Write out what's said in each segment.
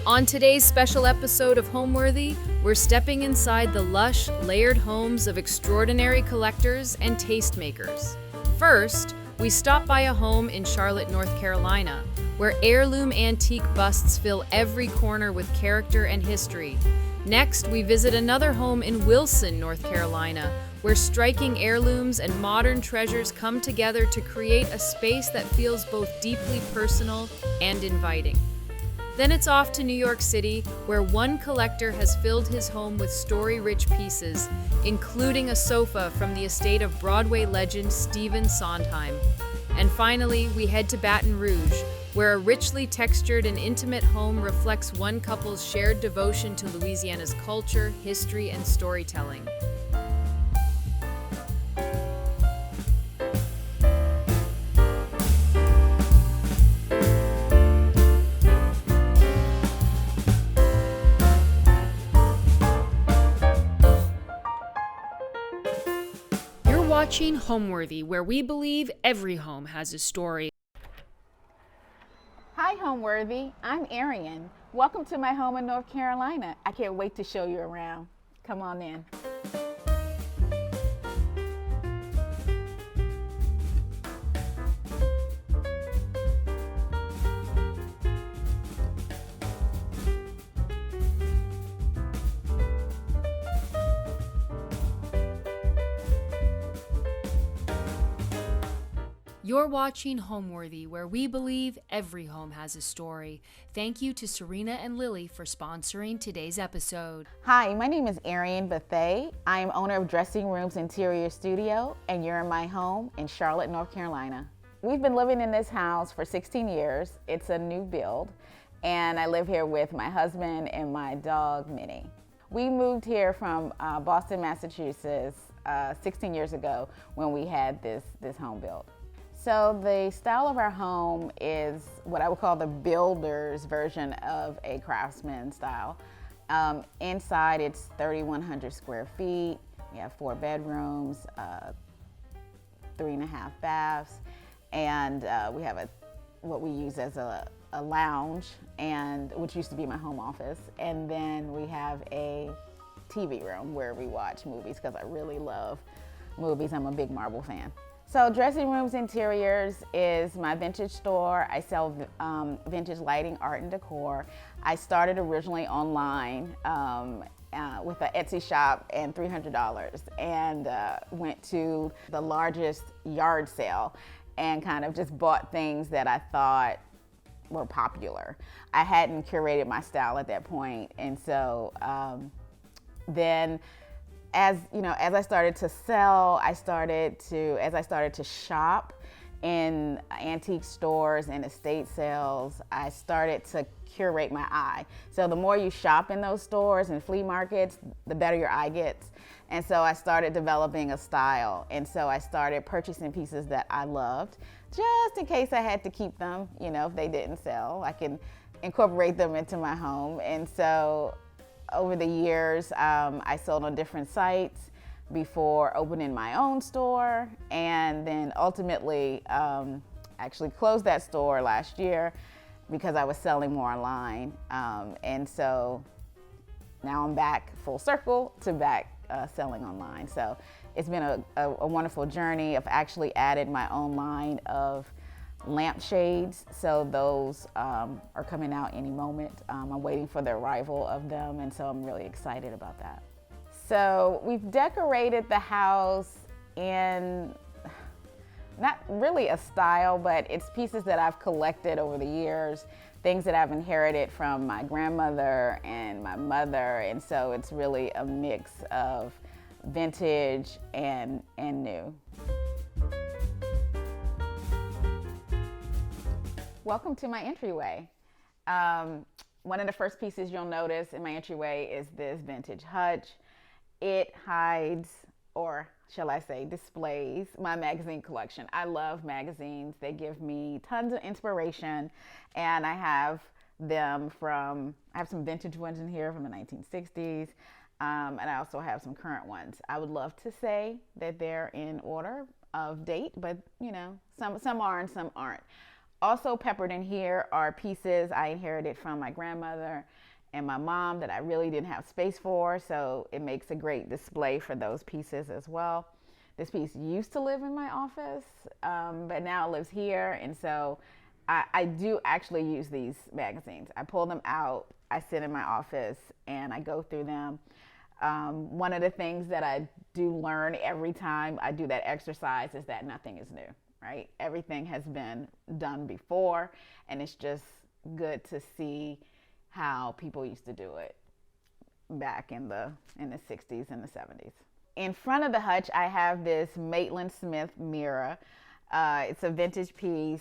On today's special episode of Homeworthy, we're stepping inside the lush, layered homes of extraordinary collectors and tastemakers. First, we stop by a home in Charlotte, North Carolina, where heirloom antique busts fill every corner with character and history. Next, we visit another home in Wilson, North Carolina, where striking heirlooms and modern treasures come together to create a space that feels both deeply personal and inviting. Then it's off to New York City, where one collector has filled his home with story-rich pieces, including a sofa from the estate of Broadway legend Stephen Sondheim. And finally, we head to Baton Rouge, where a richly textured and intimate home reflects one couple's shared devotion to Louisiana's culture, history, and storytelling. Watching Homeworthy, where we believe every home has a story. Hi Homeworthy, I'm Arian. Welcome to my home in North Carolina. I can't wait to show you around. Come on in. You're watching Homeworthy, where we believe every home has a story. Thank you to Serena and Lily for sponsoring today's episode. Hi, my name is Arian Bethay. I am owner of Dressing Rooms Interior Studio, and you're in my home in Charlotte, North Carolina. We've been living in this house for 16 years. It's a new build, and I live here with my husband and my dog, Minnie. We moved here from Boston, Massachusetts 16 years ago when we had this home built. So the style of our home is what I would call the builder's version of a craftsman style. Inside it's 3,100 square feet. We have 4 bedrooms, 3.5 baths, and we have what we use as a lounge, and which used to be my home office. And then we have a TV room where we watch movies because I really love movies. I'm a big Marvel fan. So Dressing Rooms Interiors is my vintage store. I sell vintage lighting, art, and decor. I started originally online with an Etsy shop and $300, and went to the largest yard sale and kind of just bought things that I thought were popular. I hadn't curated my style at that point, and so then as I started to sell, as I started to shop in antique stores and estate sales, I started to curate my eye. So the more you shop in those stores and flea markets, the better your eye gets. And so I started developing a style. And so I started purchasing pieces that I loved, just in case I had to keep them, if they didn't sell, I can incorporate them into my home. And so over the years, I sold on different sites before opening my own store, and then ultimately actually closed that store last year because I was selling more online. And so now I'm back full circle to back selling online. So it's been a wonderful journey. I've actually added my own line of lampshades, so those are coming out any moment. I'm waiting for the arrival of them, and so I'm really excited about that. So we've decorated the house in not really a style, but it's pieces that I've collected over the years, things that I've inherited from my grandmother and my mother, and so it's really a mix of vintage and new. Welcome to my entryway. One of the first pieces you'll notice in my entryway is this vintage hutch. It hides, or shall I say displays, my magazine collection. I love magazines. They give me tons of inspiration, and I have some vintage ones in here from the 1960s, and I also have some current ones. I would love to say that they're in order of date, but some are and some aren't. Also peppered in here are pieces I inherited from my grandmother and my mom that I really didn't have space for, so it makes a great display for those pieces as well. This piece used to live in my office, but now it lives here, and so I do actually use these magazines. I pull them out, I sit in my office, and I go through them. One of the things that I do learn every time I do that exercise is that nothing is new, right? Everything has been done before, and it's just good to see how people used to do it back in the 60s and the 70s. In front of the hutch, I have this Maitland Smith mirror. It's a vintage piece.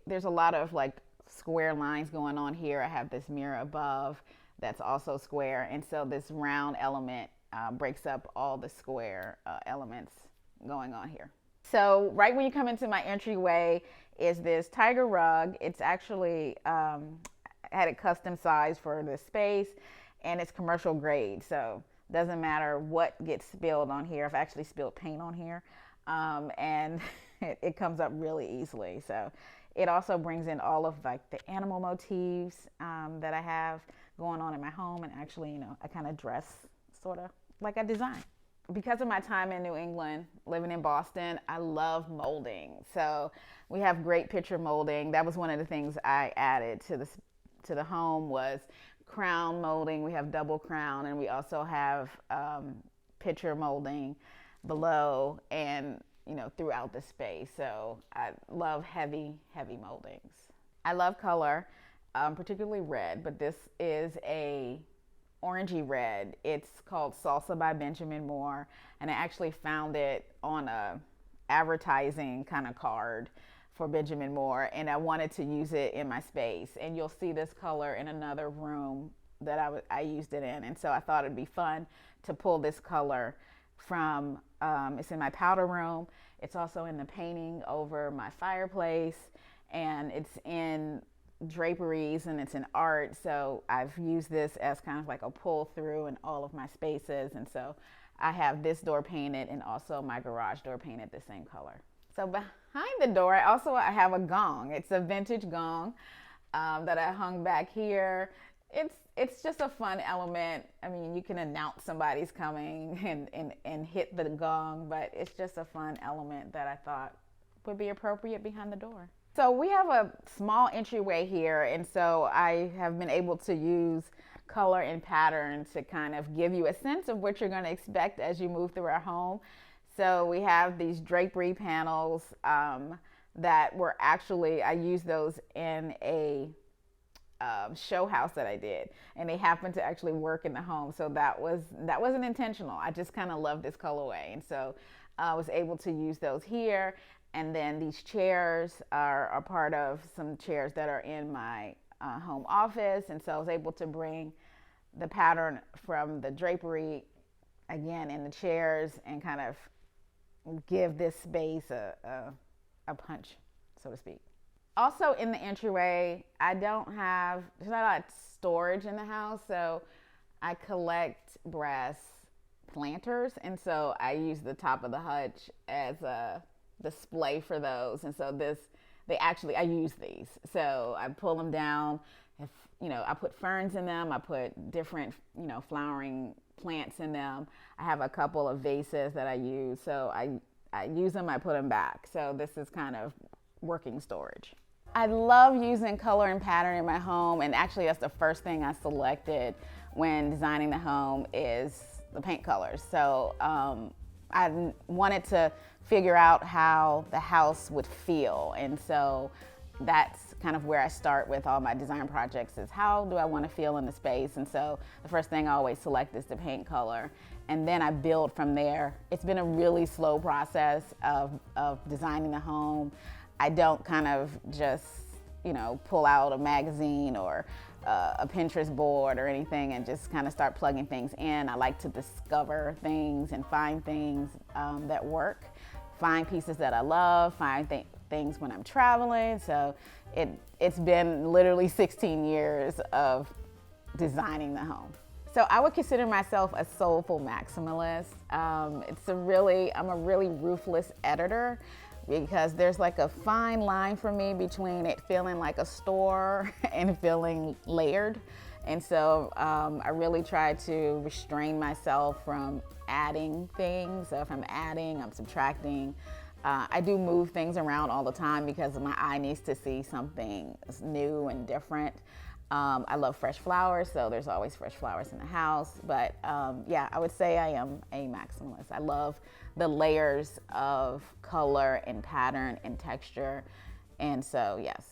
There's a lot of like square lines going on here. I have this mirror above that's also square, and so this round element breaks up all the square elements going on here. So right when you come into my entryway is this tiger rug. It's actually had it custom sized for the space, and it's commercial grade, so doesn't matter what gets spilled on here. I've actually spilled paint on here, and it comes up really easily. So it also brings in all of like the animal motifs that I have going on in my home, and actually, I kind of dress sort of like I design. Because of my time in New England, living in Boston, I love molding. So we have great picture molding. That was one of the things I added to the home was crown molding. We have double crown, and we also have picture molding below and throughout the space. So I love heavy moldings. I love color, particularly red, but this is a orangey red. It's called Salsa by Benjamin Moore, and I actually found it on a advertising kind of card for Benjamin Moore, and I wanted to use it in my space. And you'll see this color in another room that I used it in, and so I thought it'd be fun to pull this color from, it's in my powder room, it's also in the painting over my fireplace, and it's in draperies, and it's in art. So I've used this as kind of like a pull through in all of my spaces, and so I have this door painted and also my garage door painted the same color. So behind the door, I have a gong. It's a vintage gong that I hung back here. It's just a fun element. I mean, you can announce somebody's coming and hit the gong, but it's just a fun element that I thought would be appropriate behind the door. So we have a small entryway here, and so I have been able to use color and pattern to kind of give you a sense of what you're going to expect as you move through our home. So we have these drapery panels that were actually, I used those in a show house that I did, and they happened to actually work in the home. So that wasn't intentional. I just kind of love this colorway, and so I was able to use those here. And then these chairs are a part of some chairs that are in my home office, and so I was able to bring the pattern from the drapery again in the chairs and kind of give this space a punch, so to speak. Also in the entryway, there's not a lot of storage in the house, so I collect brass planters, and so I use the top of the hutch as a display for those. And so I use these. So I pull them down. I put ferns in them. I put different, flowering plants in them. I have a couple of vases that I use. So I use them, I put them back. So this is kind of working storage. I love using color and pattern in my home, and actually that's the first thing I selected when designing the home is the paint colors. So I wanted to figure out how the house would feel, and so that's kind of where I start with all my design projects, is how do I want to feel in the space. And so the first thing I always select is the paint color, and then I build from there. It's been a really slow process of designing the home. I don't kind of just pull out a magazine or a Pinterest board or anything and just kind of start plugging things in. I like to discover things and find things that work, find pieces that I love, find things when I'm traveling. So it's been literally 16 years of designing the home. So I would consider myself a soulful maximalist. I'm a really ruthless editor. because there's like a fine line for me between it feeling like a store and feeling layered. And so I really try to restrain myself from adding things. So if I'm adding, I'm subtracting. I do move things around all the time because my eye needs to see something new and different. I love fresh flowers, so there's always fresh flowers in the house. But yeah, I would say I am a maximalist. I love the layers of color and pattern and texture. And so, yes.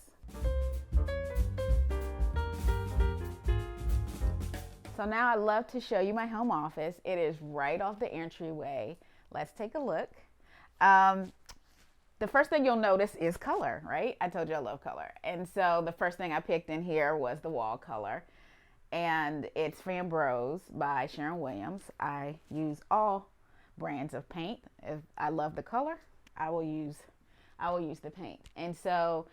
So now I'd love to show you my home office. It is right off the entryway. Let's take a look. The first thing you'll notice is color, right? I told you I love color. And so the first thing I picked in here was the wall color. And it's Frambrose by Sharon Williams. I use all brands of paint. If I love the color, I will use the paint. And so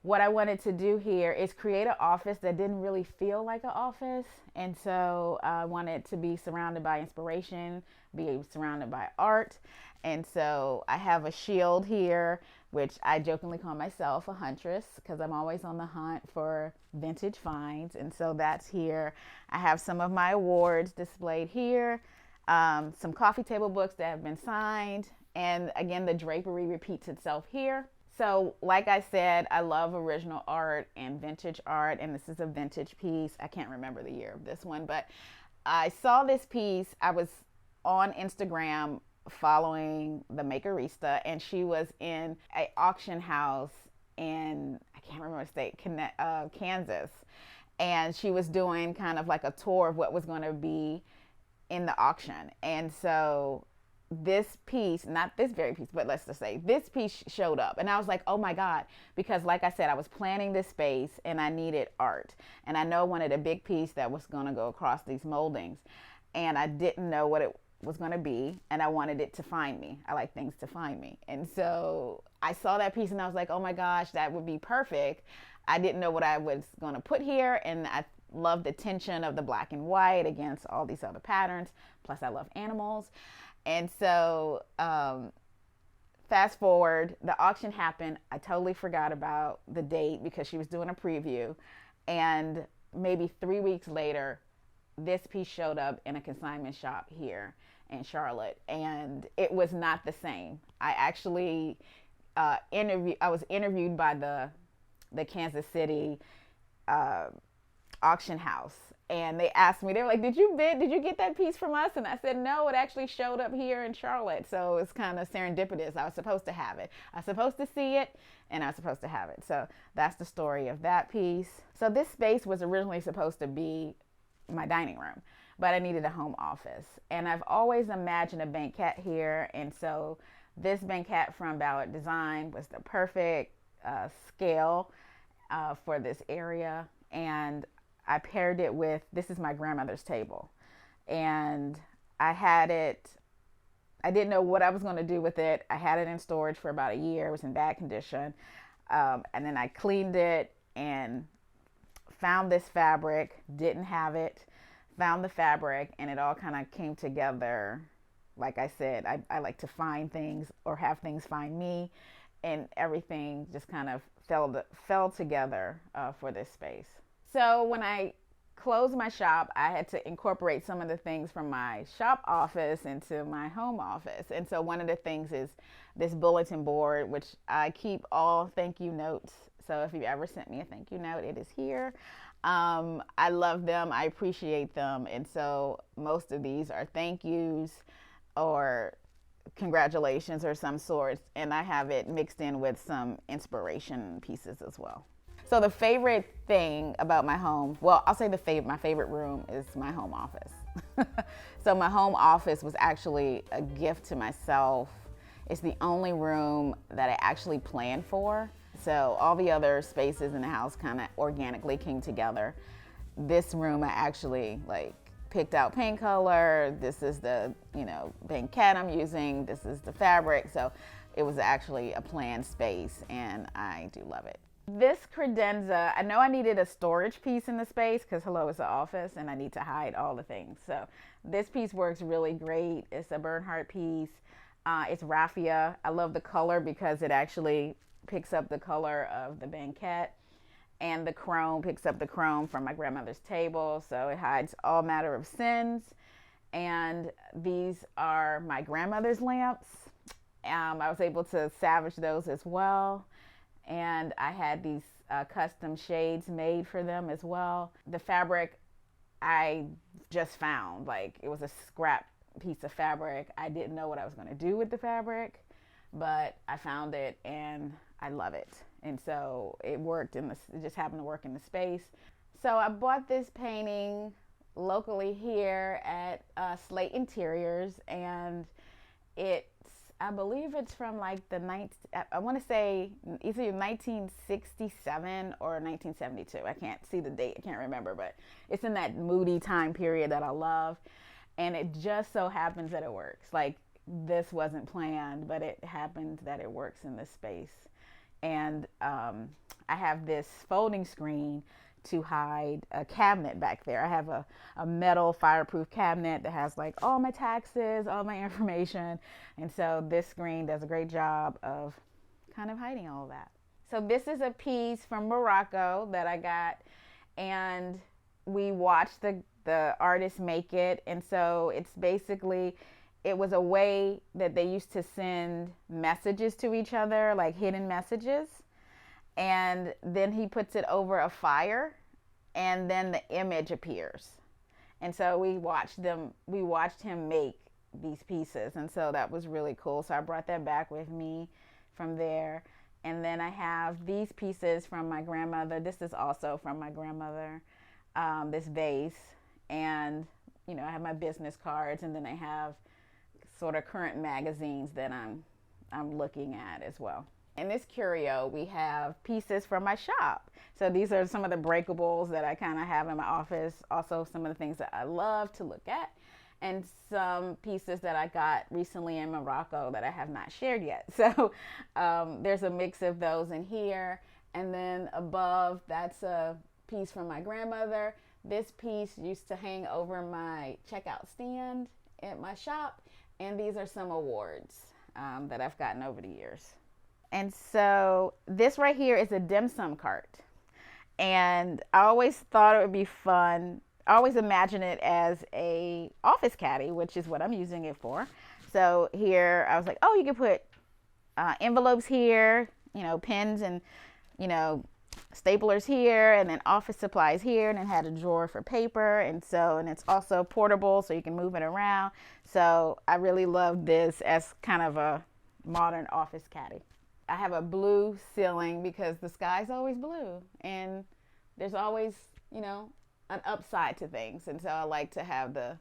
what I wanted to do here is create an office that didn't really feel like an office. And so I wanted to be surrounded by inspiration, be surrounded by art. And so I have a shield here, which I jokingly call myself a huntress because I'm always on the hunt for vintage finds. And so that's here. I have some of my awards displayed here, some coffee table books that have been signed. And again, the drapery repeats itself here. So like I said, I love original art and vintage art, and this is a vintage piece. I can't remember the year of this one, but I saw this piece. I was on Instagram following the makerista, and she was in an auction house in, I can't remember what state, Kansas. And she was doing kind of like a tour of what was going to be in the auction. And so this piece, not this very piece, but let's just say this piece showed up, and I was like, oh my God, because like I said, I was planning this space and I needed art, and I know I wanted a big piece that was going to go across these moldings, and I didn't know what it was going to be, and I wanted it to find me. I like things to find me. And so I saw that piece and I was like, oh my gosh, that would be perfect. I didn't know what I was going to put here, and I love the tension of the black and white against all these other patterns. Plus I love animals. And so fast forward, the auction happened. I totally forgot about the date because she was doing a preview. And maybe 3 weeks later, this piece showed up in a consignment shop here in Charlotte. And it was not the same. I actually I was interviewed by the Kansas City auction house. And they asked me, they were like, did you get that piece from us? And I said, no, it actually showed up here in Charlotte. So it's kind of serendipitous. I was supposed to have it. I was supposed to see it, and I was supposed to have it. So that's the story of that piece. So this space was originally supposed to be my dining room, but I needed a home office. And I've always imagined a banquette here. And so this banquette from Ballard Design was the perfect scale for this area. And I paired it with, this is my grandmother's table. And I had it, I didn't know what I was going to do with it. I had it in storage for about a year. It was in bad condition. And then I cleaned it and found this fabric, didn't have it, found the fabric, and it all kind of came together. Like I said, I like to find things or have things find me, and everything just kind of fell together for this space. So when I closed my shop, I had to incorporate some of the things from my shop office into my home office. And so one of the things is this bulletin board, which I keep all thank you notes. So if you ever sent me a thank you note, it is here. I love them. I appreciate them. And so most of these are thank yous or congratulations or some sorts. And I have it mixed in with some inspiration pieces as well. So the favorite thing about my home, well, I'll say my favorite room is my home office. So my home office was actually a gift to myself. It's the only room that I actually planned for. So all the other spaces in the house kind of organically came together. This room I actually picked out paint color. This is the, banquette I'm using. This is the fabric. So it was actually a planned space, and I do love it. This credenza, I know I needed a storage piece in the space because hello, it's an office and I need to hide all the things. So this piece works really great. It's a Bernhardt piece. It's raffia. I love the color because it actually picks up the color of the banquette, and the chrome picks up the chrome from my grandmother's table, so it hides all matter of sins. And these are my grandmother's lamps. I was able to salvage those as well, and I had these custom shades made for them as well. The fabric I just found, like, it was a scrap piece of fabric. I didn't know what I was going to do with the fabric, but I found it and I love it. And so it worked it just happened to work in the space. So I bought this painting locally here at Slate Interiors, and I believe it's from like I want to say either 1967 or 1972. I can't see the date. I can't remember, but it's in that moody time period that I love. And it just so happens that it works. Like, this wasn't planned, but it happened that it works in this space. And I have this folding screen to hide a cabinet back there. I have a metal fireproof cabinet that has like all my taxes, all my information. And so this screen does a great job of kind of hiding all of that. So this is a piece from Morocco that I got, and we watched the artist make it. And so it's basically, it was a way that they used to send messages to each other, like hidden messages. And then he puts it over a fire, and then the image appears. And so we watched him make these pieces. And so that was really cool. So I brought that back with me from there. And then I have these pieces from my grandmother. This is also from my grandmother, this vase. And, you know, I have my business cards, and then I have sort of current magazines that I'm looking at as well. In this curio, we have pieces from my shop. So these are some of the breakables that I kind of have in my office. Also, some of the things that I love to look at, and some pieces that I got recently in Morocco that I have not shared yet. So there's a mix of those in here. And then above, that's a piece from my grandmother. This piece used to hang over my checkout stand at my shop. And these are some awards that I've gotten over the years. And so this right here is a dim sum cart. And I always thought it would be fun. I always imagine it as a office caddy, which is what I'm using it for. So here I was like, oh, you can put envelopes here, you know, pens and, you know, staplers here, and then office supplies here, and it had a drawer for paper. And it's also portable, so you can move it around. So I really love this as kind of a modern office caddy. I have a blue ceiling because the sky's always blue, and there's always, you know, an upside to things. And so I like to have the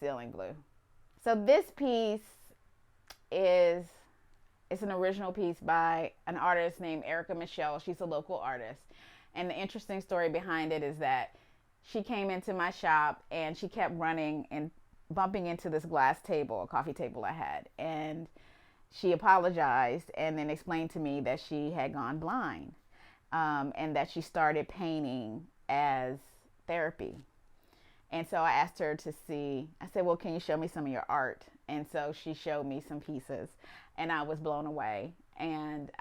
ceiling blue. So this piece it's an original piece by an artist named Erica Michelle. She's a local artist. And the interesting story behind it is that she came into my shop and she kept running and bumping into this glass table, a coffee table I had. And she apologized and then explained to me that she had gone blind, and that she started painting as therapy. And so I asked her to see, I said, well, can you show me some of your art? And so she showed me some pieces, and I was blown away. And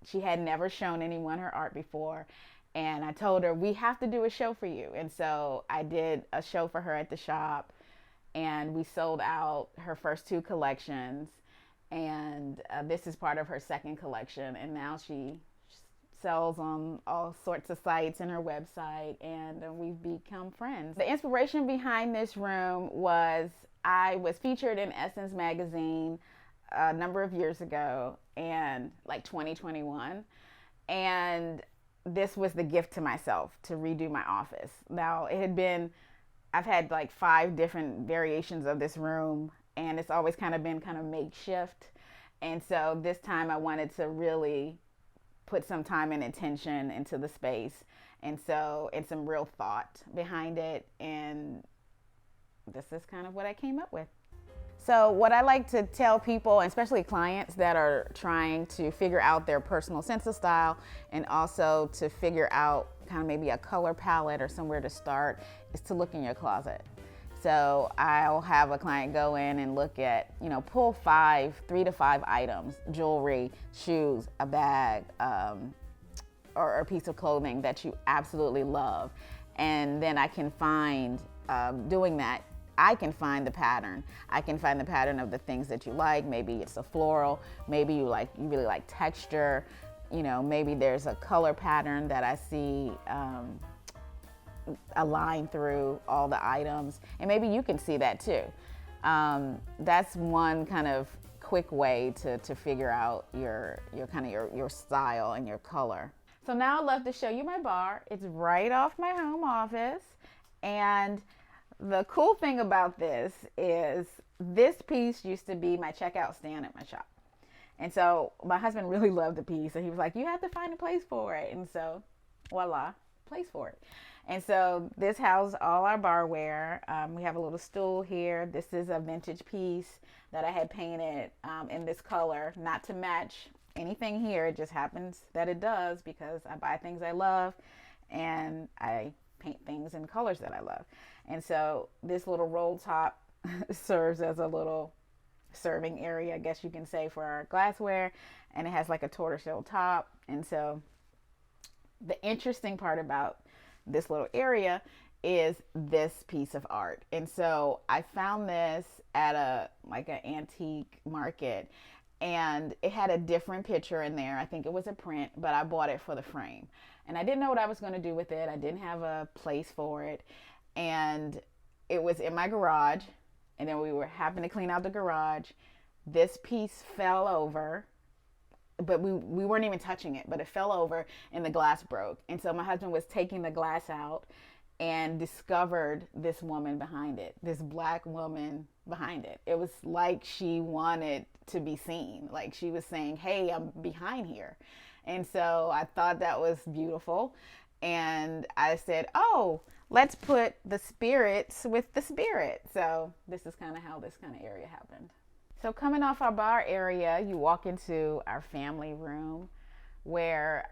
she had never shown anyone her art before. And I told her, we have to do a show for you. And so I did a show for her at the shop, and we sold out her first 2 collections. And this is part of her second collection. And now she sells on all sorts of sites and her website, and we've become friends. The inspiration behind this room was I was featured in Essence magazine a number of years ago, and like 2021. And this was the gift to myself to redo my office. Now I've had like 5 different variations of this room, and it's always kind of been kind of makeshift. And so this time I wanted to really put some time and attention into the space. And some real thought behind it. And this is kind of what I came up with. So what I like to tell people, especially clients that are trying to figure out their personal sense of style, and also to figure out kind of maybe a color palette or somewhere to start, is to look in your closet. So I'll have a client go in and look at, pull 3 to 5 items, jewelry, shoes, a bag, or a piece of clothing that you absolutely love. And then I can find, doing that, I can find the pattern. I can find the pattern of the things that you like. Maybe it's a floral, maybe you really like texture, maybe there's a color pattern that I see a line through all the items, and maybe you can see that too. That's one kind of quick way to figure out your style and your color. So now I'd love to show you my bar. It's right off my home office, and the cool thing about this is this piece used to be my checkout stand at my shop. And so my husband really loved the piece, and he was like, you have to find a place for it. And so voila, place for it. And so this houses all our barware. We have a little stool here. This is a vintage piece that I had painted in this color, not to match anything here. It just happens that it does because I buy things I love and I paint things in colors that I love. And so this little roll top serves as a little serving area, I guess you can say, for our glassware. And it has like a tortoiseshell top. And so the interesting part about this little area is this piece of art. And so I found this at an antique market, and it had a different picture in there. I think it was a print, but I bought it for the frame. And I didn't know what I was going to do with it. I didn't have a place for it. And it was in my garage. And then we were having to clean out the garage. This piece fell over, but we weren't even touching it, but it fell over and the glass broke. And so my husband was taking the glass out and discovered this woman behind it, this black woman behind it. It was like she wanted to be seen. Like she was saying, hey, I'm behind here. And so I thought that was beautiful. And I said, oh, let's put the spirits with the spirit. So this is kind of how this kind of area happened. So coming off our bar area, you walk into our family room where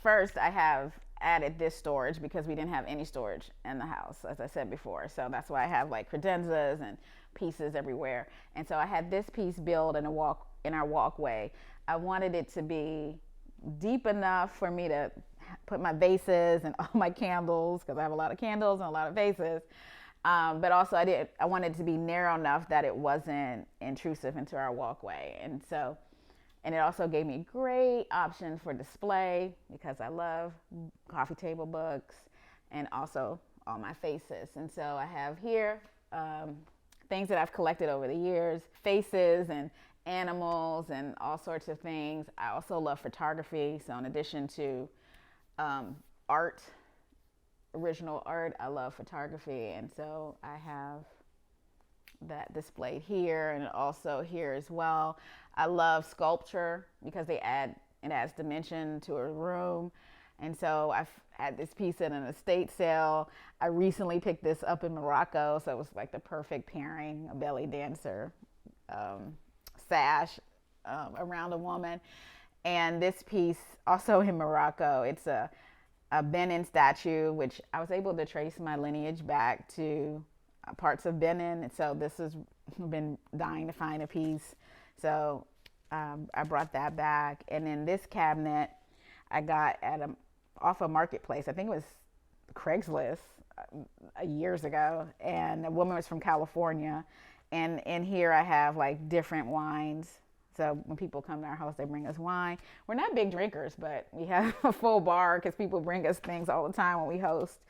first I have added this storage because we didn't have any storage in the house, as I said before. So that's why I have like credenzas and pieces everywhere. And so I had this piece built in our walkway. I wanted it to be deep enough for me to put my vases and all my candles, because I have a lot of candles and a lot of vases. But also I wanted it to be narrow enough that it wasn't intrusive into our walkway. And it also gave me a great option for display because I love coffee table books and also all my faces. And so I have here things that I've collected over the years, faces and animals and all sorts of things. I also love photography. So in addition to art, original art, I love photography. And so I have that displayed here and also here as well. I love sculpture because it adds dimension to a room. And so I've had this piece at an estate sale. I recently picked this up in Morocco, so it was like the perfect pairing, a belly dancer sash around a woman. And this piece also in Morocco, it's a Benin statue, which I was able to trace my lineage back to parts of Benin. And so this has been dying to find a piece. So I brought that back. And then this cabinet I got off a marketplace. I think it was Craigslist years ago. And the woman was from California. And in here I have like different wines. So when people come to our house, they bring us wine. We're not big drinkers, but we have a full bar because people bring us things all the time when we host.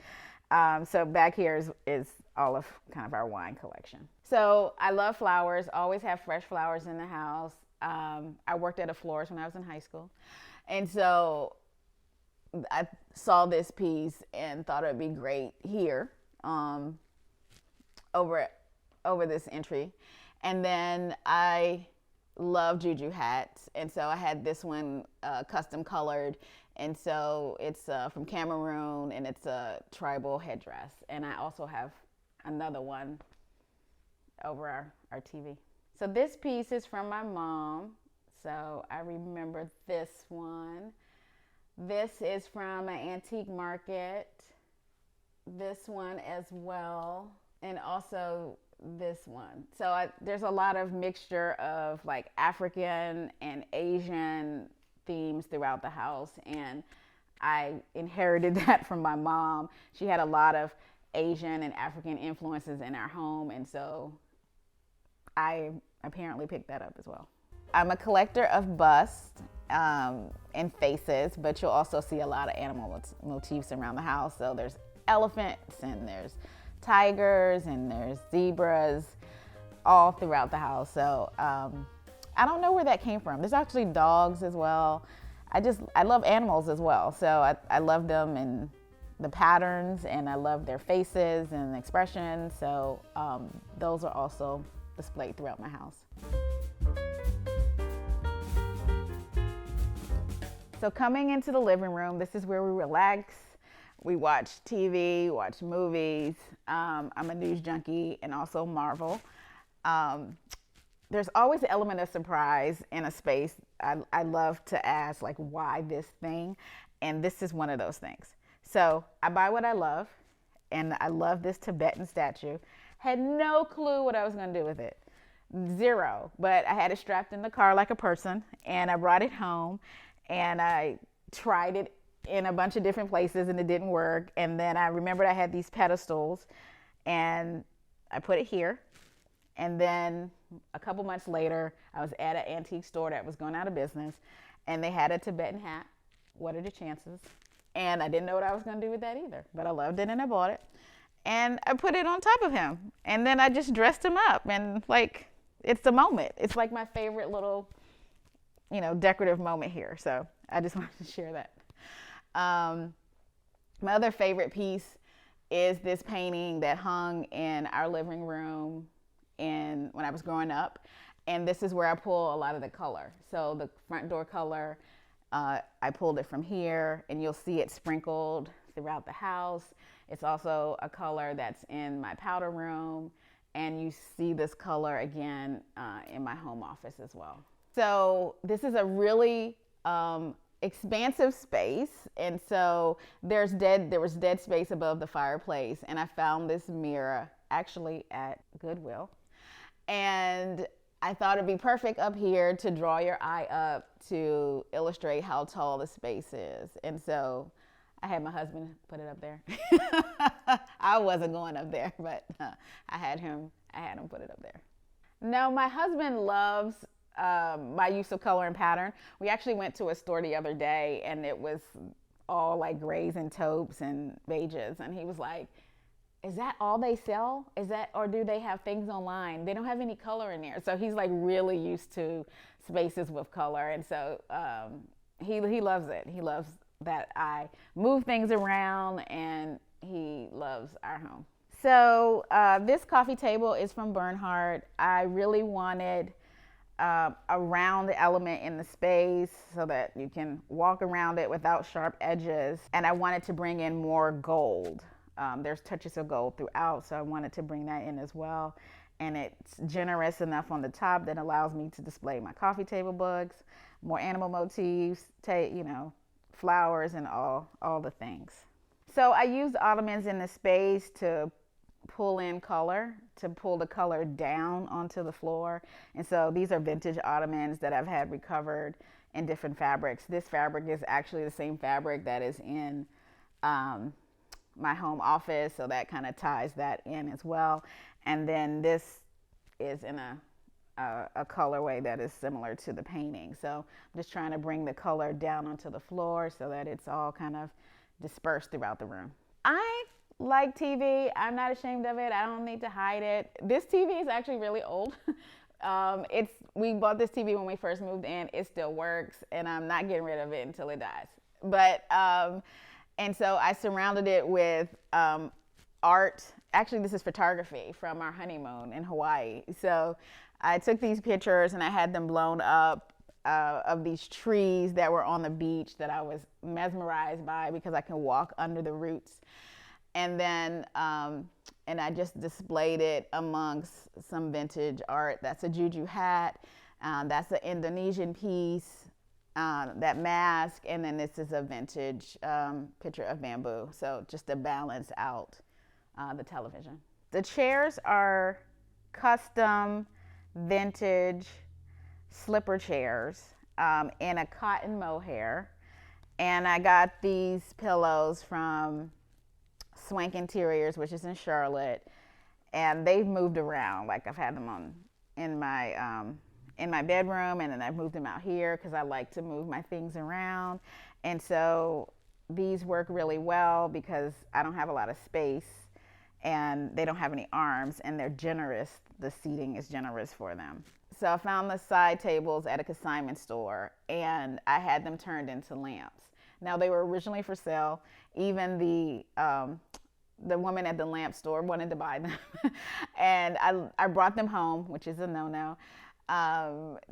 So back here is all of kind of our wine collection. So I love flowers, always have fresh flowers in the house. I worked at a florist when I was in high school. And so I saw this piece and thought it would be great here over this entry. And then I love juju hats, and so I had this one custom colored, and so it's from Cameroon, and it's a tribal headdress. And I also have another one over our TV. So this piece is from my mom, so I remember this one. This is from an antique market this one as well, and also this one. So there's a lot of mixture of like African and Asian themes throughout the house, and I inherited that from my mom. She had a lot of Asian and African influences in our home, and so I apparently picked that up as well. I'm a collector of busts and faces, but you'll also see a lot of animal motifs around the house. So there's elephants and there's tigers and there's zebras all throughout the house. So I don't know where that came from. There's actually dogs as well. I love animals as well. So I love them and the patterns, and I love their faces and expressions. So those are also displayed throughout my house. So coming into the living room, this is where we relax. We watch TV, watch movies. I'm a news junkie and also Marvel. There's always an element of surprise in a space. I love to ask, like, why this thing? And this is one of those things. So I buy what I love, and I love this Tibetan statue. Had no clue what I was gonna do with it. Zero, but I had it strapped in the car like a person, and I brought it home, and I tried it in a bunch of different places, and it didn't work. And then I remembered I had these pedestals, and I put it here. And then a couple months later, I was at an antique store that was going out of business, and they had a Tibetan hat. What are the chances? And I didn't know what I was going to do with that either, but I loved it and I bought it. And I put it on top of him, and then I just dressed him up, and like, it's the moment. It's like my favorite little, decorative moment here. So I just wanted to share that. My other favorite piece is this painting that hung in our living room when I was growing up. And this is where I pull a lot of the color. So the front door color, I pulled it from here, and you'll see it sprinkled throughout the house. It's also a color that's in my powder room, and you see this color again in my home office as well. So this is a really expansive space, and so there was dead space above the fireplace, and I found this mirror actually at Goodwill, and I thought it'd be perfect up here to draw your eye up to illustrate how tall the space is. And so I had my husband put it up there. I wasn't going up there, but I had him put it up there. Now, my husband loves my use of color and pattern. We actually went to a store the other day, and it was all like grays and taupes and beiges. And he was like, is that all they sell? Or do they have things online? They don't have any color in there. So he's like really used to spaces with color. And so he loves it. He loves that I move things around, and he loves our home. So this coffee table is from Bernhardt. I really wanted a round element in the space so that you can walk around it without sharp edges. And I wanted to bring in more gold. There's touches of gold throughout, so I wanted to bring that in as well. And it's generous enough on the top that allows me to display my coffee table books, more animal motifs, flowers, and all the things. So I used ottomans in the space to pull in color, to pull the color down onto the floor. And so these are vintage ottomans that I've had recovered in different fabrics. This fabric is actually the same fabric that is in my home office, so that kind of ties that in as well. And then this is in a colorway that is similar to the painting. So I'm just trying to bring the color down onto the floor so that it's all kind of dispersed throughout the room. I like TV. I'm not ashamed of it. I don't need to hide it. This TV is actually really old. We bought this TV when we first moved in. It still works, and I'm not getting rid of it until it dies. But and so I surrounded it with art. Actually, this is photography from our honeymoon in Hawaii. So I took these pictures, and I had them blown up of these trees that were on the beach that I was mesmerized by because I can walk under the roots. And then, and I just displayed it amongst some vintage art. That's a juju hat. That's an Indonesian piece. that mask, and then this is a vintage picture of bamboo. So just to balance out the television. The chairs are custom vintage slipper chairs in a cotton mohair. And I got these pillows from Swank Interiors, which is in Charlotte. And they've moved around. Like I've had them on in my bedroom, and then I've moved them out here because I like to move my things around. And so these work really well because I don't have a lot of space and they don't have any arms, and they're generous. The seating is generous for them. So I found the side tables at a consignment store, and I had them turned into lamps. Now they were originally for sale. Even the woman at the lamp store wanted to buy them. And I brought them home, which is a no-no,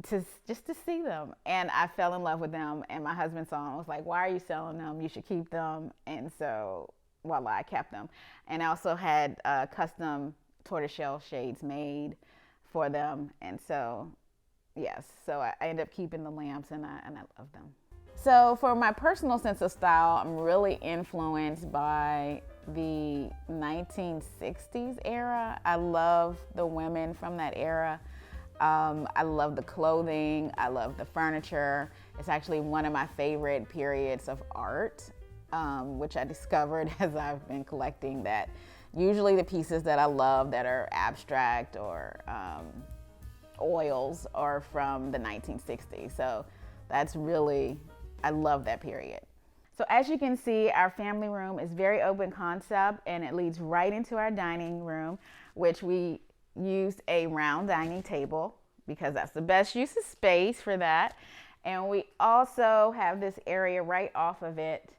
just to see them. And I fell in love with them, and my husband saw them and was like, why are you selling them? You should keep them. And so voila, I kept them. And I also had custom tortoiseshell shades made for them. And so, yes, so I ended up keeping the lamps, and I love them. So for my personal sense of style, I'm really influenced by the 1960s era. I love the women from that era. I love the clothing. I love the furniture. It's actually one of my favorite periods of art, which I discovered as I've been collecting that usually the pieces that I love that are abstract or oils are from the 1960s. So that's really, I love that period. So as you can see, our family room is very open concept, and it leads right into our dining room, which we used a round dining table because that's the best use of space for that. And we also have this area right off of it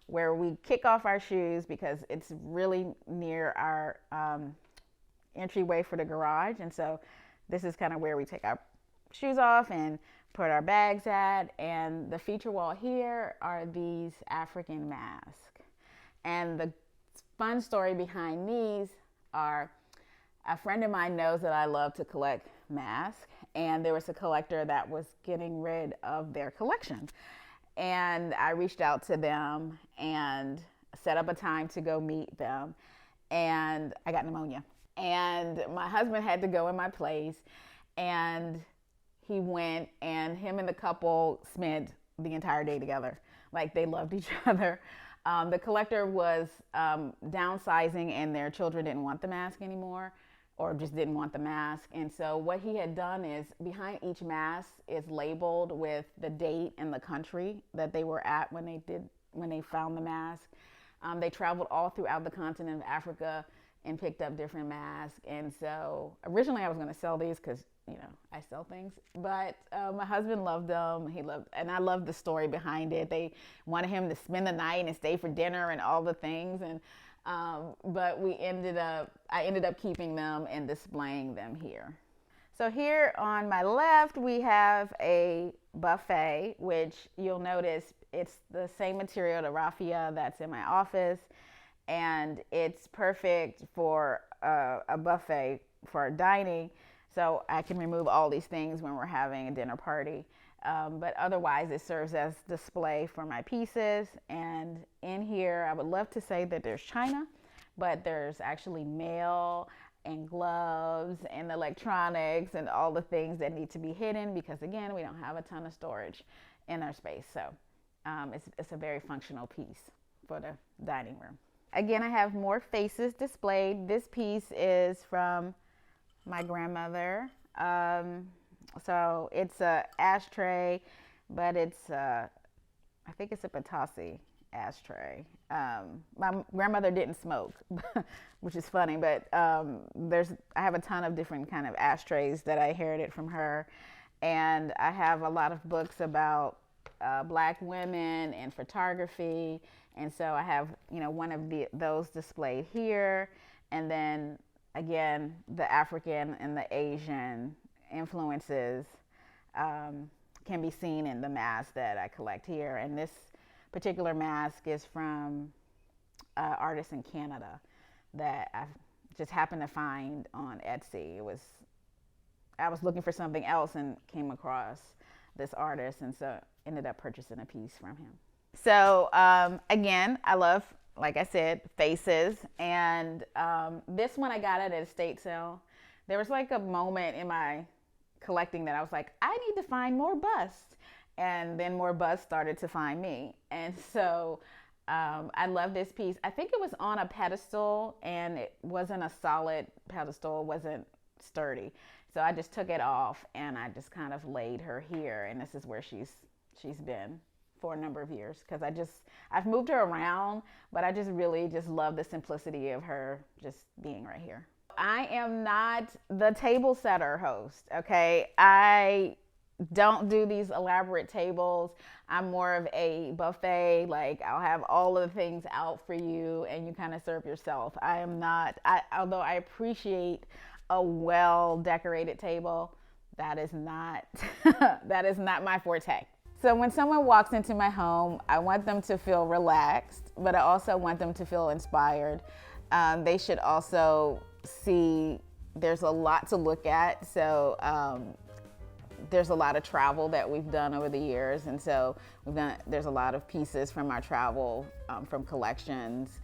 where we kick off our shoes because it's really near our entryway for the garage. And so this is kind of where we take our shoes off and put our bags at. And the feature wall here are these African masks. And the fun story behind these are, a friend of mine knows that I love to collect masks, and there was a collector that was getting rid of their collection. And I reached out to them and set up a time to go meet them, and I got pneumonia. And my husband had to go in my place, and he went, and him and the couple spent the entire day together. Like, they loved each other. The collector was downsizing, and their children didn't want the mask anymore, or just didn't want the mask. And so what he had done is, behind each mask is labeled with the date and the country that they were at when they found the mask. They traveled all throughout the continent of Africa and picked up different masks. And so originally I was going to sell these because, you know, I sell things, but my husband loved them. And I loved the story behind it. They wanted him to spend the night and stay for dinner and all the things. And but I ended up keeping them and displaying them here. So here on my left, we have a buffet, which you'll notice it's the same material, the raffia that's in my office, and it's perfect for a buffet for dining. So I can remove all these things when we're having a dinner party. But otherwise, it serves as display for my pieces. And in here, I would love to say that there's china, but there's actually mail and gloves and electronics and all the things that need to be hidden because, again, we don't have a ton of storage in our space. So it's a very functional piece for the dining room. Again, I have more faces displayed. This piece is from my grandmother. So it's a ashtray, but it's I think it's a Batasi ashtray. My grandmother didn't smoke, which is funny, but I have a ton of different kind of ashtrays that I inherited from her, and I have a lot of books about Black women and photography, and so I have, you know, one of those displayed here, and then again the African and the Asian influences can be seen in the mask that I collect here. And this particular mask is from artists in Canada that I just happened to find on Etsy. I was looking for something else and came across this artist, and so ended up purchasing a piece from him. So again, I love, like I said, faces. And this one I got at an estate sale. There was like a moment in my collecting that I was like, I need to find more busts. And then more busts started to find me. And so I love this piece. I think it was on a pedestal, and it wasn't a solid pedestal. It wasn't sturdy. So I just took it off and I just kind of laid her here. And this is where she's been for a number of years, because I've moved her around, but I just really just love the simplicity of her just being right here. I am not the table setter host, okay? I don't do these elaborate tables. I'm more of a buffet. Like, I'll have all of the things out for you and you kind of serve yourself. I am not, although I appreciate a well decorated table, that is not that is not my forte. So when someone walks into my home, I want them to feel relaxed, but I also want them to feel inspired. They should also see there's a lot to look at. So there's a lot of travel that we've done over the years. And so there's a lot of pieces from our travel, from collections,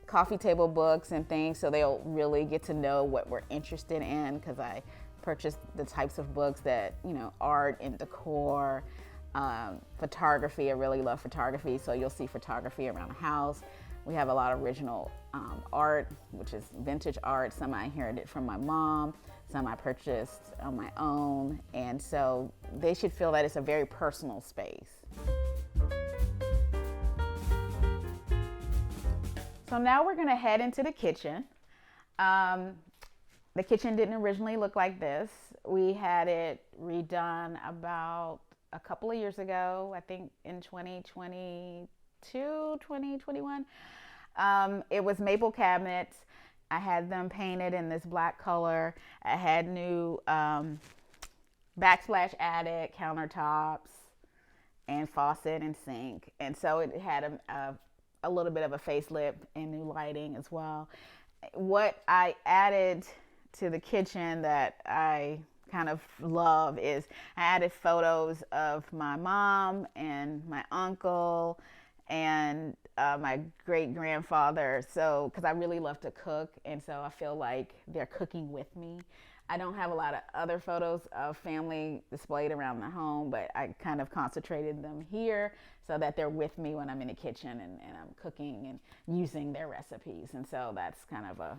coffee table books and things. So they'll really get to know what we're interested in, because I purchased the types of books that, art and decor, photography. I really love photography. So you'll see photography around the house. We have a lot of original art, which is vintage art. Some I inherited from my mom, some I purchased on my own. And so they should feel that it's a very personal space. So now we're gonna head into the kitchen. The kitchen didn't originally look like this. We had it redone about a couple of years ago, I think in 2022, 2021. It was maple cabinets. I had them painted in this black color. I had new backsplash attic, countertops, and faucet and sink. And so it had a little bit of a facelift and new lighting as well. What I added to the kitchen that I kind of love is I added photos of my mom and my uncle and my great grandfather. So, because I really love to cook, and so I feel like they're cooking with me. I don't have a lot of other photos of family displayed around the home, but I kind of concentrated them here so that they're with me when I'm in the kitchen and I'm cooking and using their recipes. And so that's kind of a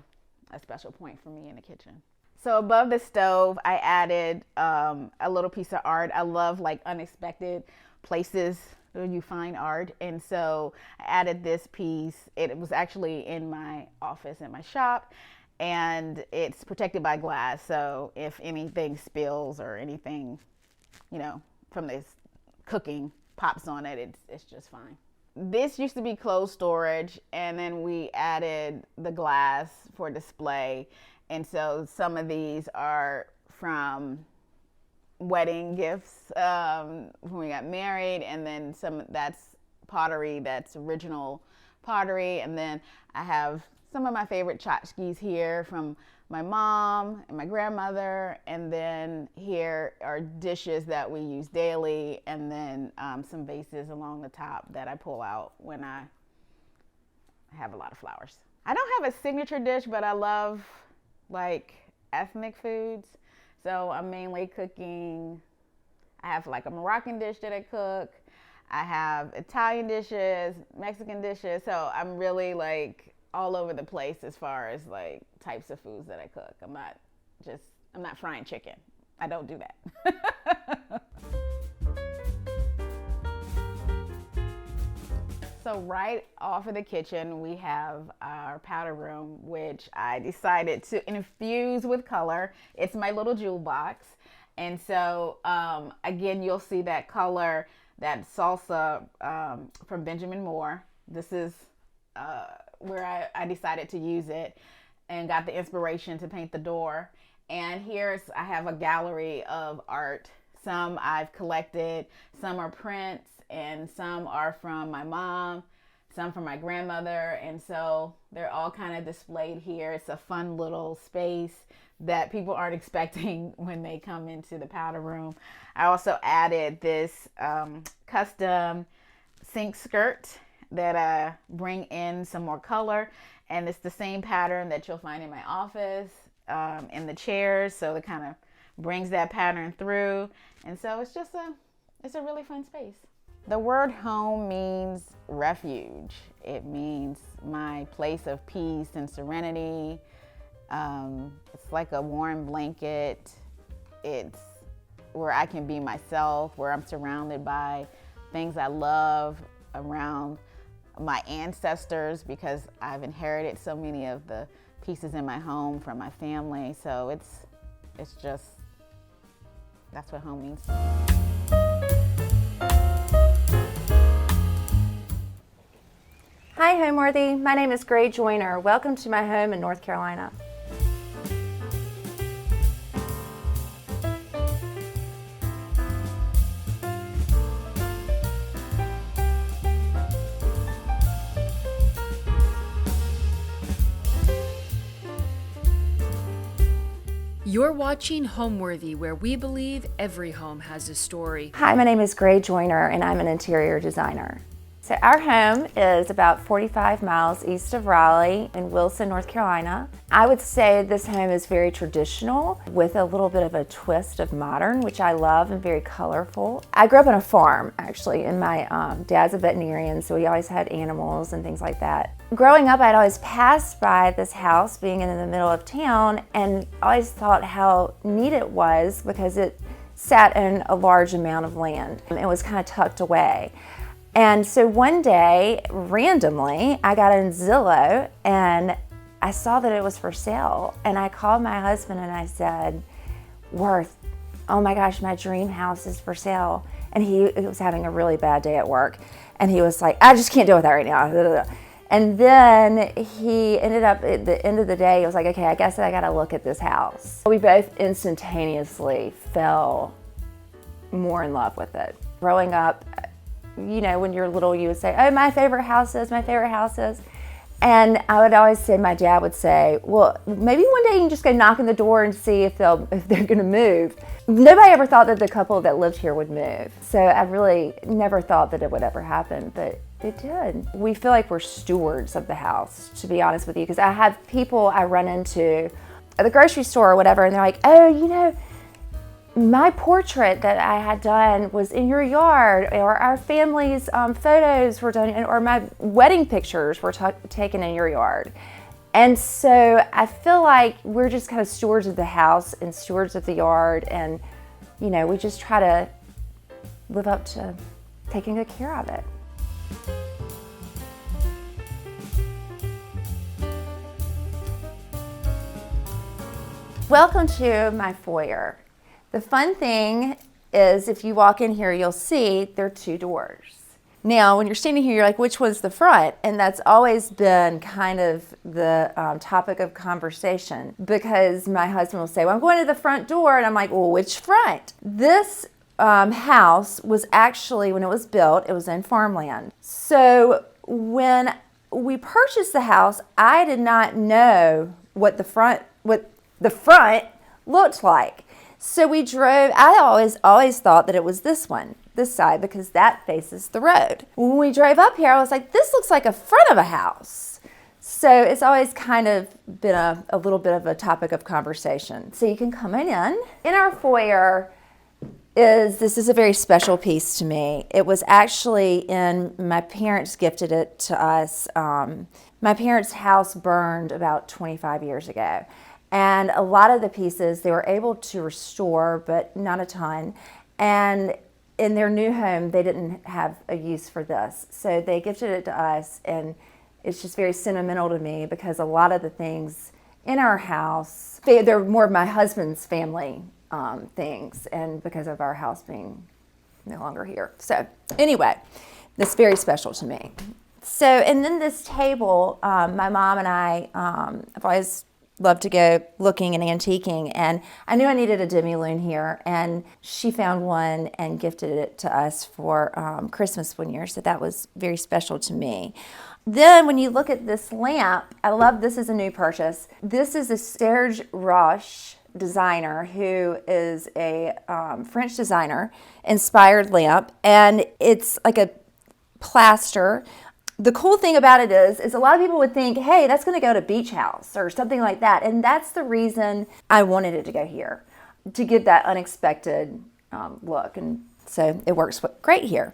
special point for me in the kitchen. So above the stove, I added a little piece of art. I love like unexpected places where you find art. And so I added this piece. It was actually in my office in my shop, and it's protected by glass. So if anything spills or anything, from this cooking pops on it, it's just fine. This used to be closed storage, and then we added the glass for display. And so some of these are from wedding gifts when we got married, and then that's pottery, that's original pottery. And then I have some of my favorite tchotchkes here from my mom and my grandmother, and then here are dishes that we use daily, and then some vases along the top that I pull out when I have a lot of flowers. I don't have a signature dish, but I love like ethnic foods. So I'm mainly cooking, I have like a Moroccan dish that I cook. I have Italian dishes, Mexican dishes. So I'm really like all over the place as far as like types of foods that I cook. I'm not frying chicken. I don't do that. So right off of the kitchen, we have our powder room, which I decided to infuse with color. It's my little jewel box. And so, again, you'll see that color, that salsa from Benjamin Moore. This is where I decided to use it and got the inspiration to paint the door. And I have a gallery of art. Some I've collected, some are prints, and some are from my mom. some from my grandmother, and so they're all kind of displayed here. It's a fun little space that people aren't expecting when they come into the powder room. I also added this custom sink skirt that bring in some more color, and it's the same pattern that you'll find in my office, in the chairs, so it kind of brings that pattern through, and so it's a really fun space. The word home means refuge. It means my place of peace and serenity. It's like a warm blanket. It's where I can be myself, where I'm surrounded by things I love, around my ancestors, because I've inherited so many of the pieces in my home from my family. So it's just, that's what home means. Hi, Homeworthy. My name is Gray Joyner. Welcome to my home in North Carolina. You're watching Homeworthy, where we believe every home has a story. Hi, my name is Gray Joyner, and I'm an interior designer. So our home is about 45 miles east of Raleigh in Wilson, North Carolina. I would say this home is very traditional with a little bit of a twist of modern, which I love, and very colorful. I grew up on a farm, actually, and my dad's a veterinarian, so we always had animals and things like that. Growing up, I'd always passed by this house being in the middle of town, and always thought how neat it was because it sat in a large amount of land. It was kind of tucked away. And so one day, randomly, I got on Zillow and I saw that it was for sale. And I called my husband and I said, Worth, oh my gosh, my dream house is for sale. And he was having a really bad day at work. And he was like, I just can't deal with that right now. And then he ended up, at the end of the day, he was like, okay, I guess I gotta look at this house. We both instantaneously fell more in love with it. Growing up, you know, when you're little, you would say, oh, my favorite house is. And I would always say, my dad would say, well, maybe one day you can just go knock on the door and see if they're gonna move. Nobody ever thought that the couple that lived here would move. So I really never thought that it would ever happen, but it did. We feel like we're stewards of the house, to be honest with you, because I have people I run into at the grocery store or whatever, and they're like, oh, you know, my portrait that I had done was in your yard, or our family's photos were done, or my wedding pictures were taken in your yard. And so I feel like we're just kind of stewards of the house and stewards of the yard, and you know, we just try to live up to taking good care of it. Welcome to my foyer. The fun thing is, if you walk in here, you'll see there are two doors. Now, when you're standing here, you're like, which one's the front? And that's always been kind of the topic of conversation, because my husband will say, well, I'm going to the front door. And I'm like, well, which front? This house was actually, when it was built, it was in farmland. So when we purchased the house, I did not know what the front looked like. So we drove, I always thought that it was this side, because that faces the road. When we drove up here, I was like, this looks like a front of a house. So it's always kind of been a little bit of a topic of conversation. So you can come in. In our foyer, this is a very special piece to me. It was actually my parents gifted it to us. My parents' house burned about 25 years ago. And a lot of the pieces they were able to restore, but not a ton. And in their new home, they didn't have a use for this. So they gifted it to us, and it's just very sentimental to me, because a lot of the things in our house, they're more of my husband's family things, and because of our house being no longer here. So anyway, that's very special to me. So, and then this table, my mom and I have always love to go looking and antiquing, and I knew I needed a demi-lune here, and she found one and gifted it to us for Christmas one year, so that was very special to me. Then when you look at this lamp, I love, this is a new purchase. This is a Serge Roche designer who is a French designer, inspired lamp, and it's like a plaster. The cool thing about it is a lot of people would think, hey, that's going to go to beach house or something like that. And that's the reason I wanted it to go here, to give that unexpected look. And so it works great here.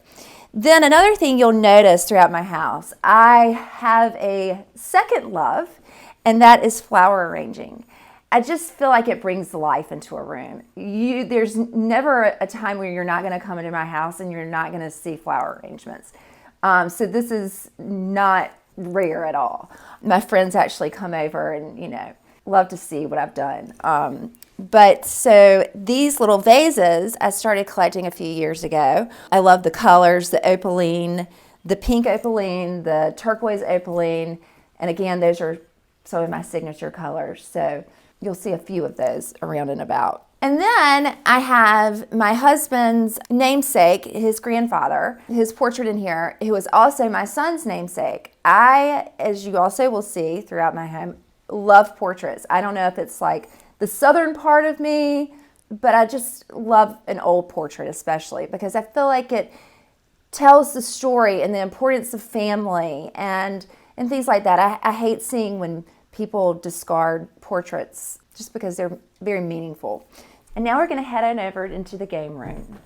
Then another thing you'll notice throughout my house, I have a second love, and that is flower arranging. I just feel like it brings life into a room. There's never a time where you're not going to come into my house and you're not going to see flower arrangements. So this is not rare at all. My friends actually come over and, love to see what I've done. But so these little vases, I started collecting a few years ago. I love the colors, the opaline, the pink opaline, the turquoise opaline. And again, those are some of my signature colors. So you'll see a few of those around and about. And then I have my husband's namesake, his grandfather, his portrait in here, who is also my son's namesake. I, as you also will see throughout my home, love portraits. I don't know if it's like the southern part of me, but I just love an old portrait especially because I feel like it tells the story and the importance of family and things like that. I hate seeing when people discard portraits just because they're very meaningful. And now we're going to head on over into the game room.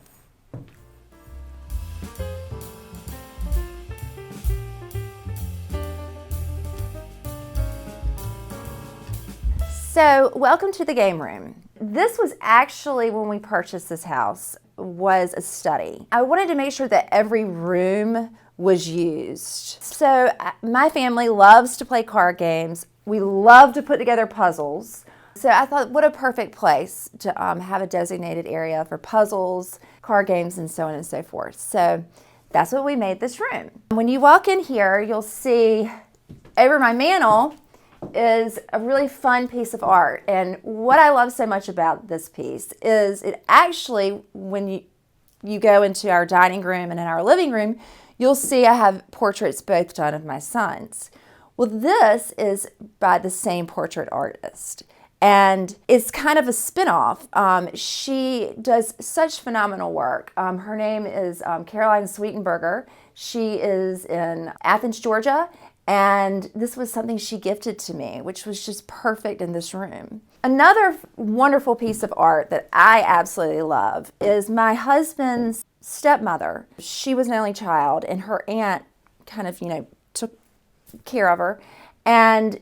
So, welcome to the game room. This was actually, when we purchased this house, was a study. I wanted to make sure that every room was used. So, my family loves to play card games. We love to put together puzzles. So I thought, what a perfect place to have a designated area for puzzles, card games, and so on and so forth. So that's what we made this room. When you walk in here, you'll see over my mantle is a really fun piece of art. And what I love so much about this piece is it actually, when you go into our dining room and in our living room, you'll see I have portraits both done of my sons. Well, this is by the same portrait artist. And it's kind of a spin-off. She does such phenomenal work. Her name is Caroline Sweetenberger. She is in Athens, Georgia. And this was something she gifted to me, which was just perfect in this room. Another wonderful piece of art that I absolutely love is my husband's stepmother. She was an only child, and her aunt kind of, took care of her. And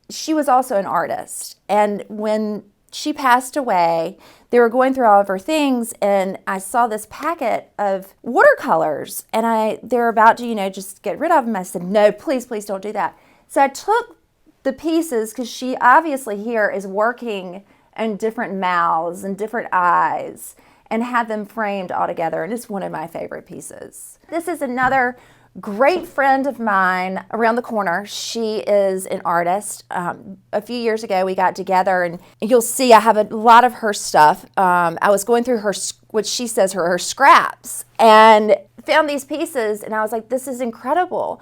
she was also an artist, and when she passed away, they were going through all of her things, and I saw this packet of watercolors, and they're about to, just get rid of them. I said, no, please don't do that. So I took the pieces, because she obviously here is working in different mouths and different eyes, and had them framed all together, and it's one of my favorite pieces. This is another great friend of mine around the corner. She is an artist. A few years ago, we got together, and you'll see I have a lot of her stuff. I was going through what she says her scraps, and found these pieces, and I was like, this is incredible.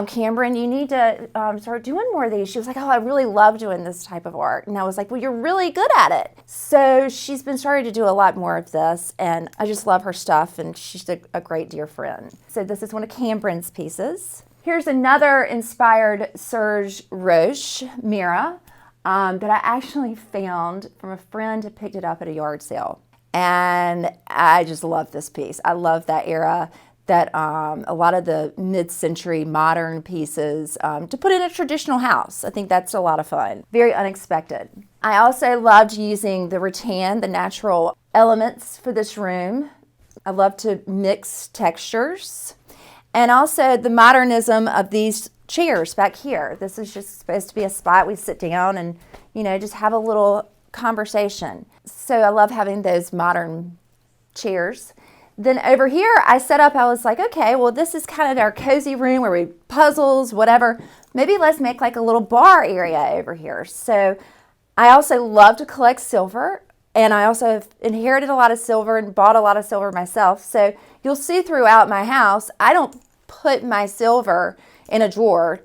Cameron, you need to start doing more of these. She was like, oh, I really love doing this type of art. And I was like, well, you're really good at it. So she's been starting to do a lot more of this, and I just love her stuff, and she's a great dear friend. So this is one of Cameron's pieces. Here's another inspired Serge Roche mirror that I actually found from a friend who picked it up at a yard sale. And I just love this piece. I love that era, that a lot of the mid-century modern pieces to put in a traditional house. I think that's a lot of fun. Very unexpected. I also loved using the rattan, the natural elements for this room. I love to mix textures. And also the modernism of these chairs back here. This is just supposed to be a spot we sit down and, just have a little conversation. So I love having those modern chairs. Then over here, I was like, okay, well, this is kind of our cozy room where we puzzles, whatever. Maybe let's make like a little bar area over here. So I also love to collect silver, and I also have inherited a lot of silver and bought a lot of silver myself. So you'll see throughout my house, I don't put my silver in a drawer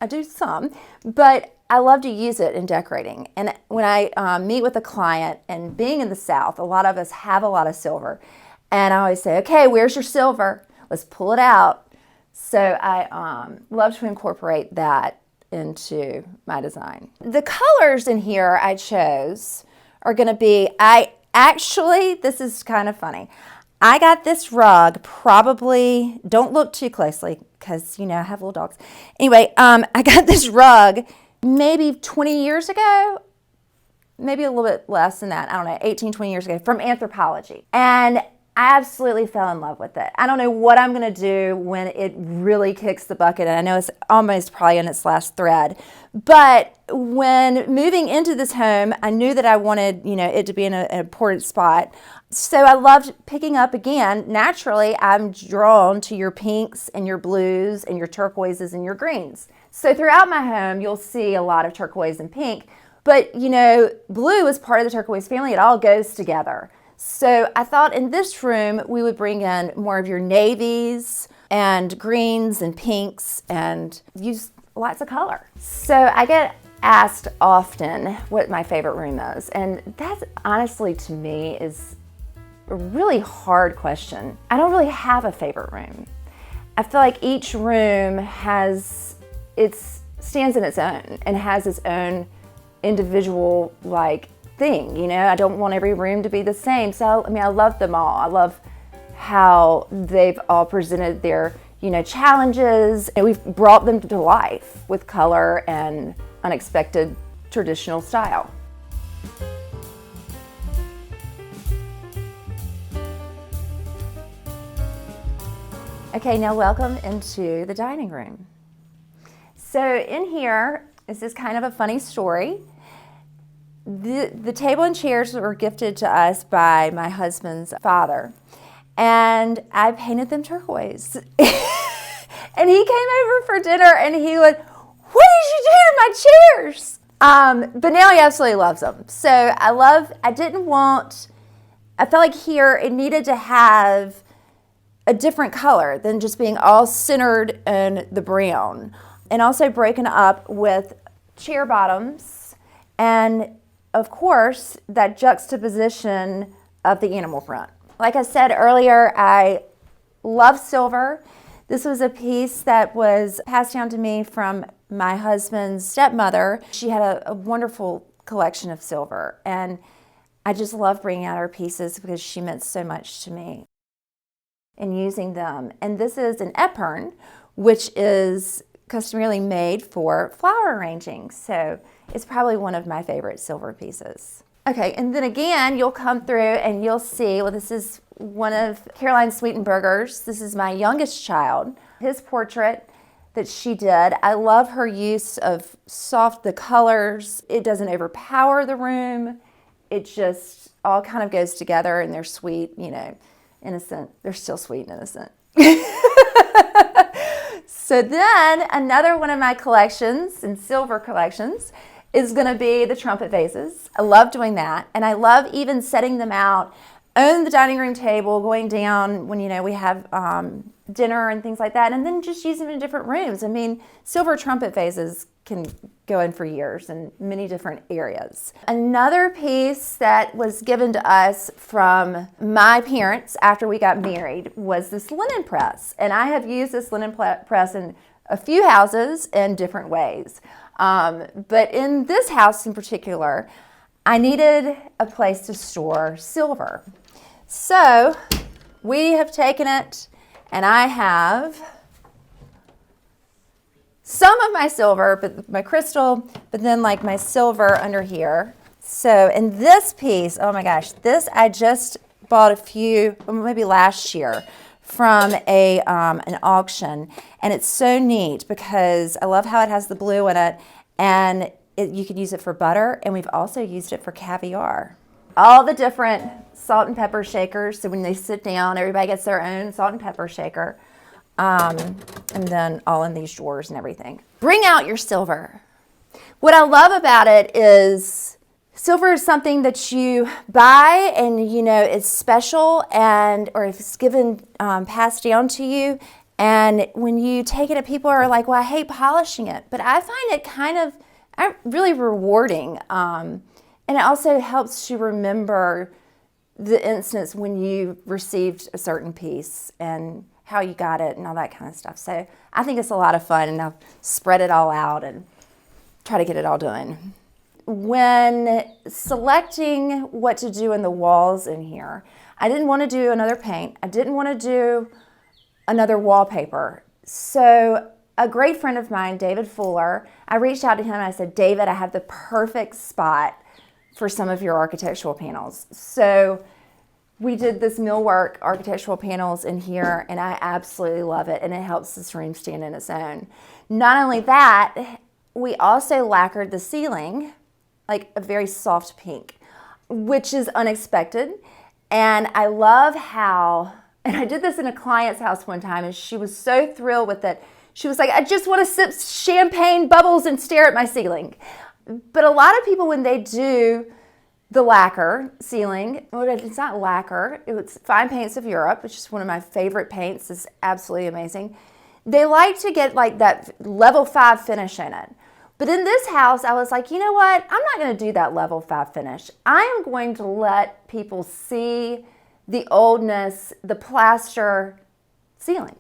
I do some, but I love to use it in decorating. And when I meet with a client, and being in the South, a lot of us have a lot of silver. And I always say, okay, where's your silver? Let's pull it out. So I love to incorporate that into my design. The colors in here I chose are gonna be, this is kind of funny. I got this rug probably, don't look too closely because, I have little dogs. Anyway, I got this rug maybe 20 years ago, maybe a little bit less than that. I don't know, 18, 20 years ago from Anthropologie. And I absolutely fell in love with it. I don't know what I'm going to do when it really kicks the bucket. And I know it's almost probably in its last thread. But when moving into this home, I knew that I wanted, it to be in an important spot. So I loved picking up again. Naturally, I'm drawn to your pinks and your blues and your turquoises and your greens. So throughout my home, you'll see a lot of turquoise and pink. But, blue is part of the turquoise family. It all goes together. So I thought in this room, we would bring in more of your navies and greens and pinks and use lots of color. So I get asked often what my favorite room is. And that's honestly, to me, is a really hard question. I don't really have a favorite room. I feel like each room stands in its own and has its own individual thing. I don't want every room to be the same. So I love them all. I love how they've all presented their challenges, and we've brought them to life with color and unexpected traditional style. Okay, now welcome into the dining room. So in here, this is kind of a funny story. The table and chairs were gifted to us by my husband's father, and I painted them turquoise. And he came over for dinner, and he went, "What did you do to my chairs?" But now he absolutely loves them. So I felt like here it needed to have a different color than just being all centered in the brown, and also broken up with chair bottoms, and of course that juxtaposition of the animal print. Like I said earlier, I love silver. This was a piece that was passed down to me from my husband's stepmother. She had a wonderful collection of silver, and I just love bringing out her pieces because she meant so much to me and using them. And this is an epergne, which is customarily made for flower arranging. So it's probably one of my favorite silver pieces. Okay, and then again, you'll come through and you'll see, this is one of Caroline Sweetenberger's. This is my youngest child, his portrait that she did. I love her use of the colors. It doesn't overpower the room. It just all kind of goes together, and they're sweet, innocent. They're still sweet and innocent. So then another one of my collections, and silver collections, is going to be the trumpet vases. I love doing that, and I love even setting them out on the dining room table, going down when we have dinner and things like that, and then just use them in different rooms. Silver trumpet vases can go in for years in many different areas. Another piece that was given to us from my parents after we got married was this linen press. And I have used this linen press in a few houses in different ways. But in this house in particular, I needed a place to store silver. So we have taken it, and I have some of my silver, but my crystal, but then my silver under here. So in this piece, oh my gosh, this I just bought maybe last year from an auction, and it's so neat because I love how it has the blue in it, and you can use it for butter, and we've also used it for caviar. All the different salt and pepper shakers, so when they sit down, everybody gets their own salt and pepper shaker. And then all in these drawers and everything. Bring out your silver. What I love about it is Silver is something that you buy and you know it's special, and or if it's given passed down to you, and when you take it, people are like, "Well, I hate polishing it," but I find it kind of really rewarding, and it also helps to remember the instance when you received a certain piece and how you got it and all that kind of stuff. So I think it's a lot of fun, and I'll spread it all out and try to get it all done. When selecting what to do in the walls in here, I didn't want to do another paint. I didn't want to do another wallpaper. So a great friend of mine, David Fuller, I reached out to him and I said, David, I have the perfect spot for some of your architectural panels. So we did this millwork architectural panels in here, and I absolutely love it, and it helps this room stand in its own. Not only that, we also lacquered the ceiling like a very soft pink, which is unexpected. And I love how, and I did this in a client's house one time, and she was so thrilled with it. She was like, I just want to sip champagne bubbles and stare at my ceiling. But a lot of people, when they do the lacquer ceiling, well, it's not lacquer, it's Fine Paints of Europe, which is one of my favorite paints. It's absolutely amazing. They like to get like that level 5 finish in it. But in this house, I was like, you know what? I'm not going to do that level 5 finish. I am going to let people see the oldness, the plaster ceiling.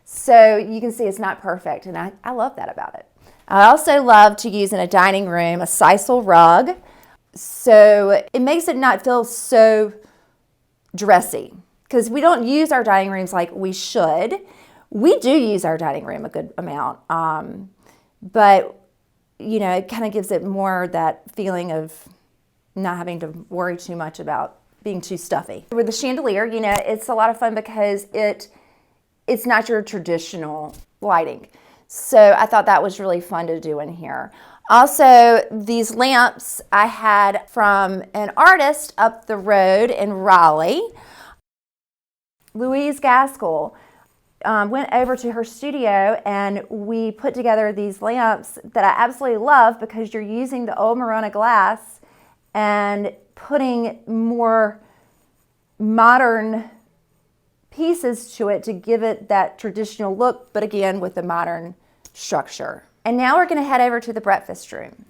So you can see it's not perfect, and I love that about it. I also love to use in a dining room a sisal rug. So it makes it not feel so dressy, because we don't use our dining rooms like we should. We do use our dining room a good amount, but you know, it kind of gives it more that feeling of not having to worry too much about being too stuffy. With the chandelier, you know, it's a lot of fun because it's not your traditional lighting. So I thought that was really fun to do in here. Also, these lamps I had from an artist up the road in Raleigh. Louise Gaskell went over to her studio, and we put together these lamps that I absolutely love, because you're using the old Morona glass and putting more modern pieces to it to give it that traditional look, but again with the modern structure. And now we're going to head over to the breakfast room.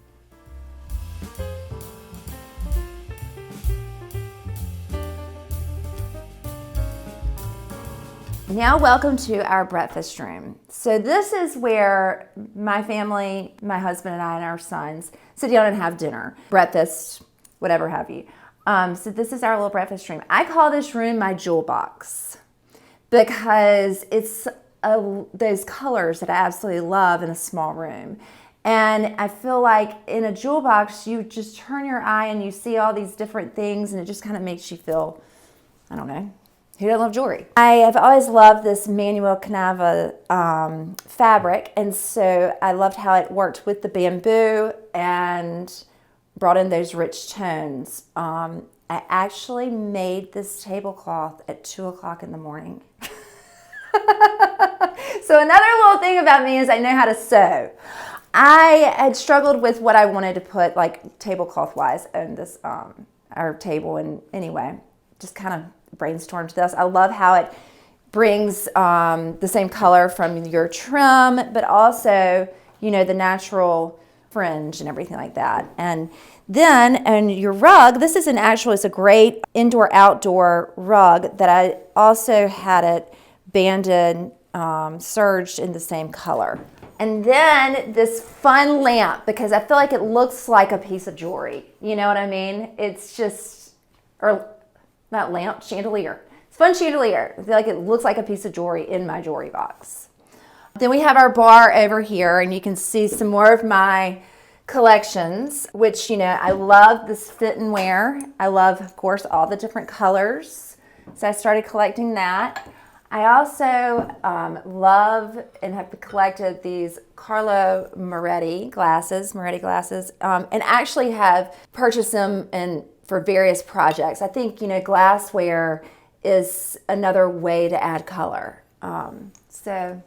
Now welcome to our breakfast room. So this is where my family, my husband and I and our sons sit down and have dinner, breakfast, whatever have you. So this is our little breakfast room. I call this room my jewel box, because it's those colors that I absolutely love in a small room. And I feel like in a jewel box, you just turn your eye and you see all these different things, and it just kind of makes you feel, I don't know, who doesn't love jewelry? I have always loved this Manuel Canava fabric, and so I loved how it worked with the bamboo and brought in those rich tones. I actually made this tablecloth at 2 o'clock in the morning. So another little thing about me is I know how to sew. I had struggled with what I wanted to put, like tablecloth wise, on this our table, and anyway, just kind of brainstormed this. I love how it brings the same color from your trim, but also, you know, the natural fringe and everything like that. And then, and your rug, this is it's a great indoor-outdoor rug that I also had it banded, serged in the same color. And then this fun lamp, because I feel like it looks like a piece of jewelry. You know what I mean? It's just, or not lamp, chandelier. It's a fun chandelier. I feel like it looks like a piece of jewelry in my jewelry box. Then we have our bar over here, and you can see some more of my collections, which, you know, I love this fit and wear. I love, of course, all the different colors. So I started collecting that. I also love and have collected these Carlo Moretti glasses, and actually have purchased them for various projects. I think, you know, glassware is another way to add color. So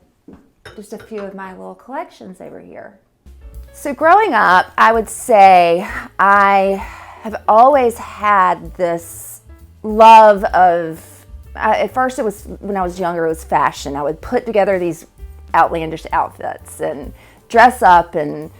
just a few of my little collections over here. So growing up, I would say I have always had this love of, at first it was, when I was younger, it was fashion. I would put together these outlandish outfits and dress up, and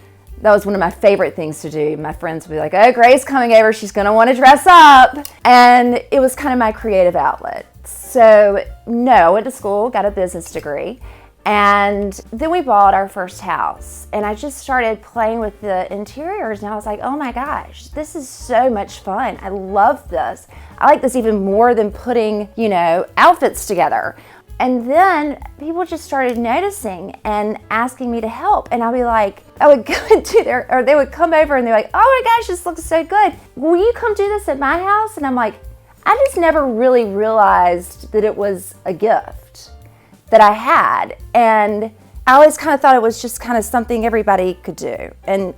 that was one of my favorite things to do. My friends would be like, oh, Grace coming over, she's gonna wanna dress up. And it was kind of my creative outlet. So no, I went to school, got a business degree, and then we bought our first house. And I just started playing with the interiors, and I was like, oh my gosh, this is so much fun. I love this. I like this even more than putting, outfits together. And then people just started noticing and asking me to help. And I'll be like, I would go into or they would come over and they're like, oh my gosh, this looks so good. Will you come do this at my house? And I'm like, I just never really realized that it was a gift that I had. And I always kind of thought it was just kind of something everybody could do. And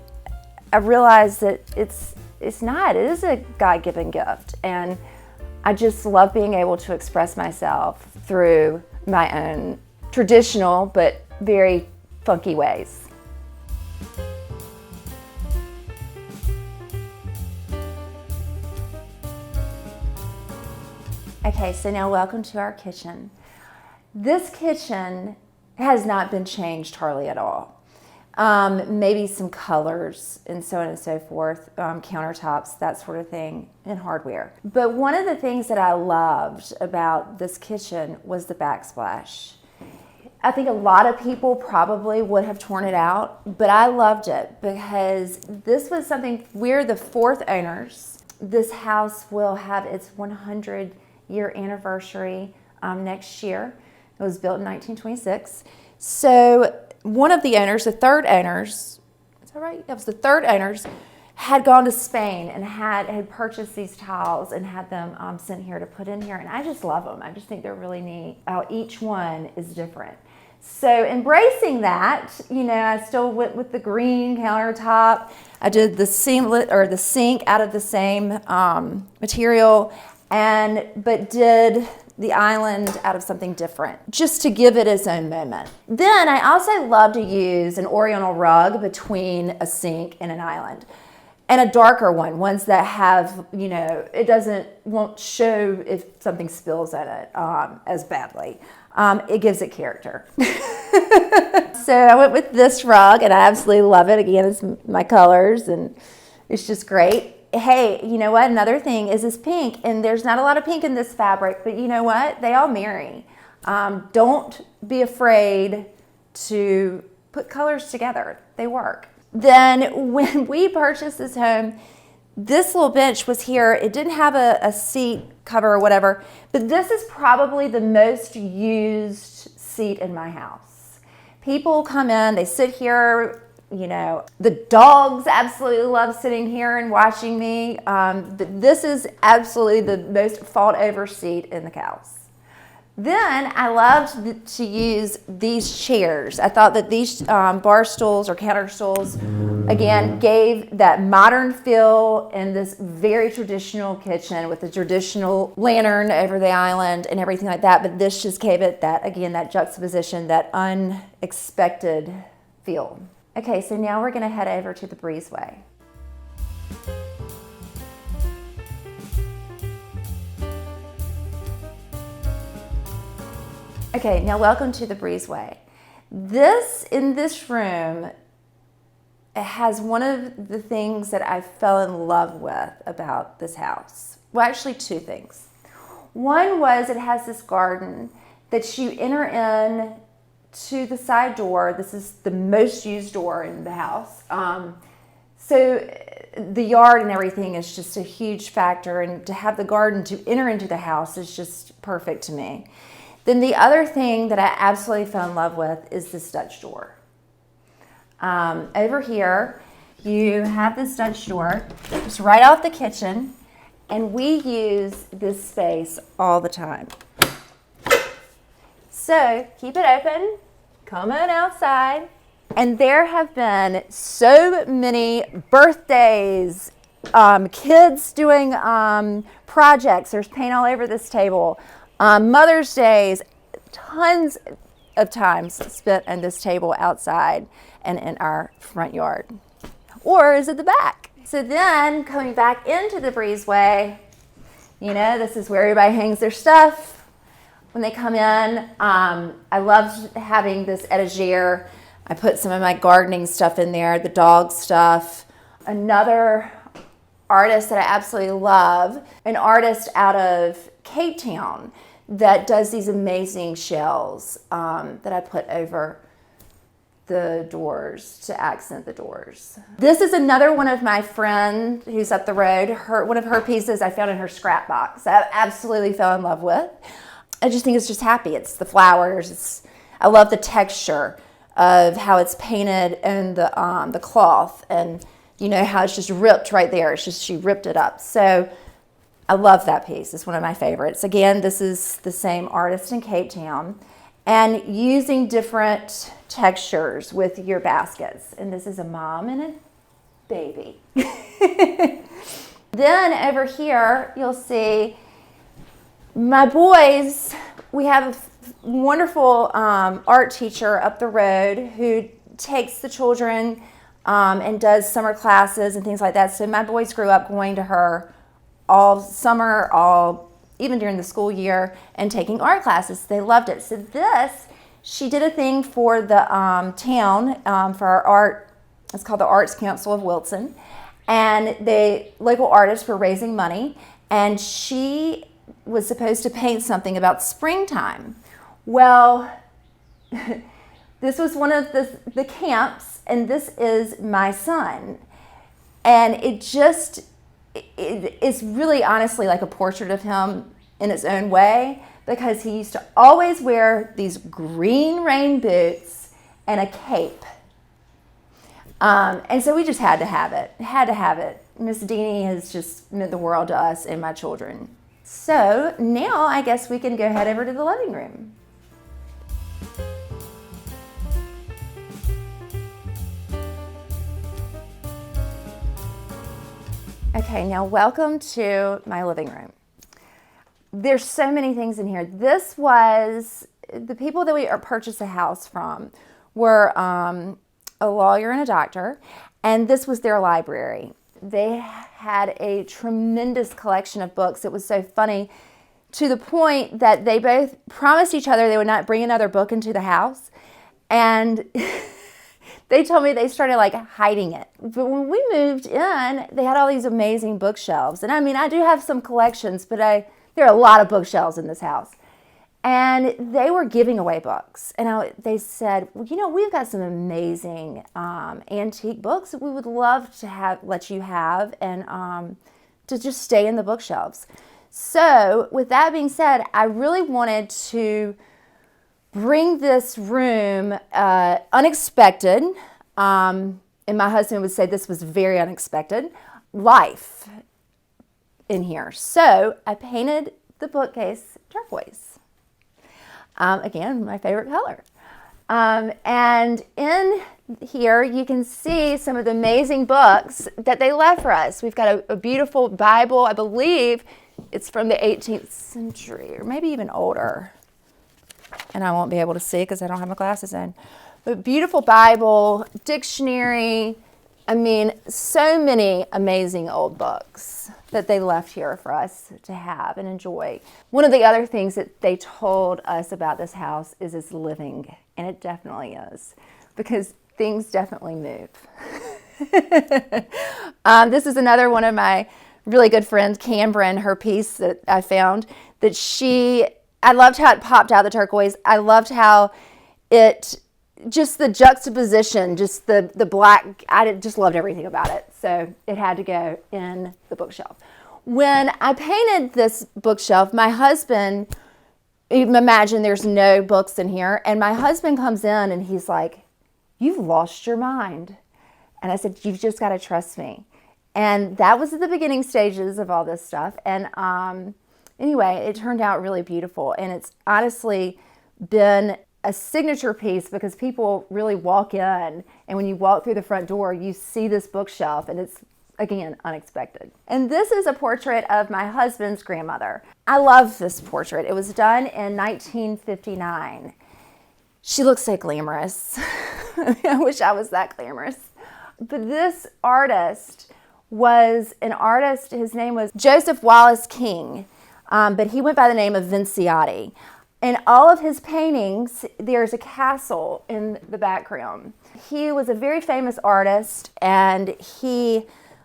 I realized that it's not. It is a God-given gift. And I just love being able to express myself through my own traditional but very funky ways. Okay, so now welcome to our kitchen. This kitchen has not been changed hardly at all. Maybe some colors and so on and so forth, countertops, that sort of thing, and hardware. But one of the things that I loved about this kitchen was the backsplash. I think a lot of people probably would have torn it out, but I loved it because this was something, we're the fourth owners. This house will have its 100-year anniversary next year. It was built in 1926. So one of the owners, the third owners, is that right? It was the third owners, had gone to Spain and had purchased these tiles and had them sent here to put in here. And I just love them. I just think they're really neat how each one is different. So embracing that, I still went with the green countertop. I did the seamlet or the sink out of the same material, but did the island out of something different, just to give it its own moment. Then I also love to use an oriental rug between a sink and an island, and a darker one, ones that have, won't show if something spills in it as badly. It gives it character. So I went with this rug, and I absolutely love it. Again, it's my colors, and it's just great. Hey, you know what? Another thing is this pink, and there's not a lot of pink in this fabric, but you know what? They all marry. Don't be afraid to put colors together. They work. Then when we purchased this home, this little bench was here. It didn't have a seat cover or whatever, but this is probably the most used seat in my house. People come in, they sit here. The dogs absolutely love sitting here and watching me. But this is absolutely the most fought over seat in the house. Then I loved to use these chairs. I thought that these bar stools or counter stools, again, gave that modern feel in this very traditional kitchen with the traditional lantern over the island and everything like that. But this just gave it that juxtaposition, that unexpected feel. Okay, so now we're going to head over to the Breezeway. Okay, now welcome to the Breezeway. In this room, it has one of the things that I fell in love with about this house. Well, actually two things. One was it has this garden that you enter in to the side door. This is the most used door in the house. So the yard and everything is just a huge factor, and to have the garden to enter into the house is just perfect to me. Then the other thing that I absolutely fell in love with is this Dutch door. Over here, you have this Dutch door. It's right off the kitchen, and we use this space all the time. So keep it open, come on outside. And there have been so many birthdays, kids doing projects. There's paint all over this table. Mother's Days, tons of times spent on this table outside and in our front yard. Or is it the back? So then coming back into the breezeway, you know, this is where everybody hangs their stuff when they come in. I love having this etagere. I put some of my gardening stuff in there, the dog stuff. Another artist that I absolutely love, an artist out of Cape Town that does these amazing shells that I put over the doors to accent the doors. This is another one of my friend who's up the road. One of her pieces I found in her scrap box. I absolutely fell in love with. I just think it's just happy. It's the flowers. I love the texture of how it's painted and the cloth, and you know how it's just ripped right there. It's just she ripped it up. So I love that piece. It's one of my favorites. Again, this is the same artist in Cape Town, and using different textures with your baskets. And this is a mom and a baby. Then over here, you'll see my boys. We have a wonderful art teacher up the road who takes the children and does summer classes and things like that. So my boys grew up going to her all summer, even during the school year, and taking art classes. They loved it. So she did a thing for the town, for our art. It's called the Arts Council of Wilson. And the local artists were raising money, and she was supposed to paint something about springtime. Well, this was one of the camps, and this is my son. And it's really honestly like a portrait of him in its own way, because he used to always wear these green rain boots and a cape. And so we just had to have it. Miss Deanie has just meant the world to us and my children. So now I guess we can go head over to the living room. Okay, now welcome to my living room. There's so many things in here. This was, the people that we purchased a house from were a lawyer and a doctor, and this was their library. They had a tremendous collection of books. It was so funny, to the point that they both promised each other they would not bring another book into the house, and they told me they started like hiding it. But when we moved in, they had all these amazing bookshelves. And I mean, I do have some collections, but there are a lot of bookshelves in this house. And they were giving away books. And they said, well, you know, we've got some amazing antique books that we would love to let you have, and to just stay in the bookshelves. So with that being said, I really wanted to bring this room unexpected, and my husband would say this was very unexpected, life in here. So I painted the bookcase turquoise. Again, my favorite color. And in here you can see some of the amazing books that they left for us. We've got a beautiful Bible. I believe it's from the 18th century, or maybe even older. And I won't be able to see because I don't have my glasses in. But beautiful Bible, dictionary. I mean, so many amazing old books that they left here for us to have and enjoy. One of the other things that they told us about this house is it's living, and it definitely is, because things definitely move. This is another one of my really good friends, Cameron, her piece that I found, that I loved how it popped out of the turquoise. I loved how just the juxtaposition, just the black, I just loved everything about it. So it had to go in the bookshelf. When I painted this bookshelf, my husband, imagine there's no books in here, and my husband comes in and he's like, "You've lost your mind." And I said, "You've just got to trust me." And that was the beginning stages of all this stuff. And anyway, it turned out really beautiful. And it's honestly been a signature piece because people really walk in, and when you walk through the front door, you see this bookshelf, and it's, again, unexpected. And this is a portrait of my husband's grandmother. I love this portrait. It was done in 1959. She looks so glamorous. I wish I was that glamorous. But this artist was an artist. His name was Joseph Wallace King, but he went by the name of Vinciati. In all of his paintings, there's a castle in the background. He was a very famous artist, and he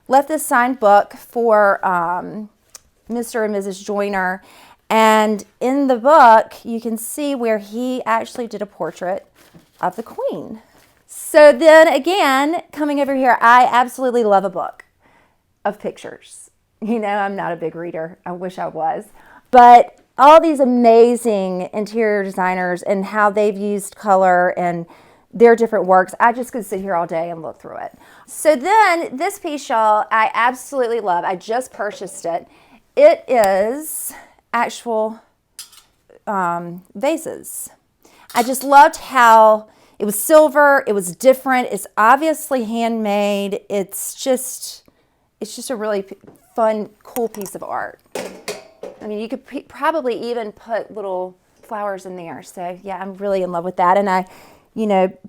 left this signed book for Mr. and Mrs. Joyner. And in the book, you can see where he actually did a portrait of the Queen. So then again, coming over here, I absolutely love a book of pictures. You know, I'm not a big reader. I wish I was. But all these amazing interior designers and how they've used color and their different works, I just could sit here all day and look through it. So then this piece, y'all, I absolutely love. I just purchased it. It is actual vases. I just loved how it was silver. It was different. It's obviously handmade. It's just a really fun, cool piece of art. I mean, you could probably even put little flowers in there. So yeah, I'm really in love with that. And I,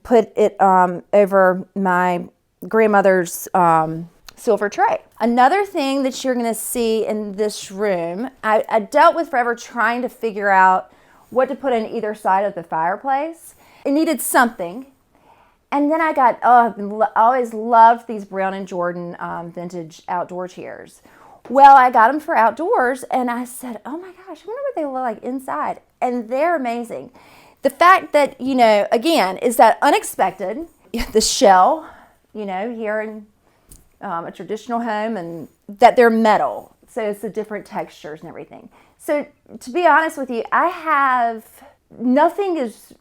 put it over my grandmother's silver tray. Another thing that you're going to see in this room, I dealt with forever trying to figure out what to put on either side of the fireplace. It needed something. And then I always loved these Brown and Jordan vintage outdoor chairs. Well, I got them for outdoors, and I said, oh my gosh, I wonder what they look like inside. And they're amazing. The fact that, again, is that unexpected. The shell, here in a traditional home, and that they're metal. So it's the different textures and everything. So to be honest with you, nothing is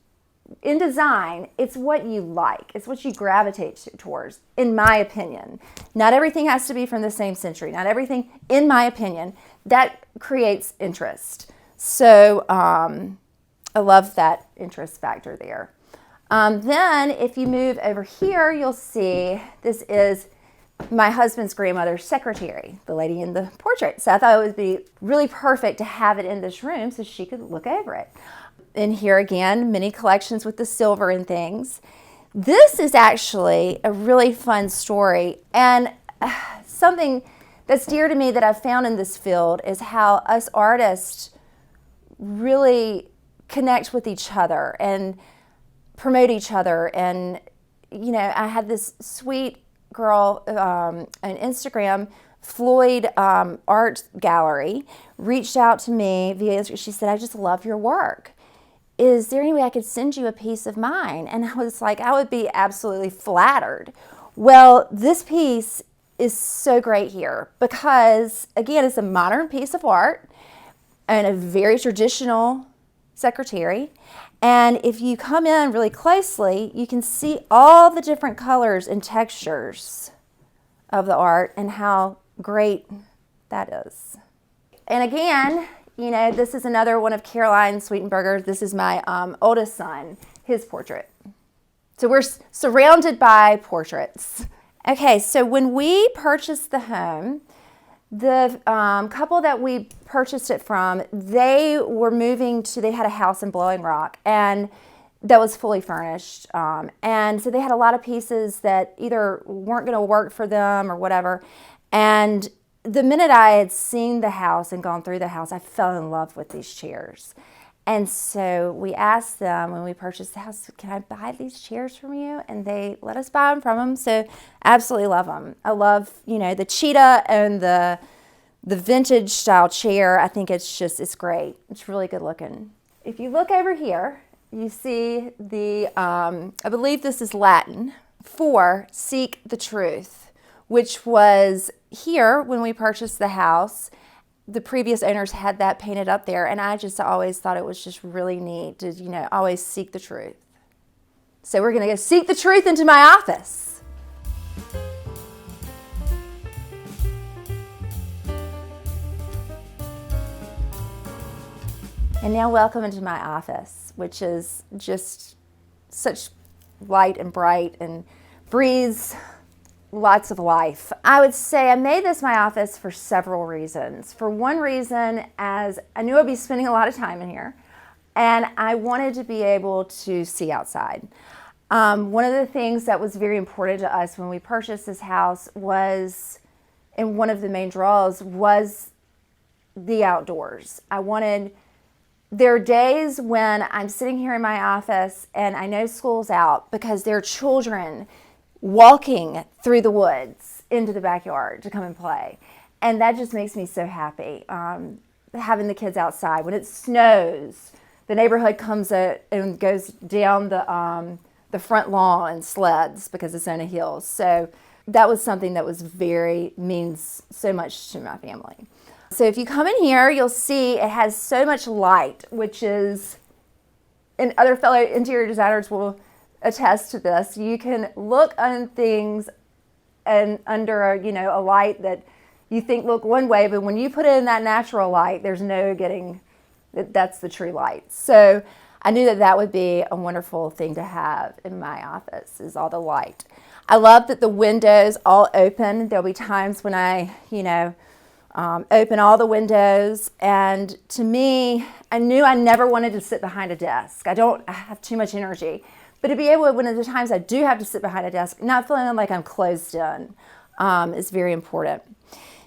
in design, it's what you like. It's what you gravitate towards, in my opinion. Not everything has to be from the same century. Not everything, in my opinion, that creates interest. So I love that interest factor there. Then if you move over here, you'll see this is my husband's grandmother's secretary, the lady in the portrait. So I thought it would be really perfect to have it in this room so she could look over it. And here again, many collections with the silver and things. This is actually a really fun story, and something that's dear to me that I've found in this field is how us artists really connect with each other and promote each other. And I had this sweet girl on Instagram, Floyd Art Gallery, reached out to me she said, I just love your work. Is there any way I could send you a piece of mine? And I was like, I would be absolutely flattered. Well, this piece is so great here because, again, it's a modern piece of art and a very traditional secretary. And if you come in really closely, you can see all the different colors and textures of the art and how great that is. And again, this is another one of Caroline Sweetenberger's. This is my oldest son, his portrait. So we're surrounded by portraits. Okay, so when we purchased the home, the couple that we purchased it from, they had a house in Blowing Rock, and that was fully furnished. And so they had a lot of pieces that either weren't going to work for them or whatever. And the minute I had seen the house and gone through the house, I fell in love with these chairs. And so we asked them when we purchased the house, can I buy these chairs from you? And they let us buy them from them. So absolutely love them. I love, the Cheetah and the vintage style chair. I think it's great. It's really good looking. If you look over here, you see I believe this is Latin for seek the truth, which was here when we purchased the house. The previous owners had that painted up there, and I just always thought it was just really neat to, always seek the truth. So we're gonna go seek the truth into my office. And now welcome into my office, which is just such light and bright and breathes lots of life. I would say I made this my office for several reasons. For one reason, as I knew I'd be spending a lot of time in here, and I wanted to be able to see outside. One of the things that was very important to us when we purchased this house was and one of the main draws was the outdoors. There are days when I'm sitting here in my office and I know school's out because there are children walking through the woods into the backyard to come and play. And that just makes me so happy, having the kids outside. When it snows, the neighborhood comes out and goes down the front lawn in sleds because it's on a hill. So that was something that means so much to my family. So if you come in here, you'll see it has so much light, which is, and other fellow interior designers will attest to this. You can look on things and under a light that you think look one way, but when you put it in that natural light, there's no getting that's the true light. So I knew that would be a wonderful thing to have in my office, is all the light. I love that the windows all open. There'll be times when I, open all the windows, and to me, I knew I never wanted to sit behind a desk. I have too much energy. But to be able, one of the times I do have to sit behind a desk, not feeling like I'm closed in, is very important.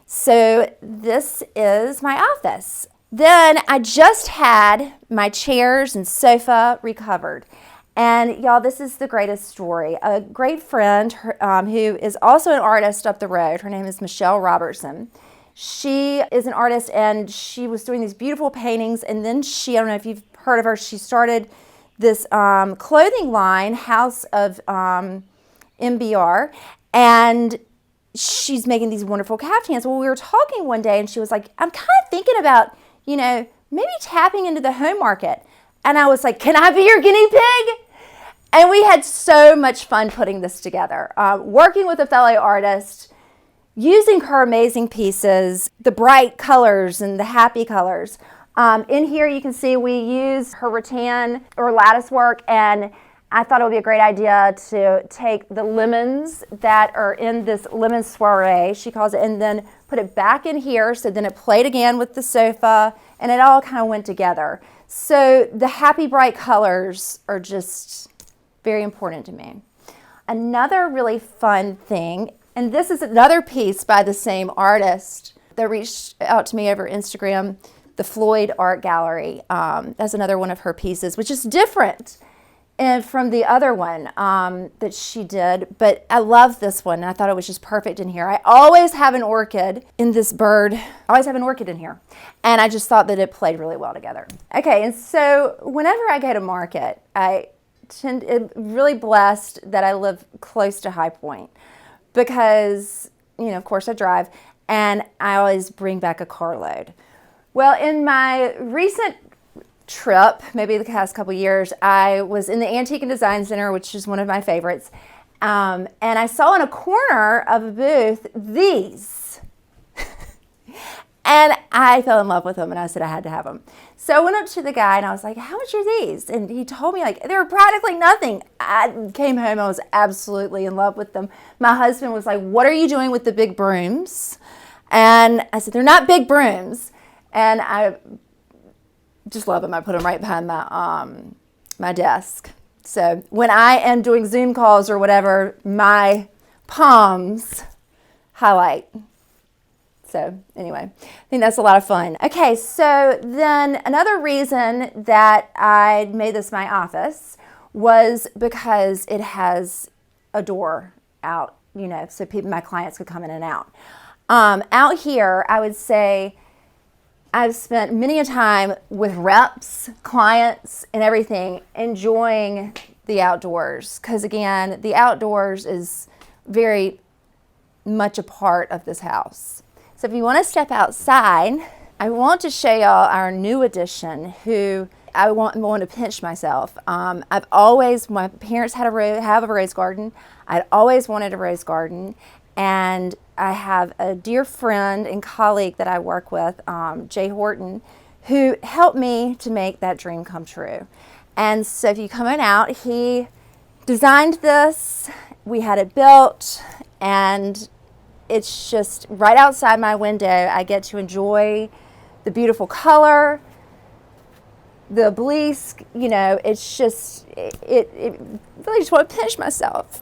So this is my office. Then I just had my chairs and sofa recovered. And y'all, this is the greatest story. A great friend who is also an artist up the road, her name is Michelle Robertson. She is an artist and she was doing these beautiful paintings, and then I don't know if you've heard of her, she started this clothing line, House of MBR, and she's making these wonderful caftans. Well, we were talking one day and she was like, I'm kind of thinking about, maybe tapping into the home market. And I was like, can I be your guinea pig? And we had so much fun putting this together, working with a fellow artist, using her amazing pieces, the bright colors and the happy colors. In here you can see we use her rattan or lattice work, and I thought it would be a great idea to take the lemons that are in this lemon soiree, she calls it, and then put it back in here, so then it played again with the sofa, and it all kind of went together. So the happy bright colors are just very important to me. Another really fun thing, and this is another piece by the same artist that reached out to me over Instagram, the Floyd Art Gallery. That's another one of her pieces, which is different from the other one that she did, but I love this one, and I thought it was just perfect in here. I always have an orchid in this bird. I always have an orchid in here, and I just thought that it played really well together. Okay, and so whenever I go to market, I'm really blessed that I live close to High Point because, of course I drive, and I always bring back a carload. Well, in my recent trip, maybe the past couple years, I was in the Antique and Design Center, which is one of my favorites, and I saw in a corner of a booth these, and I fell in love with them, and I said I had to have them. So I went up to the guy and I was like, how much are these? And he told me they were practically nothing. I came home, I was absolutely in love with them. My husband was like, what are you doing with the big brooms? And I said, they're not big brooms. And I just love them. I put them right behind my desk. So when I am doing Zoom calls or whatever, my palms highlight. So anyway, I think that's a lot of fun. Okay, so then another reason that I made this my office was because it has a door out, so my clients could come in and out. Out here, I would say I've spent many a time with reps, clients, and everything, enjoying the outdoors. Because again, the outdoors is very much a part of this house. So if you want to step outside, I want to show y'all our new addition who I want to pinch myself. My parents have a rose garden. I'd always wanted a rose garden. And I have a dear friend and colleague that I work with, Jay Horton, who helped me to make that dream come true. And so if you come on out, he designed this, we had it built, and it's just right outside my window. I get to enjoy the beautiful color, the obelisk, it's just, it really just want to pinch myself.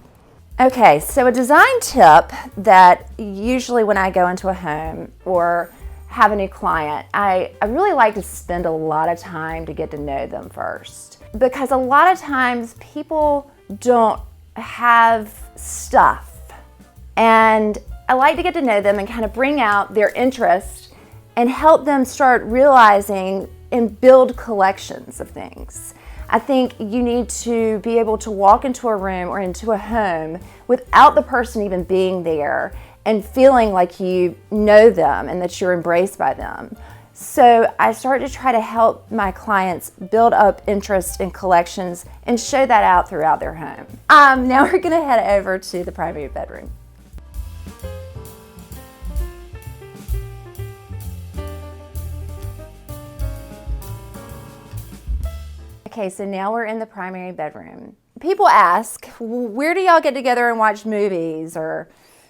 Okay, so a design tip that usually when I go into a home or have a new client, I really like to spend a lot of time to get to know them first. Because a lot of times people don't have stuff. And I like to get to know them and kind of bring out their interest and help them start realizing and build collections of things. I think you need to be able to walk into a room or into a home without the person even being there and feeling like you know them and that you're embraced by them. So I start to try to help my clients build up interest in collections and show that out throughout their home. Now we're gonna head over to the primary bedroom. Okay, so now we're in the primary bedroom. People ask, where do y'all get together and watch movies? Or,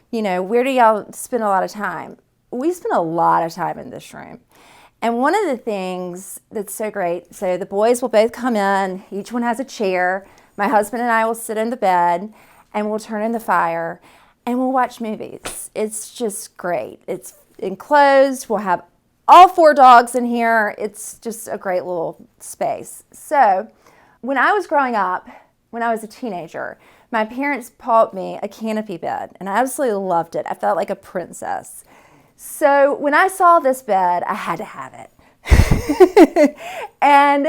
where do y'all spend a lot of time? We spend a lot of time in this room. And one of the things that's so great, so the boys will both come in, each one has a chair. My husband and I will sit in the bed and we'll turn in the fire and we'll watch movies. It's just great. It's enclosed. We'll have all 4 dogs in here. It's just a great little space. So when I was growing up, when I was a teenager, my parents bought me a canopy bed and I absolutely loved it. I felt like a princess. So when I saw this bed, I had to have it. And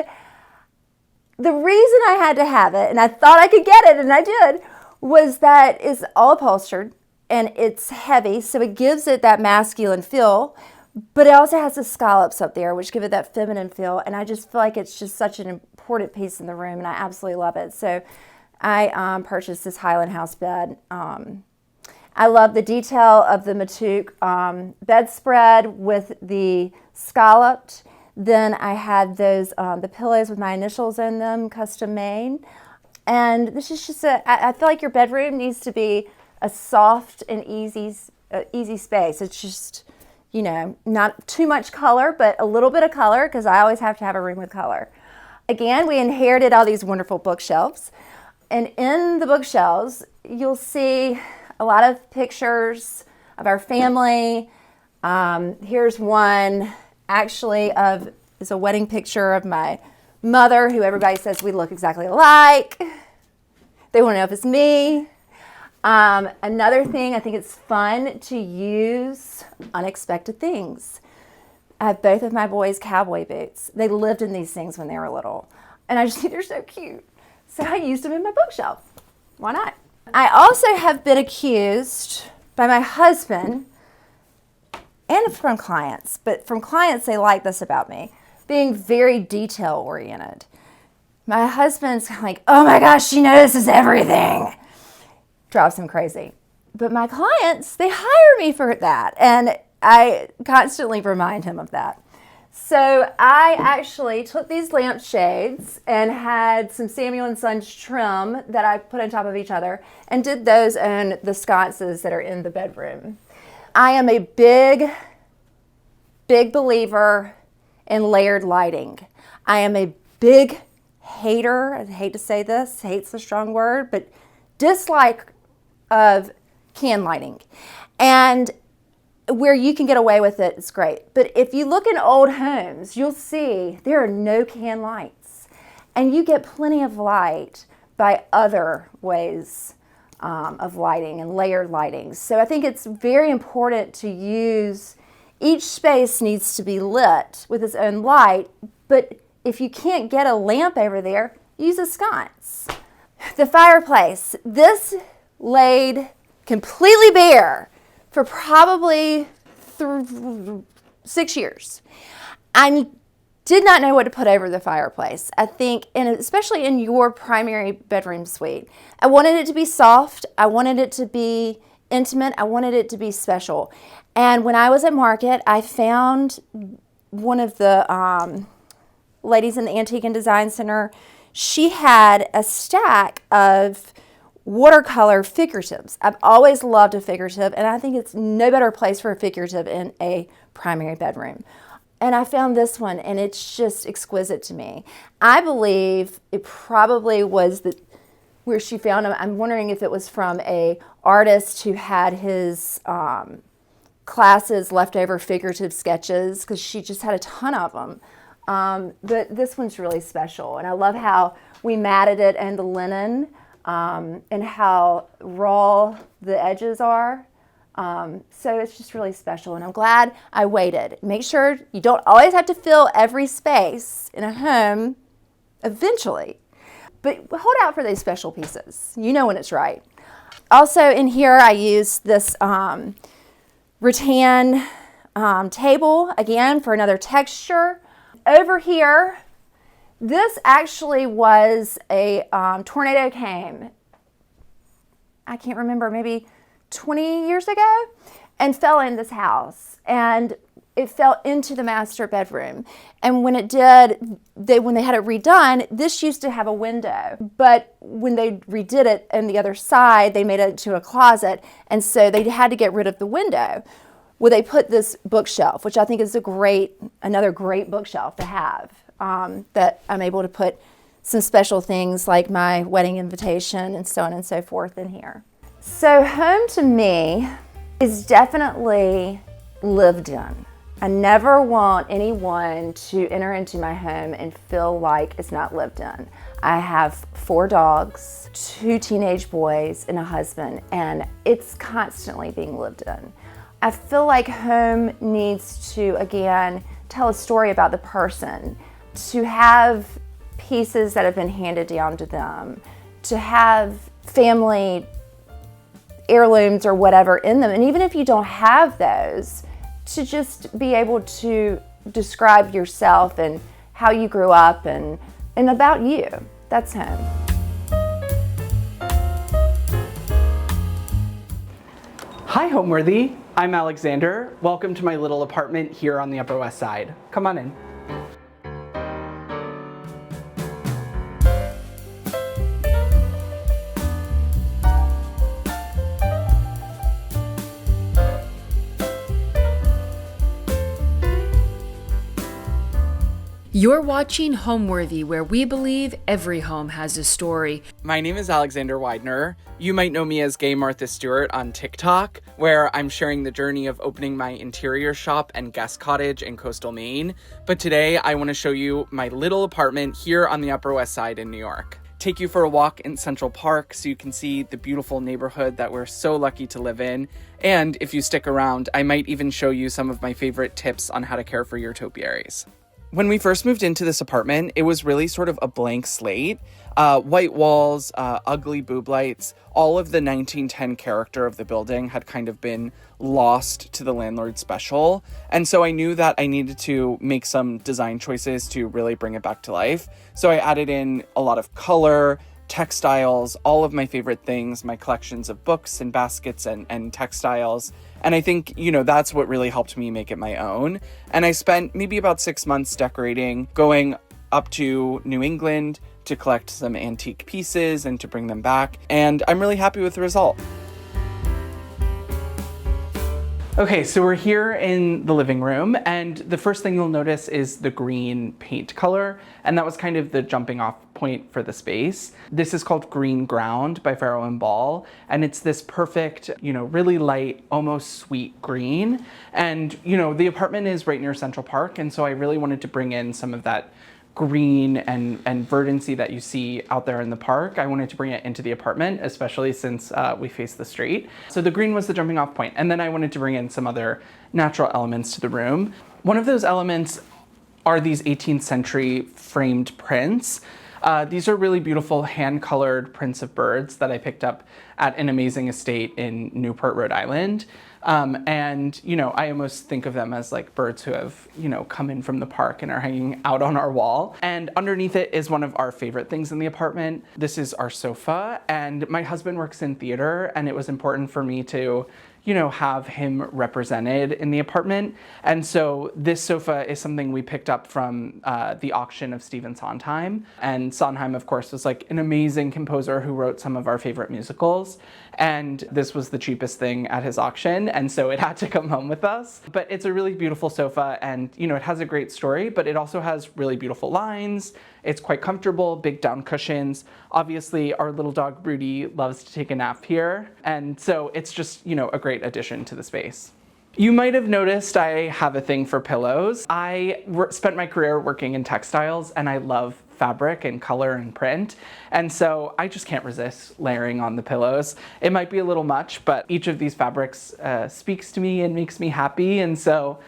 the reason I had to have it, and I thought I could get it, and I did, was that it's all upholstered and it's heavy, so it gives it that masculine feel. But it also has the scallops up there, which give it that feminine feel. And I just feel like it's just such an important piece in the room, and I absolutely love it. So I purchased this Highland House bed. I love the detail of the Matouk bedspread with the scalloped. Then I had those the pillows with my initials in them, custom made. And this is just I feel like your bedroom needs to be a soft and easy space. It's just, not too much color, but a little bit of color, because I always have to have a room with color. Again, we inherited all these wonderful bookshelves. And in the bookshelves, you'll see a lot of pictures of our family. Here's one actually it's a wedding picture of my mother, who everybody says we look exactly alike. They want to know if it's me. Another thing, I think it's fun to use unexpected things. I have both of my boys' cowboy boots. They lived in these things when they were little. And I just think they're so cute. So I used them in my bookshelf. Why not? I also have been accused by my husband and from clients, but from clients they like this about me, being very detail oriented. My husband's like, oh my gosh, she notices everything. Drives him crazy. But my clients, they hire me for that, and I constantly remind him of that. So I actually took these lampshades and had some Samuel & Sons trim that I put on top of each other and did those on the sconces that are in the bedroom. I am a big believer in layered lighting. I am a big hater, I hate to say this, hate's a strong word, but dislike of can lighting. And where you can get away with it, it's great. But if you look in old homes, you'll see there are no can lights. And you get plenty of light by other ways of lighting and layered lighting. So I think it's very important to use, each space needs to be lit with its own light, but if you can't get a lamp over there, use a sconce. The fireplace, this laid completely bare for probably 6 years. I did not know what to put over the fireplace. I think, and especially in your primary bedroom suite, I wanted it to be soft. I wanted it to be intimate. I wanted it to be special. And when I was at market, I found one of the ladies in the Antique and Design Center. She had a stack of watercolor figuratives. I've always loved a figurative, and I think it's no better place for a figurative in a primary bedroom. And I found this one, and it's just exquisite to me. I believe it probably was where she found them. I'm wondering if it was from a artist who had his classes leftover figurative sketches, because she just had a ton of them. But this one's really special, and I love how we matted it in the linen, and how raw the edges are. So it's just really special, and I'm glad I waited. Make sure you don't always have to fill every space in a home eventually, but hold out for those special pieces. You know when it's right. Also in here I use this rattan table, again, for another texture. Over here, this actually was a tornado came, I can't remember, maybe 20 years ago, and fell in this house, and it fell into the master bedroom. And when it did, when they had it redone, this used to have a window, but when they redid it on the other side, they made it into a closet, and so they had to get rid of the window. Well, they put this bookshelf, which I think is another great bookshelf to have, that I'm able to put some special things like my wedding invitation and so on and so forth in here. So home to me is definitely lived in. I never want anyone to enter into my home and feel like it's not lived in. I have 4 dogs, 2 teenage boys, and a husband, and it's constantly being lived in. I feel like home needs to, again, tell a story about the person, to have pieces that have been handed down to them, to have family heirlooms or whatever in them. And even if you don't have those, to just be able to describe yourself and how you grew up and about you. That's home. Hi, Homeworthy. I'm Alexander. Welcome to my little apartment here on the Upper West Side. Come on in. You're watching Homeworthy, where we believe every home has a story. My name is Alexander Widener. You might know me as Gay Martha Stewart on TikTok, where I'm sharing the journey of opening my interior shop and guest cottage in coastal Maine. But today I want to show you my little apartment here on the Upper West Side in New York. Take you for a walk in Central Park so you can see the beautiful neighborhood that we're so lucky to live in. And if you stick around, I might even show you some of my favorite tips on how to care for your topiaries. When we first moved into this apartment, it was really sort of a blank slate. White walls, ugly boob lights, all of the 1910 character of the building had kind of been lost to the landlord special. And so I knew that I needed to make some design choices to really bring it back to life. So I added in a lot of color, textiles, all of my favorite things, my collections of books and baskets and textiles. And I think, that's what really helped me make it my own. And I spent maybe about 6 months decorating, going up to New England to collect some antique pieces and to bring them back. And I'm really happy with the result. Okay, so we're here in the living room, and the first thing you'll notice is the green paint color, and that was kind of the jumping off point for the space. This is called Green Ground by Farrow & Ball, and it's this perfect, really light, almost sweet green. And, the apartment is right near Central Park, and so I really wanted to bring in some of that green and verdancy that you see out there in the park. I wanted to bring it into the apartment, especially since we face the street. So the green was the jumping off point. And then I wanted to bring in some other natural elements to the room. One of those elements are these 18th century framed prints. These are really beautiful hand-colored prints of birds that I picked up at an amazing estate in Newport, Rhode Island. And I almost think of them as like birds who have, come in from the park and are hanging out on our wall. And underneath it is one of our favorite things in the apartment. This is our sofa, and my husband works in theater, and it was important for me to have him represented in the apartment. And so this sofa is something we picked up from the auction of Stephen Sondheim. And Sondheim, of course, was like an amazing composer who wrote some of our favorite musicals. And this was the cheapest thing at his auction, and so it had to come home with us. But it's a really beautiful sofa, and it has a great story, but it also has really beautiful lines, It's quite comfortable, big down cushions. Obviously, our little dog Broody loves to take a nap here. And so it's just, a great addition to the space. You might have noticed I have a thing for pillows. I spent my career working in textiles and I love fabric and color and print. And so I just can't resist layering on the pillows. It might be a little much, but each of these fabrics speaks to me and makes me happy. And so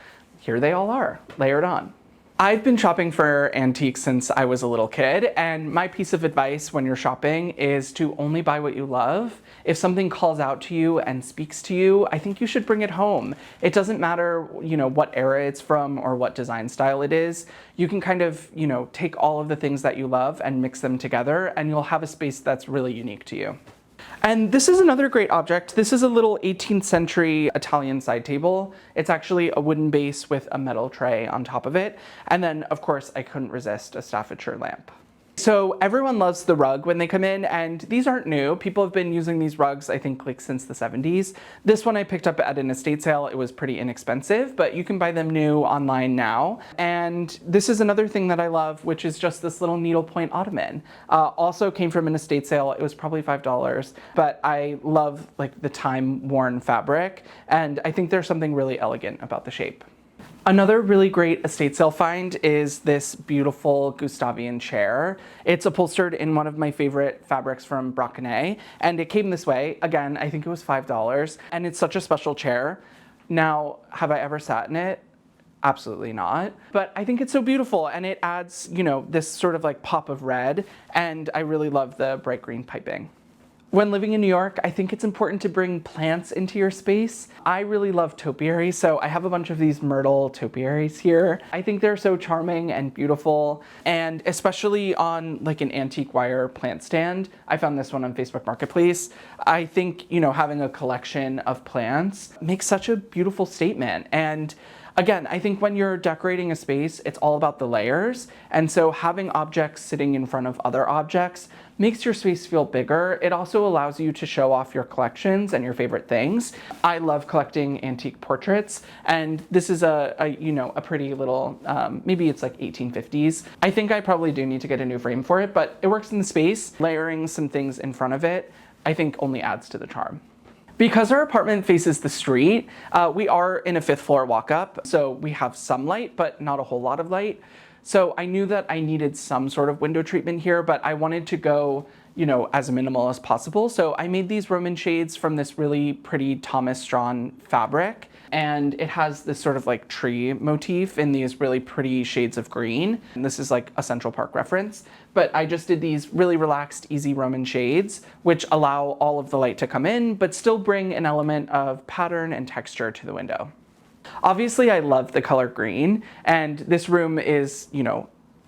here they all are, layered on. I've been shopping for antiques since I was a little kid, and my piece of advice when you're shopping is to only buy what you love. If something calls out to you and speaks to you, I think you should bring it home. It doesn't matter, what era it's from or what design style it is. You can kind of, take all of the things that you love and mix them together, and you'll have a space that's really unique to you. And this is another great object. This is a little 18th century Italian side table. It's actually a wooden base with a metal tray on top of it. And then, of course, I couldn't resist a Staffordshire lamp. So everyone loves the rug when they come in, and these aren't new. People have been using these rugs, I think, since the 70s. This one I picked up at an estate sale. It was pretty inexpensive, but you can buy them new online now. And this is another thing that I love, which is just this little needlepoint ottoman. Also came from an estate sale. It was probably $5, but I love the time-worn fabric, and I think there's something really elegant about the shape. Another really great estate sale find is this beautiful Gustavian chair. It's upholstered in one of my favorite fabrics from Brocquenay, and it came this way. Again, I think it was $5, and it's such a special chair. Now, have I ever sat in it? Absolutely not. But I think it's so beautiful, and it adds, this sort of pop of red, and I really love the bright green piping. When living in New York, I think it's important to bring plants into your space. I really love topiaries, so I have a bunch of these myrtle topiaries here. I think they're so charming and beautiful, and especially on an antique wire plant stand. I found this one on Facebook Marketplace. I think, having a collection of plants makes such a beautiful statement. And again, I think when you're decorating a space, it's all about the layers. And so having objects sitting in front of other objects makes your space feel bigger. It also allows you to show off your collections and your favorite things. I love collecting antique portraits, and this is a pretty little, maybe it's 1850s. I think I probably do need to get a new frame for it, but it works in the space. Layering some things in front of it, I think only adds to the charm. Because our apartment faces the street, we are in a 5th floor walk-up, so we have some light, but not a whole lot of light. So I knew that I needed some sort of window treatment here, but I wanted to go, as minimal as possible. So I made these Roman shades from this really pretty Thomas Strawn fabric. And it has this sort of tree motif in these really pretty shades of green. And this is a Central Park reference. But I just did these really relaxed, easy Roman shades, which allow all of the light to come in, but still bring an element of pattern and texture to the window. Obviously, I love the color green, and this room is,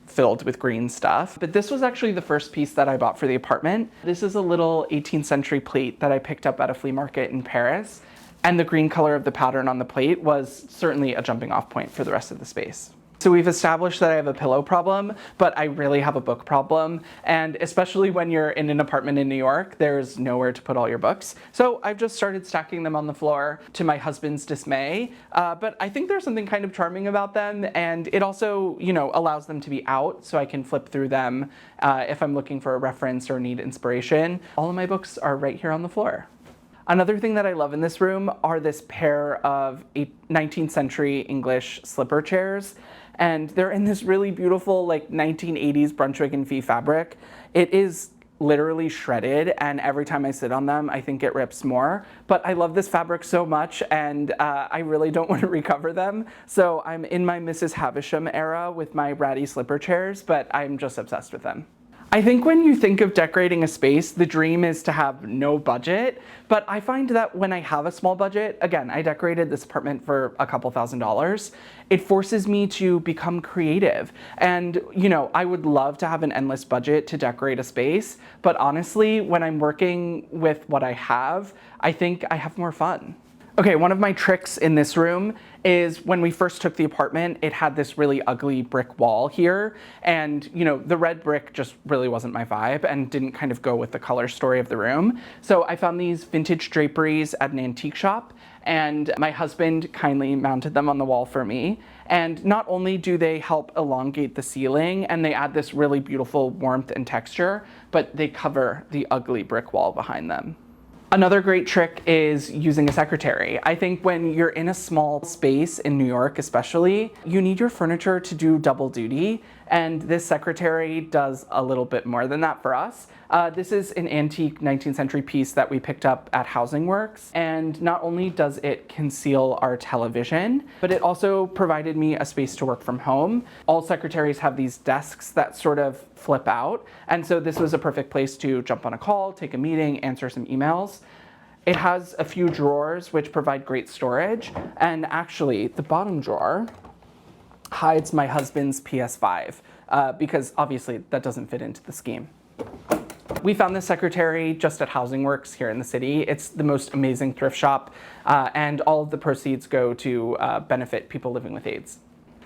filled with green stuff. But this was actually the first piece that I bought for the apartment. This is a little 18th century plate that I picked up at a flea market in Paris. And the green color of the pattern on the plate was certainly a jumping off point for the rest of the space. So we've established that I have a pillow problem, but I really have a book problem. And especially when you're in an apartment in New York, there's nowhere to put all your books. So I've just started stacking them on the floor to my husband's dismay. But I think there's something kind of charming about them. And it also, allows them to be out so I can flip through them if I'm looking for a reference or need inspiration. All of my books are right here on the floor. Another thing that I love in this room are this pair of 19th century English slipper chairs. And they're in this really beautiful 1980s Brunswick and Fee fabric. It is literally shredded, and every time I sit on them, I think it rips more. But I love this fabric so much, and I really don't want to recover them. So I'm in my Mrs. Havisham era with my ratty slipper chairs, but I'm just obsessed with them. I think when you think of decorating a space, the dream is to have no budget, but I find that when I have a small budget, again, I decorated this apartment for a couple $1,000s, it forces me to become creative. And, I would love to have an endless budget to decorate a space, but honestly, when I'm working with what I have, I think I have more fun. Okay, one of my tricks in this room is when we first took the apartment, it had this really ugly brick wall here. And, the red brick just really wasn't my vibe and didn't kind of go with the color story of the room. So I found these vintage draperies at an antique shop, and my husband kindly mounted them on the wall for me. And not only do they help elongate the ceiling and they add this really beautiful warmth and texture, but they cover the ugly brick wall behind them. Another great trick is using a secretary. I think when you're in a small space in New York especially, you need your furniture to do double duty, and this secretary does a little bit more than that for us. This is an antique 19th century piece that we picked up at Housing Works, and not only does it conceal our television, but it also provided me a space to work from home. All secretaries have these desks that sort of flip out, and so this was a perfect place to jump on a call, take a meeting, answer some emails. It has a few drawers which provide great storage, and actually the bottom drawer hides my husband's PS5 because obviously that doesn't fit into the scheme. We found this secretary just at Housing Works here in the city. It's the most amazing thrift shop, and all of the proceeds go to benefit people living with AIDS.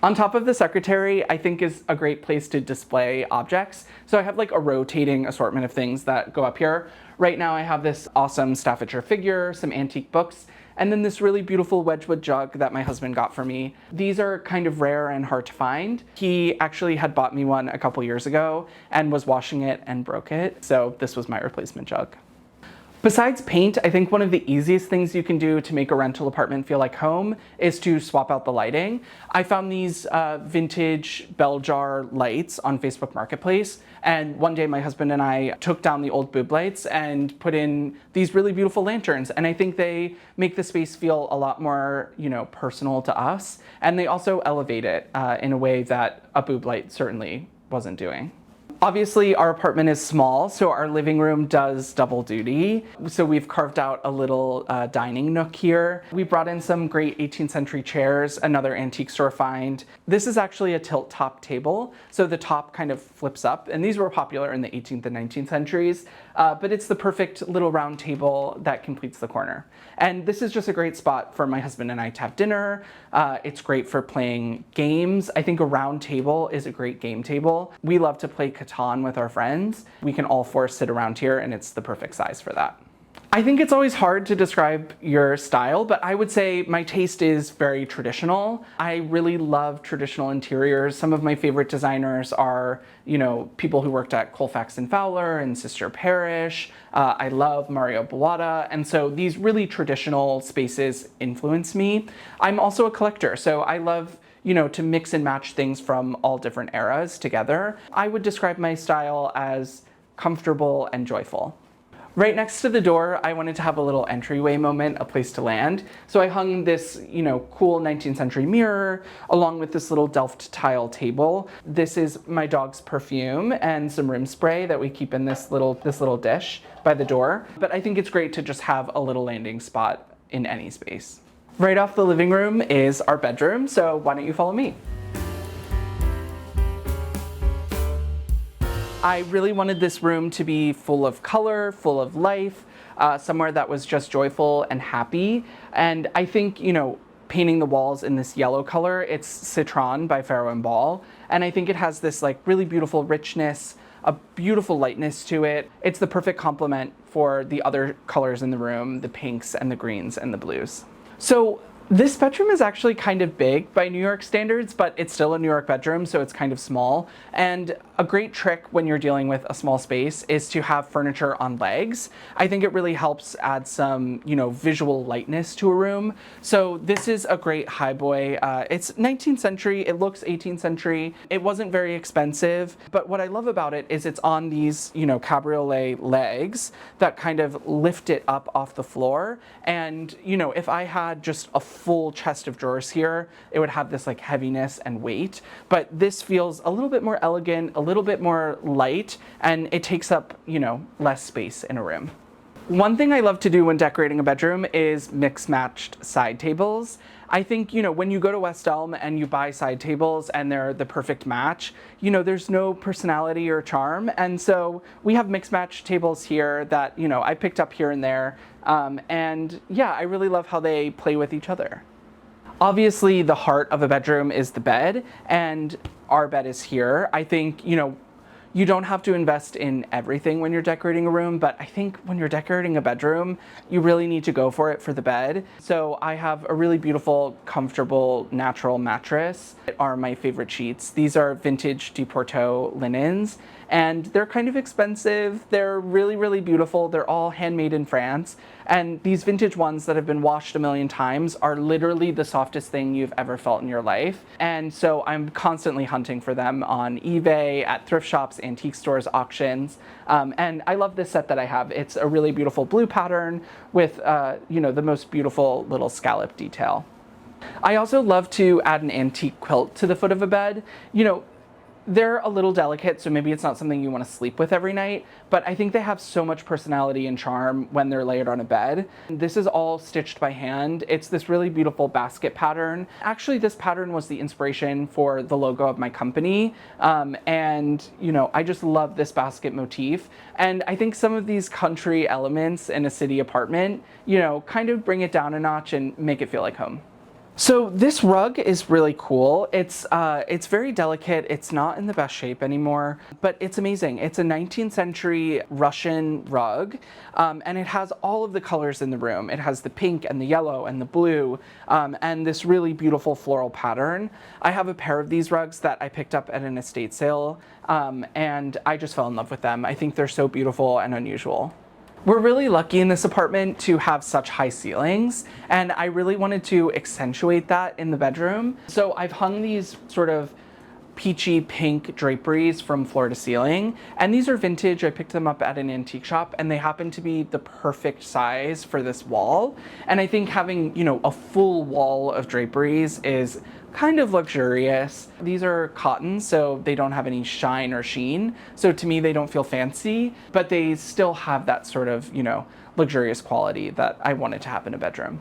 On top of the secretary, I think is a great place to display objects. So I have like a rotating assortment of things that go up here. Right now I have this awesome Staffordshire figure, some antique books, and then this really beautiful Wedgwood jug that my husband got for me. These are kind of rare and hard to find. He actually had bought me one a couple years ago and was washing it and broke it. So this was my replacement jug. Besides paint, I think one of the easiest things you can do to make a rental apartment feel like home is to swap out the lighting. I found these vintage bell jar lights on Facebook Marketplace, and one day my husband and I took down the old boob lights and put in these really beautiful lanterns, and I think they make the space feel a lot more, personal to us, and they also elevate it in a way that a boob light certainly wasn't doing. Obviously, our apartment is small, so our living room does double duty. So we've carved out a little dining nook here. We brought in some great 18th century chairs, another antique store find. This is actually a tilt top table, so the top kind of flips up, and these were popular in the 18th and 19th centuries, but it's the perfect little round table that completes the corner. And this is just a great spot for my husband and I to have dinner. It's great for playing games. I think a round table is a great game table. We love to play Catan with our friends. We can all four sit around here, and it's the perfect size for that. I think it's always hard to describe your style, but I would say my taste is very traditional. I really love traditional interiors. Some of my favorite designers are, people who worked at Colfax and Fowler and Sister Parish. I love Mario Buotta, and so these really traditional spaces influence me. I'm also a collector, so I love to mix and match things from all different eras together. I would describe my style as comfortable and joyful. Right next to the door, I wanted to have a little entryway moment, a place to land. So I hung this, cool 19th century mirror along with this little Delft tile table. This is my dog's perfume and some room spray that we keep in this little dish by the door. But I think it's great to just have a little landing spot in any space. Right off the living room is our bedroom, so why don't you follow me? I really wanted this room to be full of color, full of life, somewhere that was just joyful and happy. And I think, painting the walls in this yellow color, it's Citron by Farrow & Ball. And I think it has this really beautiful richness, a beautiful lightness to it. It's the perfect complement for the other colors in the room, the pinks and the greens and the blues. So this bedroom is actually kind of big by New York standards, but it's still a New York bedroom, so it's kind of small. And a great trick when you're dealing with a small space is to have furniture on legs. I think it really helps add some, visual lightness to a room. So this is a great highboy. It's 19th century, it looks 18th century. It wasn't very expensive, but what I love about it is it's on these, cabriolet legs that kind of lift it up off the floor. And, if I had just a full chest of drawers here, it would have this heaviness and weight, but this feels a little bit more elegant, a little bit more light, and it takes up, less space in a room. One thing I love to do when decorating a bedroom is mix-matched side tables. I think, when you go to West Elm and you buy side tables and they're the perfect match, there's no personality or charm. And so we have mix-match tables here that, I picked up here and there. And yeah, I really love how they play with each other. Obviously, the heart of a bedroom is the bed, and our bed is here. I think, you don't have to invest in everything when you're decorating a room, but I think when you're decorating a bedroom, you really need to go for it for the bed. So I have a really beautiful, comfortable, natural mattress. They are my favorite sheets. These are vintage Deporto linens, and they're kind of expensive. They're really, really beautiful. They're all handmade in France. And these vintage ones that have been washed a million times are literally the softest thing you've ever felt in your life. And so I'm constantly hunting for them on eBay, at thrift shops, antique stores, auctions. And I love this set that I have. It's a really beautiful blue pattern with, the most beautiful little scallop detail. I also love to add an antique quilt to the foot of a bed. They're a little delicate, so maybe it's not something you want to sleep with every night, but I think they have so much personality and charm when they're layered on a bed. This is all stitched by hand. It's this really beautiful basket pattern. Actually, this pattern was the inspiration for the logo of my company. I just love this basket motif. And I think some of these country elements in a city apartment, kind of bring it down a notch and make it feel like home. So this rug is really cool. It's very delicate. It's not in the best shape anymore, but it's amazing. It's a 19th century Russian rug, and it has all of the colors in the room. It has the pink and the yellow and the blue, and this really beautiful floral pattern. I have a pair of these rugs that I picked up at an estate sale, and I just fell in love with them. I think they're so beautiful and unusual. We're really lucky in this apartment to have such high ceilings, and I really wanted to accentuate that in the bedroom. So I've hung these sort of peachy pink draperies from floor to ceiling, and these are vintage. I picked them up at an antique shop, and they happen to be the perfect size for this wall. And I think having, a full wall of draperies is kind of luxurious. These are cotton, so they don't have any shine or sheen. So to me, they don't feel fancy, but they still have that sort of, luxurious quality that I wanted to have in a bedroom.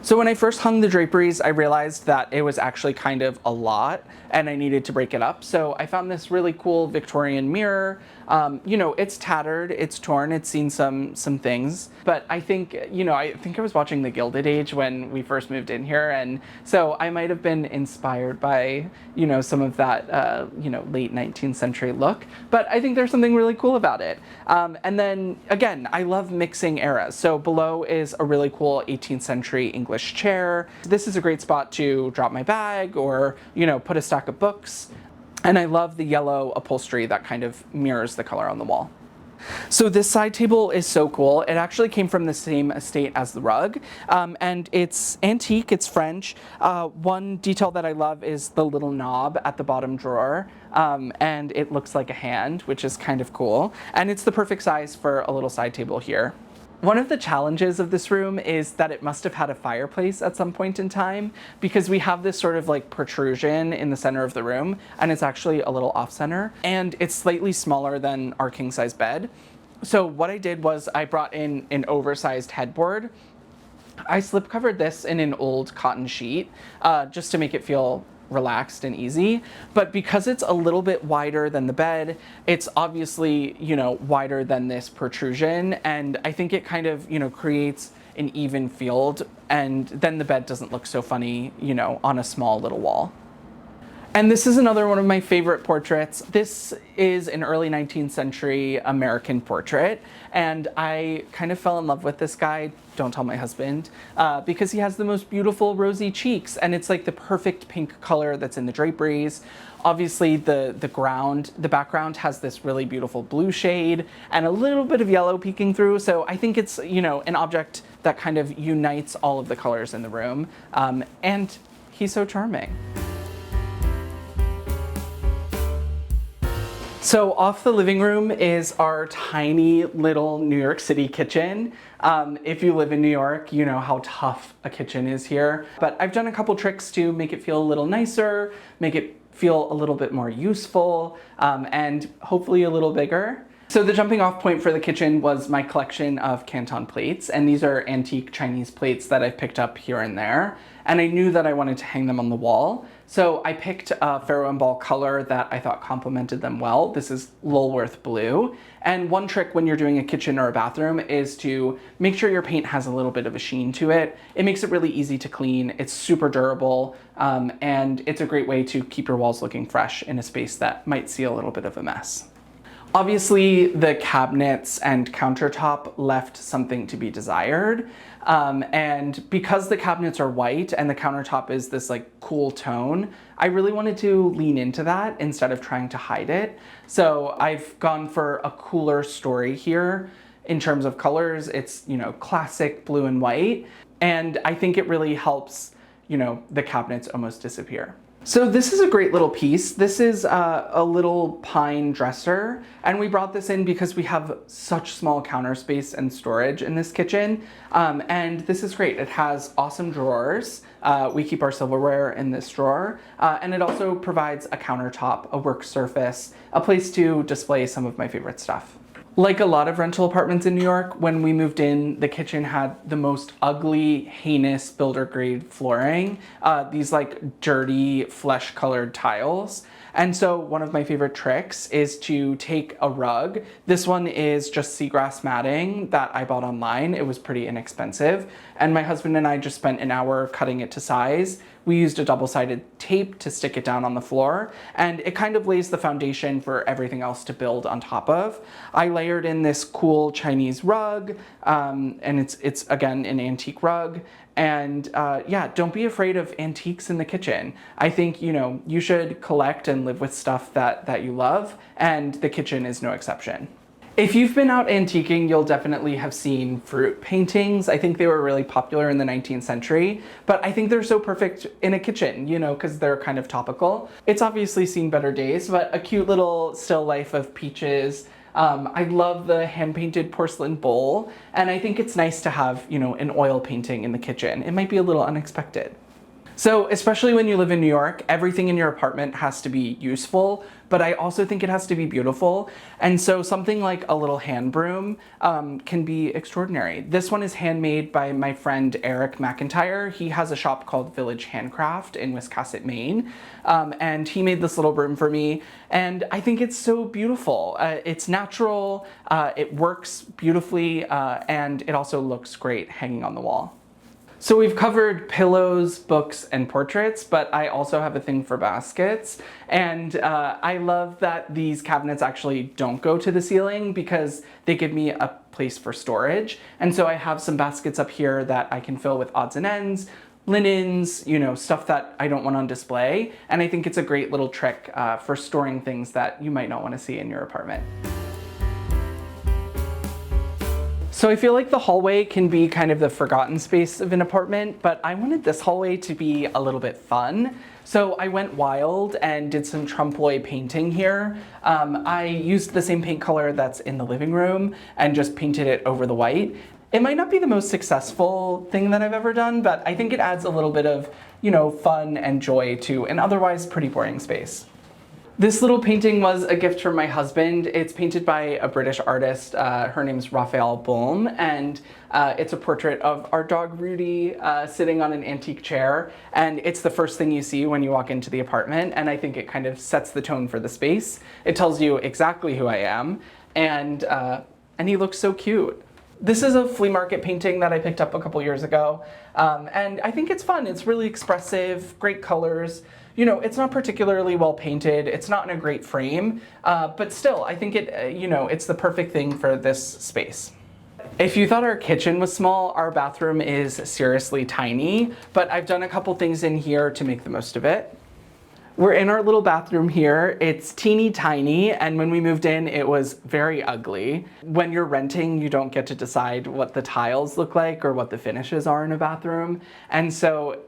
So when I first hung the draperies, I realized that it was actually kind of a lot and I needed to break it up. So I found this really cool Victorian mirror. It's tattered, it's torn, it's seen some things, but I think I was watching The Gilded Age when we first moved in here. And so I might have been inspired by, some of that, late 19th century look, but I think there's something really cool about it. And then again, I love mixing eras. So below is a really cool 18th century English chair. This is a great spot to drop my bag or, put a stack of books. And I love the yellow upholstery that kind of mirrors the color on the wall. So this side table is so cool. It actually came from the same estate as the rug, and it's antique, it's French. One detail that I love is the little knob at the bottom drawer, and it looks like a hand, which is kind of cool. And it's the perfect size for a little side table here. One of the challenges of this room is that it must have had a fireplace at some point in time, because we have this sort of like protrusion in the center of the room, and it's actually a little off center, and it's slightly smaller than our king size bed. So what I did was I brought in an oversized headboard. I slip covered this in an old cotton sheet, just to make it feel relaxed and easy. But because it's a little bit wider than the bed, it's obviously, wider than this protrusion. And I think it kind of, creates an even field. And then the bed doesn't look so funny, on a small little wall. And this is another one of my favorite portraits. This is an early 19th century American portrait, and I kind of fell in love with this guy, don't tell my husband, because he has the most beautiful rosy cheeks, and it's like the perfect pink color that's in the draperies. Obviously the background has this really beautiful blue shade and a little bit of yellow peeking through, so I think it's, an object that kind of unites all of the colors in the room, and he's so charming. So off the living room is our tiny little New York City kitchen. If you live in New York, you know how tough a kitchen is here. But I've done a couple tricks to make it feel a little nicer, make it feel a little bit more useful, and hopefully a little bigger. So the jumping off point for the kitchen was my collection of Canton plates, and these are antique Chinese plates that I've picked up here and there, and I knew that I wanted to hang them on the wall. So I picked a Pharaoh and Ball color that I thought complemented them well. This is Lulworth blue. And one trick when you're doing a kitchen or a bathroom is to make sure your paint has a little bit of a sheen to it. It makes it really easy to clean. It's super durable, and it's a great way to keep your walls looking fresh in a space that might see a little bit of a mess. Obviously, the cabinets and countertop left something to be desired. And because the cabinets are white and the countertop is this like cool tone, I really wanted to lean into that instead of trying to hide it. So I've gone for a cooler story here in terms of colors. It's, classic blue and white. And I think it really helps, the cabinets almost disappear. So this is a great little piece. This is a little pine dresser, and we brought this in because we have such small counter space and storage in this kitchen. And this is great. It has awesome drawers. We keep our silverware in this drawer, and it also provides a countertop, a work surface, a place to display some of my favorite stuff. Like a lot of rental apartments in New York, when we moved in, the kitchen had the most ugly, heinous builder grade flooring, these like dirty, flesh colored tiles. And so one of my favorite tricks is to take a rug. This one is just seagrass matting that I bought online. It was pretty inexpensive. And my husband and I just spent an hour cutting it to size. We used a double-sided tape to stick it down on the floor, and it kind of lays the foundation for everything else to build on top of. I layered in this cool Chinese rug, and it's again an antique rug. And yeah, don't be afraid of antiques in the kitchen. I think, you should collect and live with stuff that you love, and the kitchen is no exception. If you've been out antiquing, you'll definitely have seen fruit paintings. I think they were really popular in the 19th century, but I think they're so perfect in a kitchen, because they're kind of topical. It's obviously seen better days, but a cute little still life of peaches. I love the hand-painted porcelain bowl, and I think it's nice to have, an oil painting in the kitchen. It might be a little unexpected. So especially when you live in New York, everything in your apartment has to be useful, but I also think it has to be beautiful. And so something like a little hand broom can be extraordinary. This one is handmade by my friend Eric McIntyre. He has a shop called Village Handcraft in Wiscasset, Maine. And he made this little broom for me. And I think it's so beautiful. It's natural, it works beautifully, and it also looks great hanging on the wall. So we've covered pillows, books, and portraits, but I also have a thing for baskets. And I love that these cabinets actually don't go to the ceiling because they give me a place for storage. And so I have some baskets up here that I can fill with odds and ends, linens, stuff that I don't want on display. And I think it's a great little trick for storing things that you might not want to see in your apartment. So I feel like the hallway can be kind of the forgotten space of an apartment, but I wanted this hallway to be a little bit fun. So I went wild and did some trompe-l'oeil painting here. I used the same paint color that's in the living room and just painted it over the white. It might not be the most successful thing that I've ever done, but I think it adds a little bit of, fun and joy to an otherwise pretty boring space. This little painting was a gift from my husband. It's painted by a British artist. Her name's Raphael Bohm, and it's a portrait of our dog Rudy sitting on an antique chair. And it's the first thing you see when you walk into the apartment, and I think it kind of sets the tone for the space. It tells you exactly who I am, and he looks so cute. This is a flea market painting that I picked up a couple years ago, and I think it's fun. It's really expressive, great colors. It's not particularly well painted. It's not in a great frame, but still, I think it's the perfect thing for this space. If you thought our kitchen was small, our bathroom is seriously tiny, but I've done a couple things in here to make the most of it. We're in our little bathroom here. It's teeny tiny, and when we moved in, it was very ugly. When you're renting, you don't get to decide what the tiles look like or what the finishes are in a bathroom. And so,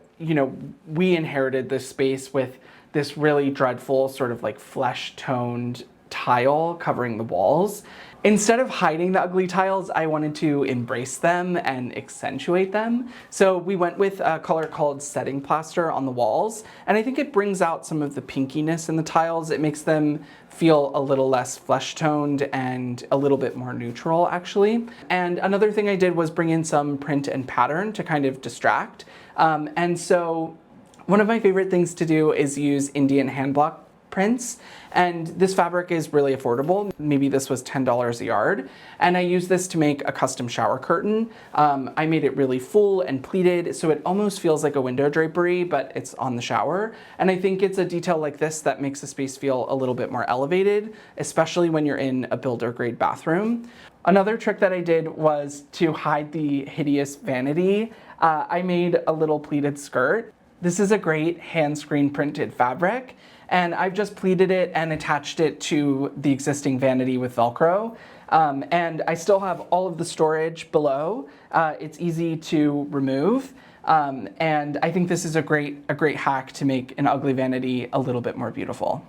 we inherited this space with this really dreadful sort of like flesh-toned tile covering the walls. Instead of hiding the ugly tiles, I wanted to embrace them and accentuate them. So we went with a color called setting plaster on the walls, and I think it brings out some of the pinkiness in the tiles. It makes them feel a little less flesh toned and a little bit more neutral, actually. And another thing I did was bring in some print and pattern to kind of distract. And so one of my favorite things to do is use Indian hand block prints, and this fabric is really affordable. Maybe this was $10 a yard, and I used this to make a custom shower curtain. I made it really full and pleated, so it almost feels like a window drapery, but it's on the shower. And I think it's a detail like this that makes the space feel a little bit more elevated, especially when you're in a builder grade bathroom. Another trick that I did was to hide the hideous vanity. I made a little pleated skirt. This is a great hand screen printed fabric, and I've just pleated it and attached it to the existing vanity with Velcro. And I still have all of the storage below. It's easy to remove. And I think this is a great hack to make an ugly vanity a little bit more beautiful.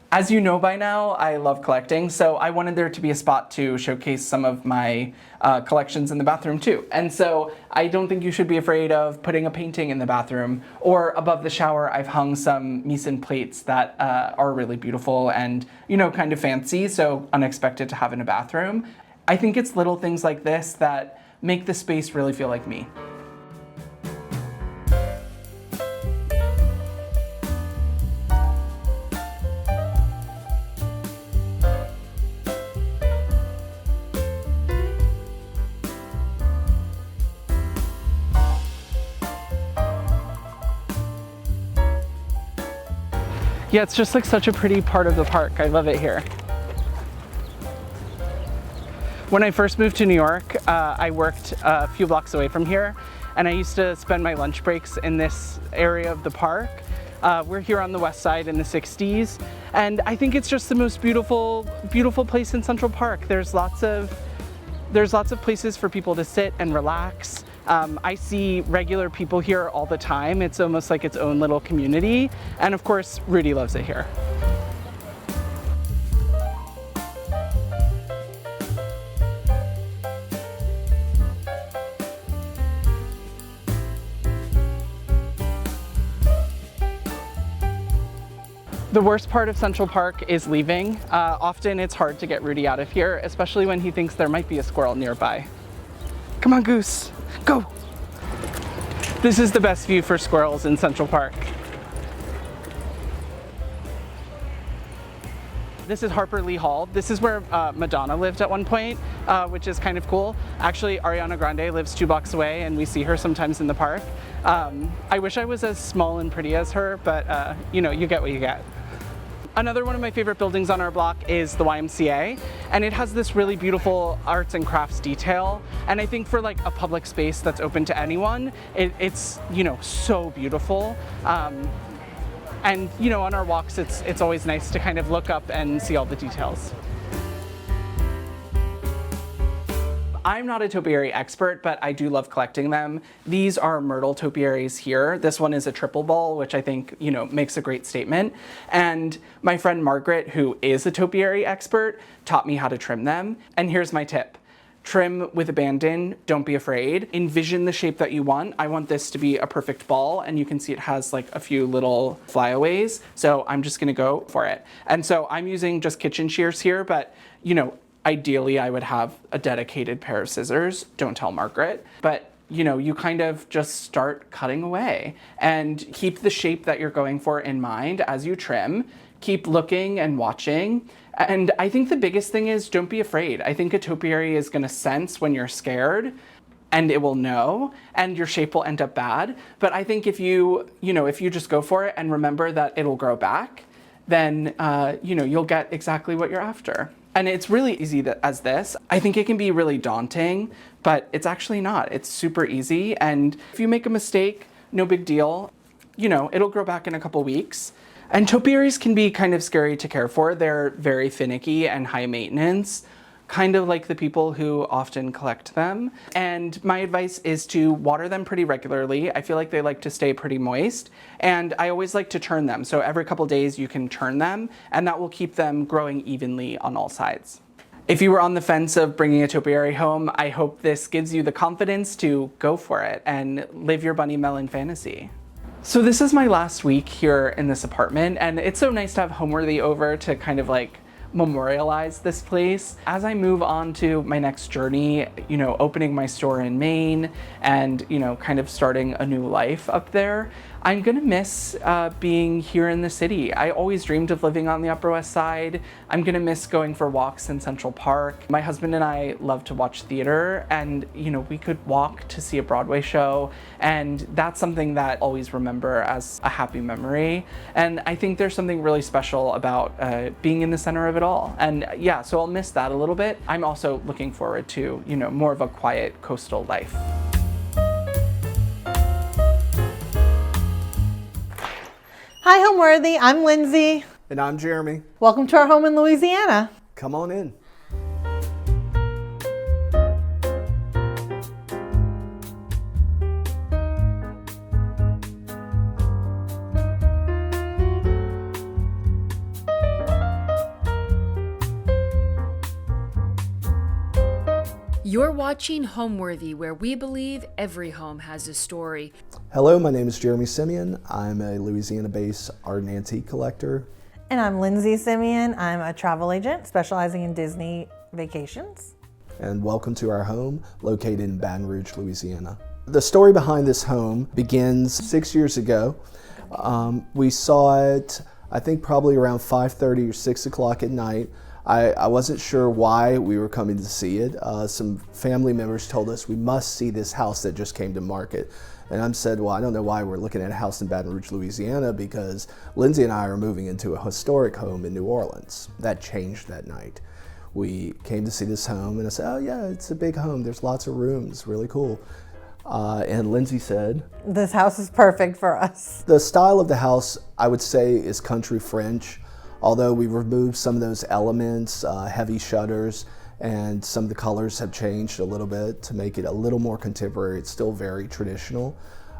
As you know by now, I love collecting, so I wanted there to be a spot to showcase some of my collections in the bathroom too. And so I don't think you should be afraid of putting a painting in the bathroom, or above the shower I've hung some mise en plates that are really beautiful and, you know, kind of fancy, so unexpected to have in a bathroom. I think it's little things like this that make the space really feel like me. Yeah, it's just like such a pretty part of the park. I love it here. When I first moved to New York, I worked a few blocks away from here, and I used to spend my lunch breaks in this area of the park. We're here on the west side in the 60s, and I think it's just the most beautiful place in Central Park. There's lots of places for people to sit and relax. I see regular people here all the time. It's almost like its own little community. And of course, Rudy loves it here. The worst part of Central Park is leaving. Often it's hard to get Rudy out of here, especially when he thinks there might be a squirrel nearby. Come on, Goose, go! This is the best view for squirrels in Central Park. This is Harper Lee Hall. This is where Madonna lived at one point, which is kind of cool. Actually, Ariana Grande lives 2 blocks away, and we see her sometimes in the park. I wish I was as small and pretty as her, but you know, you get what you get. Another one of my favorite buildings on our block is the YMCA, and it has this really beautiful arts and crafts detail. And I think for like a public space that's open to anyone, it's, you know, so beautiful. And you know, on our walks, it's always nice to kind of look up and see all the details. I'm not a topiary expert, but I do love collecting them. These are myrtle topiaries here. This one is a triple ball, which I think, you know, makes a great statement. And my friend Margaret, who is a topiary expert, taught me how to trim them. And here's my tip. Trim with abandon, don't be afraid. Envision the shape that you want. I want this to be a perfect ball, and you can see it has like a few little flyaways. So I'm just gonna go for it. And so I'm using just kitchen shears here, but you know, ideally, I would have a dedicated pair of scissors. Don't tell Margaret. But you know, you kind of just start cutting away and keep the shape that you're going for in mind as you trim. Keep looking and watching. And I think the biggest thing is don't be afraid. I think a topiary is gonna sense when you're scared, and it will know, and your shape will end up bad. But I think if you just go for it and remember that it'll grow back, then you know, you'll get exactly what you're after. And it's really easy as this. I think it can be really daunting, but it's actually not. It's super easy. And if you make a mistake, no big deal. You know, it'll grow back in a couple weeks. And topiaries can be kind of scary to care for. They're very finicky and high maintenance. kind of like the people who often collect them. And my advice is to water them pretty regularly. I feel like they like to stay pretty moist. And I always like to turn them. So every couple days you can turn them, and that will keep them growing evenly on all sides. If you were on the fence of bringing a topiary home, I hope this gives you the confidence to go for it and live your bunny melon fantasy. So this is my last week here in this apartment, and it's so nice to have Homeworthy over to kind of like memorialize this place. As I move on to my next journey, opening my store in Maine and, kind of starting a new life up there, I'm gonna miss being here in the city. I always dreamed of living on the Upper West Side. I'm gonna miss going for walks in Central Park. My husband and I love to watch theater, and we could walk to see a Broadway show, and that's something that I always remember as a happy memory. And I think there's something really special about being in the center of it all. And yeah, so I'll miss that a little bit. I'm also looking forward to, more of a quiet coastal life. Hi, Homeworthy. I'm Lindsay. And I'm Jeremy. Welcome to our home in Louisiana. Come on in. You're watching Homeworthy, where we believe every home has a story. Hello, my name is Jeremy Simeon. I'm a Louisiana-based art and antique collector. And I'm Lindsay Simeon. I'm a travel agent specializing in Disney vacations. And welcome to our home located in Baton Rouge, Louisiana. The story behind this home begins 6 years ago. We saw it, I think probably around 5:30 or 6 o'clock at night. I wasn't sure why we were coming to see it. Some family members told us we must see this house that just came to market. And I said, well, I don't know why we're looking at a house in Baton Rouge, Louisiana, because Lindsay and I are moving into a historic home in New Orleans. That changed that night. We came to see this home, and I said, oh yeah, it's a big home. There's lots of rooms, really cool. And Lindsay said, this house is perfect for us. The style of the house, I would say, is country French. Although we removed some of those elements, heavy shutters, and some of the colors have changed a little bit to make it a little more contemporary. It's still very traditional.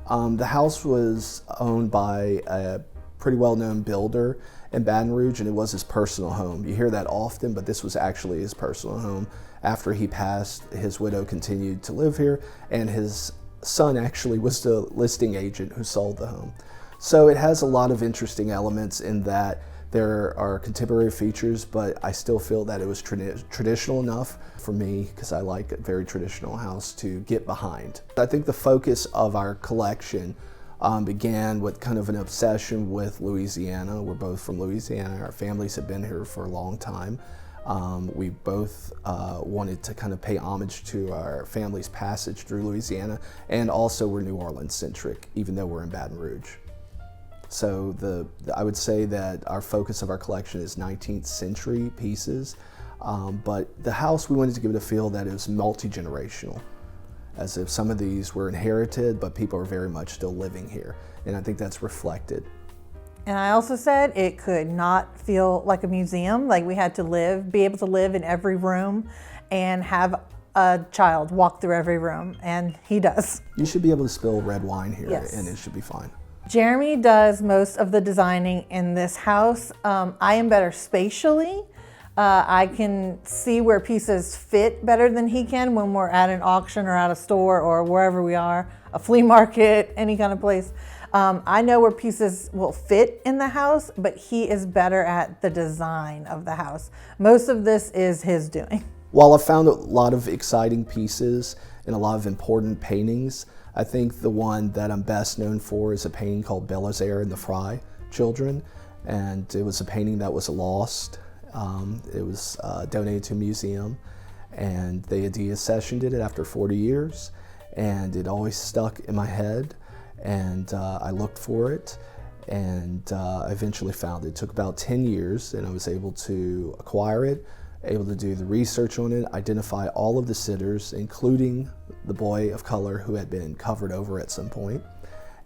The house was owned by a pretty well-known builder in Baton Rouge, and it was his personal home. You hear that often, but this was actually his personal home. After he passed, his widow continued to live here, and his son actually was the listing agent who sold the home. So it has a lot of interesting elements in that there are contemporary features, but I still feel that it was traditional enough for me, because I like a very traditional house, to get behind. I think the focus of our collection began with kind of an obsession with Louisiana. We're both from Louisiana. Our families have been here for a long time. We both wanted to kind of pay homage to our family's passage through Louisiana, and also we're New Orleans centric, even though we're in Baton Rouge. So I would say that our focus of our collection is 19th century pieces, but the house, we wanted to give it a feel that it was multi-generational, as if some of these were inherited, but people are very much still living here, and I think that's reflected. And I also said it could not feel like a museum, like we had to be able to live in every room and have a child walk through every room, and he does. You should be able to spill red wine here, yes, and it should be fine. Jeremy does most of the designing in this house. I am better spatially. I can see where pieces fit better than he can when we're at an auction or at a store or wherever we are, a flea market, any kind of place. I know where pieces will fit in the house, but he is better at the design of the house. Most of this is his doing. While I found a lot of exciting pieces and a lot of important paintings, I think the one that I'm best known for is a painting called Belisaire and the Fry Children, and it was a painting that was lost. It was donated to a museum, and they had deaccessioned it after 40 years, and it always stuck in my head, and I looked for it, and I eventually found it. It took about 10 years, and I was able to acquire it, able to do the research on it, identify all of the sitters, including the boy of color who had been covered over at some point.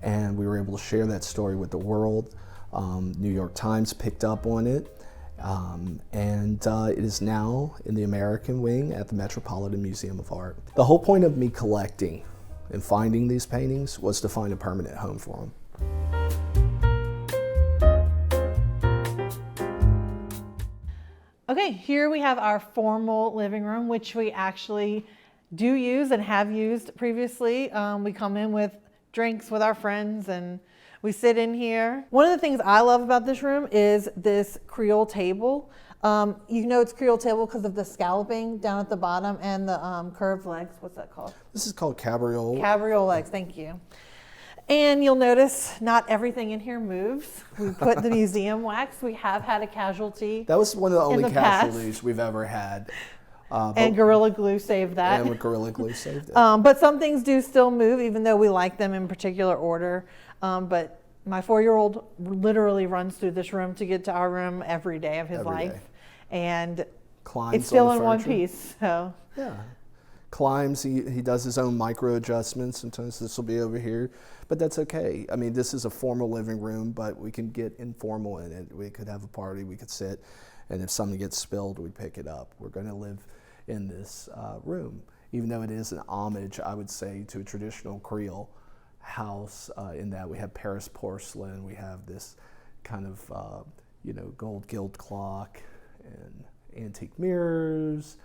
And we were able to share that story with the world. New York Times picked up on it. It is now in the American wing at the Metropolitan Museum of Art. The whole point of me collecting and finding these paintings was to find a permanent home for them. Okay, here we have our formal living room, which we actually do use and have used previously. We come in with drinks with our friends and we sit in here. One of the things I love about this room is this Creole table. You know it's Creole table because of the scalloping down at the bottom and the curved legs. What's that called? This is called cabriole. Cabriole legs, thank you. And you'll notice not everything in here moves. We put the museum wax. We have had a casualty. That was one of the only past. casualties we've ever had. And Gorilla Glue saved that. And Gorilla Glue saved it. But some things do still move, even though we like them in particular order. But my 4-year-old literally runs through this room to get to our room every day of his life. And Climbs it's still on the in one furniture. piece. So Yeah. Climbs, he does his own micro adjustments. Sometimes this will be over here, but that's okay. I mean, this is a formal living room, but we can get informal in it. We could have a party, we could sit, and if something gets spilled, we pick it up. We're going to live in this room, even though it is an homage, I would say, to a traditional Creole house in that we have Paris porcelain, we have this kind of, gold gilt clock and antique mirrors,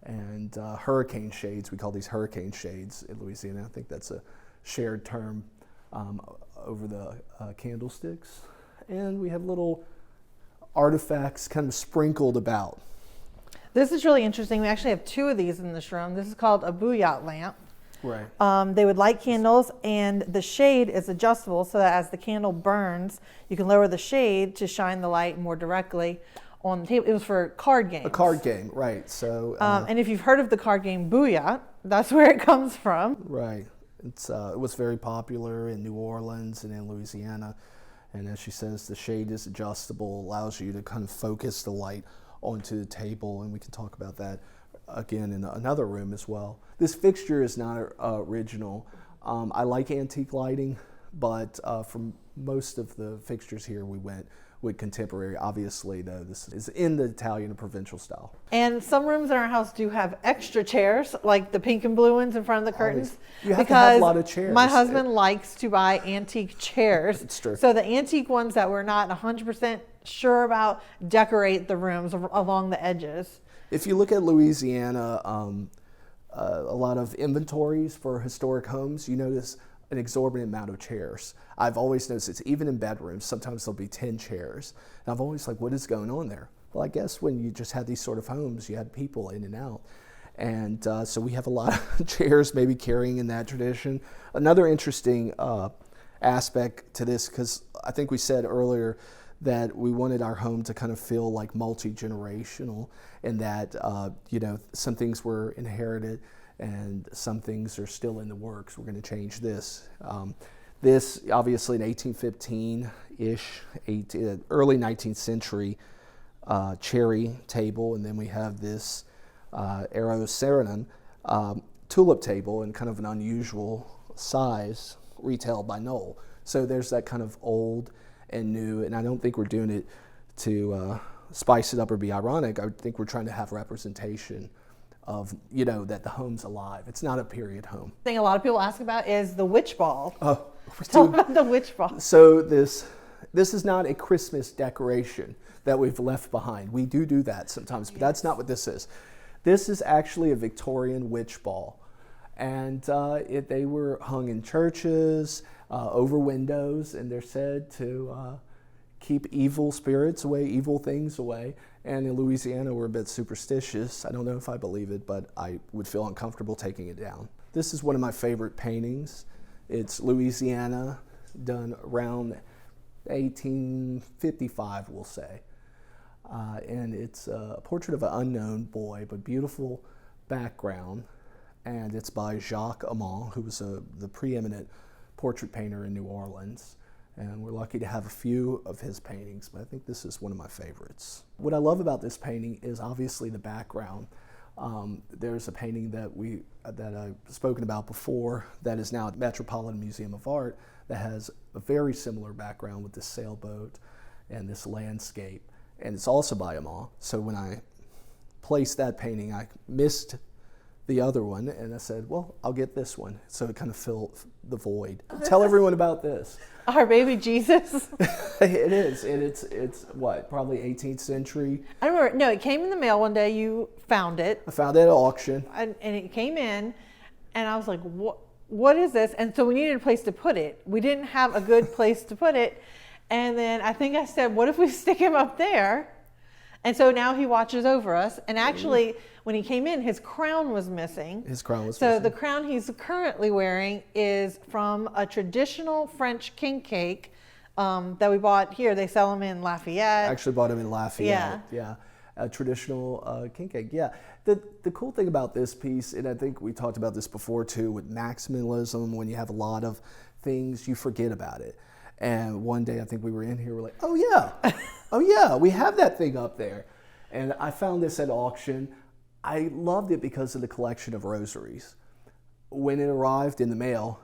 and hurricane shades. We call these hurricane shades in Louisiana. I think that's a shared term over the candlesticks. And we have little artifacts kind of sprinkled about. this is really interesting. We actually have 2 of these in this room. This is called a bouillotte lamp. Right. They would light candles, and the shade is adjustable so that as the candle burns, you can lower the shade to shine the light more directly on the table. It was for card games. A card game, right. So. And if you've heard of the card game Bouillotte, that's where it comes from. Right. It was very popular in New Orleans and in Louisiana. And as she says, the shade is adjustable, allows you to kind of focus the light onto the table, and we can talk about that again in another room as well. This fixture is not original. I like antique lighting, but for most of the fixtures here we went with contemporary. Obviously, though, this is in the Italian and provincial style. And some rooms in our house do have extra chairs, like the pink and blue ones in front of the curtains. You have to have a lot of chairs. My husband likes to buy antique chairs. It's true. So the antique ones that we're not 100% sure about decorate the rooms along the edges. If you look at Louisiana, a lot of inventories for historic homes, you notice an exorbitant amount of chairs. I've always noticed it's even in bedrooms, sometimes there'll be 10 chairs. And I've always like, what is going on there? Well, I guess when you just had these sort of homes, you had people in and out. And so we have a lot of chairs maybe carrying in that tradition. Another interesting aspect to this, because I think we said earlier that we wanted our home to kind of feel like multi-generational, and that some things were inherited and some things are still in the works. We're going to change this. This obviously an 1815-ish, early 19th century cherry table, and then we have this Arrow Serenan tulip table in kind of an unusual size, retailed by Knoll. So there's that kind of old and new, and I don't think we're doing it to spice it up or be ironic. I think we're trying to have representation of, that the home's alive. It's not a period home. The thing a lot of people ask about is the witch ball. Oh, Tell them about the witch ball. So this is not a Christmas decoration that we've left behind. We do that sometimes, but that's not what this is. This is actually a Victorian witch ball. And they were hung in churches, over windows, and they're said to keep evil spirits away, evil things away. And in Louisiana, we're a bit superstitious. I don't know if I believe it, but I would feel uncomfortable taking it down. This is one of my favorite paintings. It's Louisiana, done around 1855, we'll say. And it's a portrait of an unknown boy, but beautiful background. And it's by Jacques Amand, who was the preeminent portrait painter in New Orleans. And we're lucky to have a few of his paintings, but I think this is one of my favorites. What I love about this painting is obviously the background. There's a painting that I've spoken about before that is now at the Metropolitan Museum of Art that has a very similar background with this sailboat and this landscape. and it's also by a mall. So when I placed that painting, I missed the other one, and I said, well, I'll get this one. So it kind of filled the void. Tell everyone about this. Our baby Jesus. It is, and it's what, probably 18th century. I remember, no, it came in the mail one day. You found it. I found it at auction. And it came in, and I was like, what is this? And so we needed a place to put it. We didn't have a good place to put it. And then I think I said, what if we stick him up there? And so now he watches over us. And actually, when he came in, his crown was missing. His crown was missing. So the crown he's currently wearing is from a traditional French king cake that we bought here. They sell them in Lafayette. Actually bought him in Lafayette. Yeah. A traditional king cake. Yeah. The cool thing about this piece, and I think we talked about this before too, with maximalism, when you have a lot of things, you forget about it. And one day I think we were in here, we're like, oh yeah, we have that thing up there. And I found this at auction. I loved it because of the collection of rosaries. When it arrived in the mail,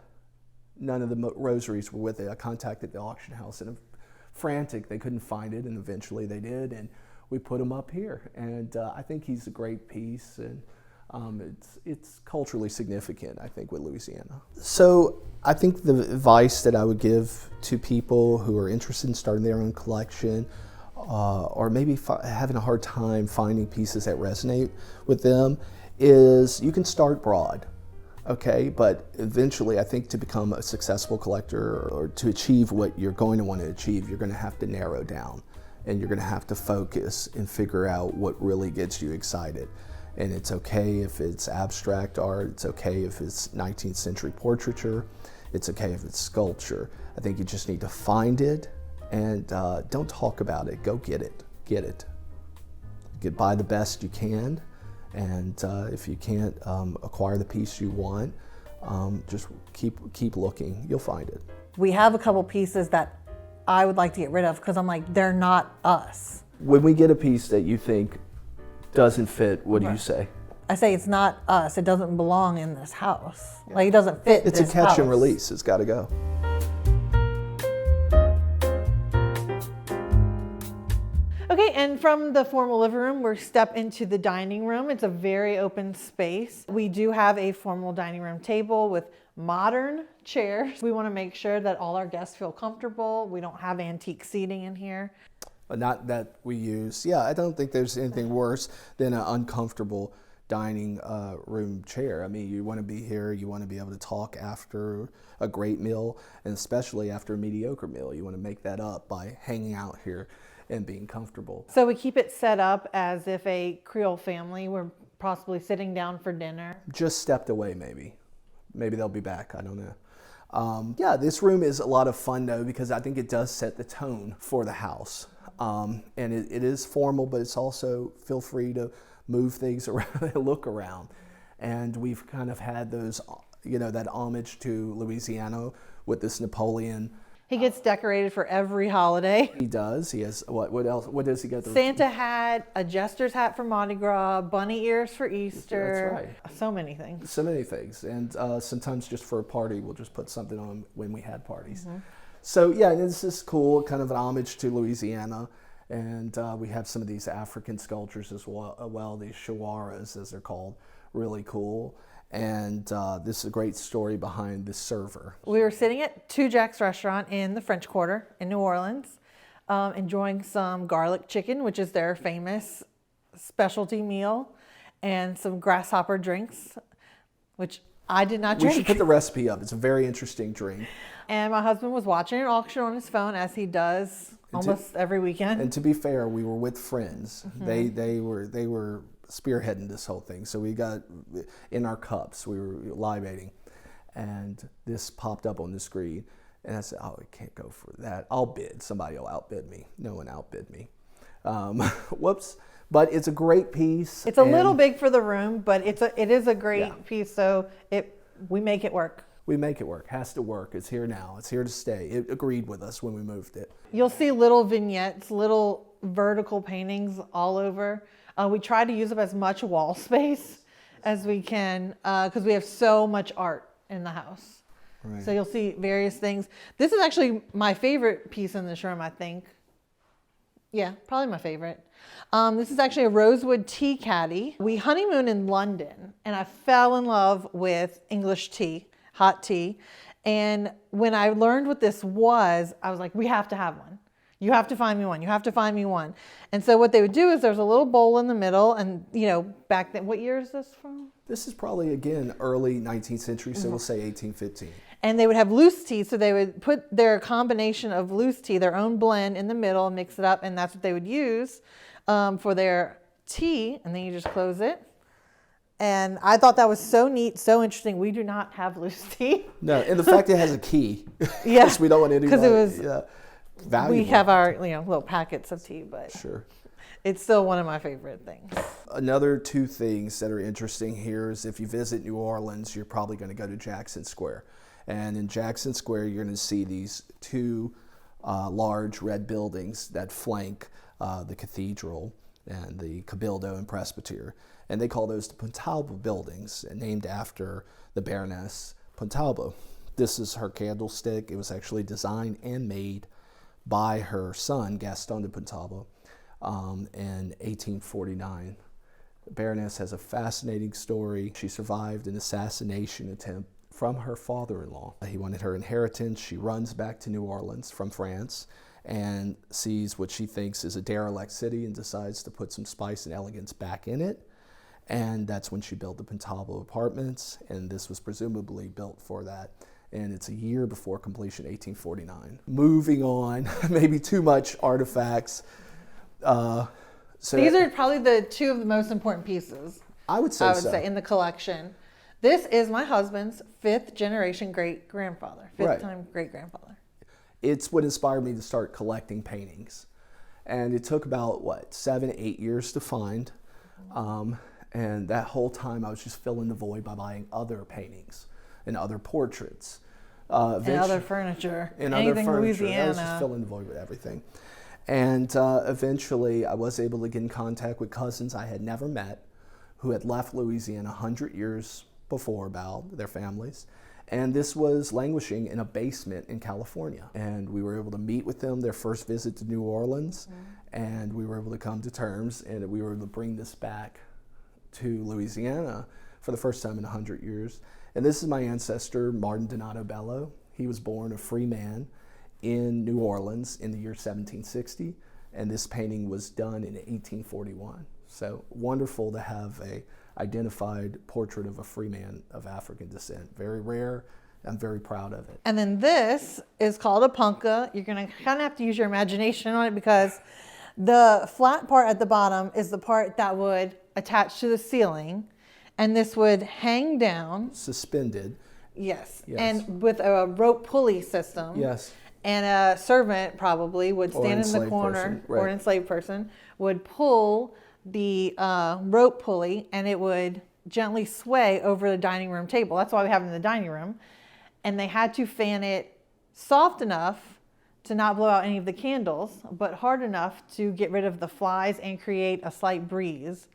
none of the rosaries were with it. I contacted the auction house and frantic, they couldn't find it, and eventually they did, and we put him up here. And I think he's a great piece, and it's culturally significant, I think, with Louisiana. So I think the advice that I would give to people who are interested in starting their own collection, or maybe having a hard time finding pieces that resonate with them, is you can start broad, okay? But eventually, I think to become a successful collector or to achieve what you're going to want to achieve, you're going to have to narrow down, and you're going to have to focus and figure out what really gets you excited. And it's okay if it's abstract art, it's okay if it's 19th century portraiture, it's okay if it's sculpture. I think you just need to find it, and don't talk about it, go get it. Buy the best you can, and if you can't acquire the piece you want, just keep looking, you'll find it. We have a couple pieces that I would like to get rid of because I'm like, they're not us. When we get a piece that you think doesn't fit, what do you say? I say it's not us, it doesn't belong in this house. Yeah. Like, it doesn't fit it's this a catch house. And release, it's gotta go. Okay, and from the formal living room, we're step into the dining room. It's a very open space. We do have a formal dining room table with modern chairs. We want to make sure that all our guests feel comfortable. We don't have antique seating in here. Not that we use. Yeah, I don't think there's anything worse than an uncomfortable dining room chair. I mean, you want to be here, you want to be able to talk after a great meal, and especially after a mediocre meal. You want to make that up by hanging out here and being comfortable. So we keep it set up as if a Creole family were possibly sitting down for dinner. Just stepped away, maybe. Maybe they'll be back, I don't know. Yeah, this room is a lot of fun though, because I think it does set the tone for the house. And it is formal, but it's also, feel free to move things around and look around. And we've kind of had those, that homage to Louisiana with this Napoleon. He gets decorated for every holiday. He does. He has, what else? What does he get? Santa hat, a jester's hat for Mardi Gras, bunny ears for Easter. That's right. So many things. So many things. And sometimes just for a party, we'll just put something on when we had parties. Mm-hmm. So yeah, this is cool, kind of an homage to Louisiana. And we have some of these African sculptures as well, these shawaras as they're called, really cool. And this is a great story behind this server. We were sitting at Two Jack's restaurant in the French Quarter in New Orleans, enjoying some garlic chicken, which is their famous specialty meal, and some grasshopper drinks, which I did not drink. We should put the recipe up. It's a very interesting drink. And my husband was watching an auction on his phone, as he does almost every weekend. And to be fair, we were with friends. Mm-hmm. They were spearheading this whole thing. So we got in our cups, we were libating, and this popped up on the screen. And I said, oh, I can't go for that. I'll bid. Somebody will outbid me. No one outbid me. Whoops. But it's a great piece. It's a little big for the room, but it is a great piece. So we make it work. We make it work. Has to work. It's here now. It's here to stay. It agreed with us when we moved it. You'll see little vignettes, little vertical paintings all over. We try to use up as much wall space as we can because we have so much art in the house. Right. So you'll see various things. This is actually my favorite piece in this room, I think. Yeah, probably my favorite. This is actually a rosewood tea caddy. We honeymooned in London, and I fell in love with English tea, hot tea. And when I learned what this was, I was like, we have to have one. You have to find me one. You have to find me one. And so what they would do is there's a little bowl in the middle, and back then, what year is this from? This is probably, again, early 19th century, so we'll say 1815. And they would have loose tea, so they would put their combination of loose tea, their own blend, in the middle and mix it up, and that's what they would use for their tea. And then you just close it. And I thought that was so neat, so interesting. We do not have loose tea. No, and the fact it has a key. Yes, we don't want anybody. because it was. Yeah, valuable. We have our little packets of tea, but Sure. it's still one of my favorite things. Another two things that are interesting here is if you visit New Orleans, you're probably going to go to Jackson Square. And in Jackson Square, you're going to see these two large red buildings that flank the cathedral and the cabildo and presbytery. And they call those the Pontalba buildings, named after the Baroness Pontalba. This is her candlestick. It was actually designed and made by her son, Gaston de Pontalba, in 1849. The Baroness has a fascinating story. She survived an assassination attempt from her father-in-law. He wanted her inheritance. She runs back to New Orleans from France and sees what she thinks is a derelict city and decides to put some spice and elegance back in it. And that's when she built the Pontalba apartments, and this was presumably built for that. And it's a year before completion, 1849. Moving on, maybe too much artifacts. So These are probably the two of the most important pieces. I would say in the collection. This is my husband's fifth generation great-grandfather, fifth time great-grandfather. It's what inspired me to start collecting paintings. And it took about, 7-8 years to find. And that whole time I was just filling the void by buying other paintings and other portraits. And other furniture. And anything other furniture. Louisiana. I was just filling the void with everything. And eventually I was able to get in contact with cousins I had never met who had left Louisiana 100 years before about their families. And this was languishing in a basement in California. And we were able to meet with them, their first visit to New Orleans. And we were able to come to terms, and we were able to bring this back to Louisiana for the first time in 100 years. And this is my ancestor, Martin Donato Bello. He was born a free man in New Orleans in the year 1760, and this painting was done in 1841. So wonderful to have a identified portrait of a free man of African descent. Very rare. I'm very proud of it. And then this is called a punka. You're going to kind of have to use your imagination on it because the flat part at the bottom is the part that would attach to the ceiling, and this would hang down. Suspended. Yes. And with a rope pulley system. Yes. And a servant probably would stand in the corner, or an enslaved person, would pull the rope pulley, and it would gently sway over the dining room table. That's why we have it in the dining room. And they had to fan it soft enough to not blow out any of the candles, but hard enough to get rid of the flies and create a slight breeze.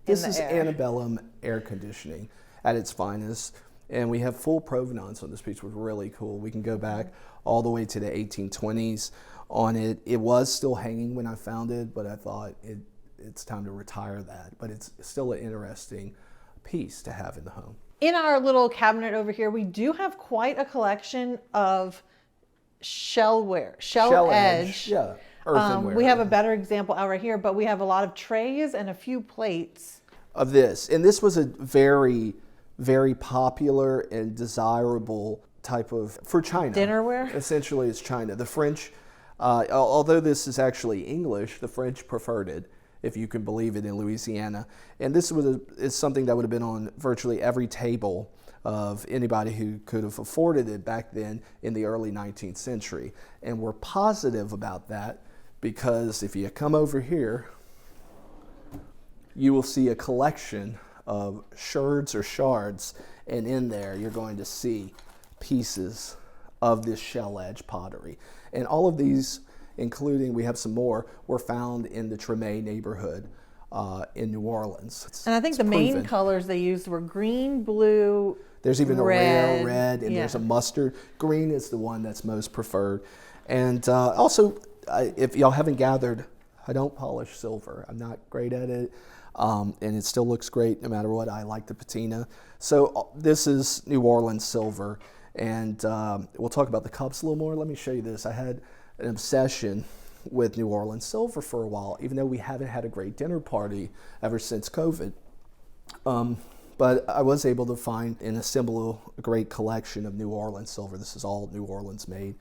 This is antebellum air conditioning at its finest. And we have full provenance on this piece, which was really cool. We can go back all the way to the 1820s on it. It was still hanging when I found it, but I thought it's time to retire that. But it's still an interesting piece to have in the home. In our little cabinet over here, we do have quite a collection of shell edge. Yeah, earthenware. We have a better example out right here, but we have a lot of trays and a few plates. Of this. And this was a very, very popular and desirable type of, for China. Dinnerware? Essentially, it's China. The French, although this is actually English, the French preferred it, if you can believe it, in Louisiana. And this is something that would have been on virtually every table of anybody who could have afforded it back then in the early 19th century. And we're positive about that because if you come over here, you will see a collection of sherds or shards, and in there you're going to see pieces of this shell edge pottery. And all of these, including, we have some more, were found in the Tremé neighborhood in New Orleans. And I think the main colors they used were green, blue, there's even red, a rare red, and there's a mustard. Green is the one that's most preferred. And also, if y'all haven't gathered I don't polish silver. I'm not great at it, and it still looks great no matter what. I like the patina. So this is New Orleans silver, and we'll talk about the cups a little more. Let me show you this. I had an obsession with New Orleans silver for a while, even though we haven't had a great dinner party ever since COVID. But I was able to find and assemble a great collection of New Orleans silver. This is all New Orleans made.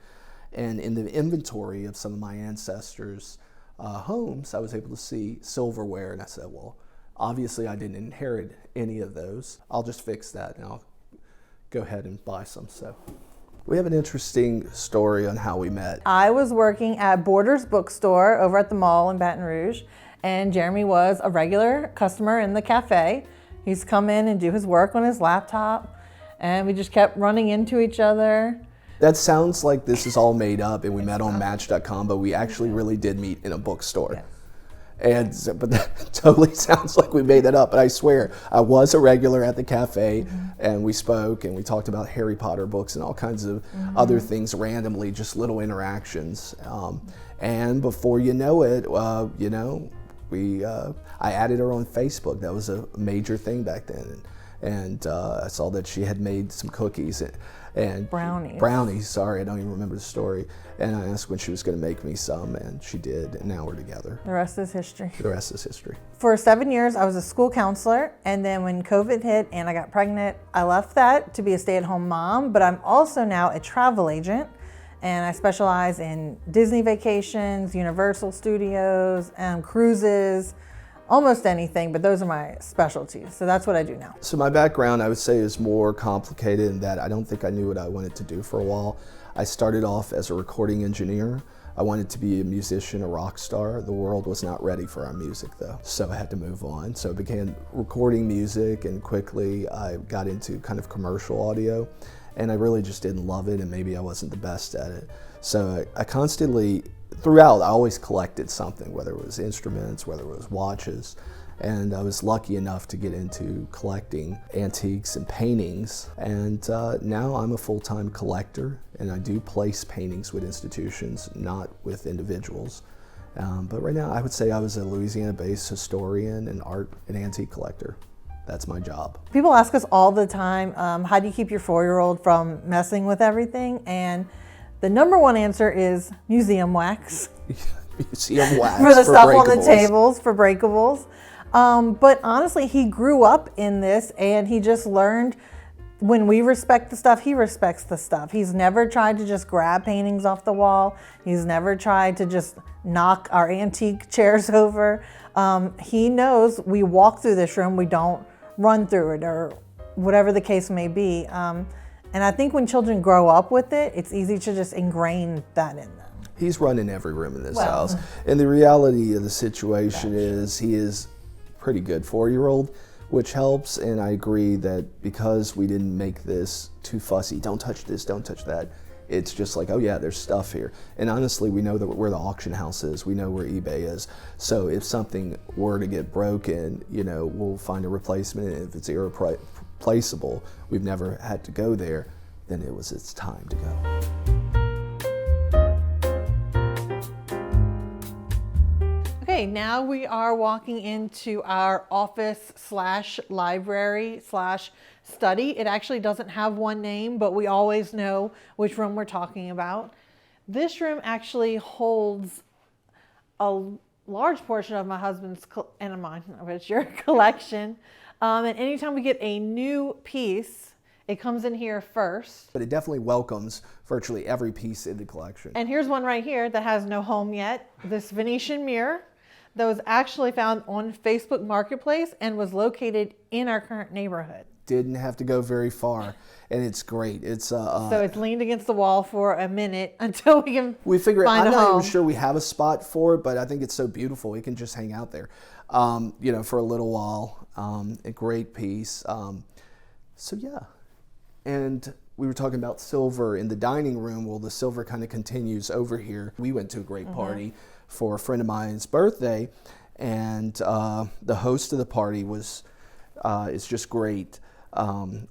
And in the inventory of some of my ancestors' homes, I was able to see silverware, and I said, well, obviously I didn't inherit any of those. I'll just fix that, and I'll go ahead and buy some. So we have an interesting story on how we met. I was working at Borders Bookstore over at the mall in Baton Rouge, and Jeremy was a regular customer in the cafe. He's come in and do his work on his laptop, and we just kept running into each other. That sounds like this is all made up and we met on Match.com, but we actually really did meet in a bookstore. Yes. But that totally sounds like we made that up, but I swear, I was a regular at the cafe, and we spoke and we talked about Harry Potter books and all kinds of other things randomly, just little interactions. And before you know it, I added her on Facebook. That was a major thing back then. And I saw that she had made some cookies and brownies, sorry, I don't even remember the story. And I asked when she was going to make me some, and she did, and now we're together. The rest is history. The rest is history. For 7 years, I was a school counselor, and then when COVID hit and I got pregnant, I left that to be a stay-at-home mom, but I'm also now a travel agent, and I specialize in Disney vacations, Universal Studios, cruises, almost anything, but those are my specialties. So that's what I do now. So my background, I would say, is more complicated in that I don't think I knew what I wanted to do for a while. I started off as a recording engineer. I wanted to be a musician, a rock star. The world was not ready for our music though, so I had to move on. So I began recording music, and quickly I got into kind of commercial audio, and I really just didn't love it, and maybe I wasn't the best at it. So I constantly, throughout, I always collected something, whether it was instruments, whether it was watches, and I was lucky enough to get into collecting antiques and paintings, and now I'm a full-time collector, and I do place paintings with institutions, not with individuals. But right now, I would say I was a Louisiana-based historian and art and antique collector. That's my job. People ask us all the time, how do you keep your 4-year-old from messing with everything? And the number one answer is museum wax. Museum wax for the stuff on the breakables. tables, for breakables. But honestly, he grew up in this, and he just learned when we respect the stuff, he respects the stuff. He's never tried to just grab paintings off the wall. He's never tried to just knock our antique chairs over. He knows we walk through this room, we don't run through it, or whatever the case may be. And I think when children grow up with it, it's easy to just ingrain that in them. He's running every room in this house. And the reality of the situation is he is a pretty good 4-year-old, which helps. And I agree that because we didn't make this too fussy, don't touch this, don't touch that, it's just like, oh yeah, there's stuff here. And honestly, we know that where the auction house is, we know where eBay is. So if something were to get broken, we'll find a replacement. And if it's irreplaceable, we've never had to go there, then it's time to go. Okay, now we are walking into our office / library / study. It actually doesn't have one name, but we always know which room we're talking about. This room actually holds a large portion of my husband's and mine, which your collection. And anytime we get a new piece, it comes in here first. But it definitely welcomes virtually every piece in the collection. And here's one right here that has no home yet. This Venetian mirror that was actually found on Facebook Marketplace and was located in our current neighborhood. Didn't have to go very far, and it's great. It's so it's leaned against the wall for a minute until we can find I'm not home. even sure we have a spot for it, but I think it's so beautiful. It can just hang out there, for a little while. A great piece. So yeah, and we were talking about silver in the dining room. Well, the silver kind of continues over here. We went to a great party for a friend of mine's birthday, and the host of the party is just great.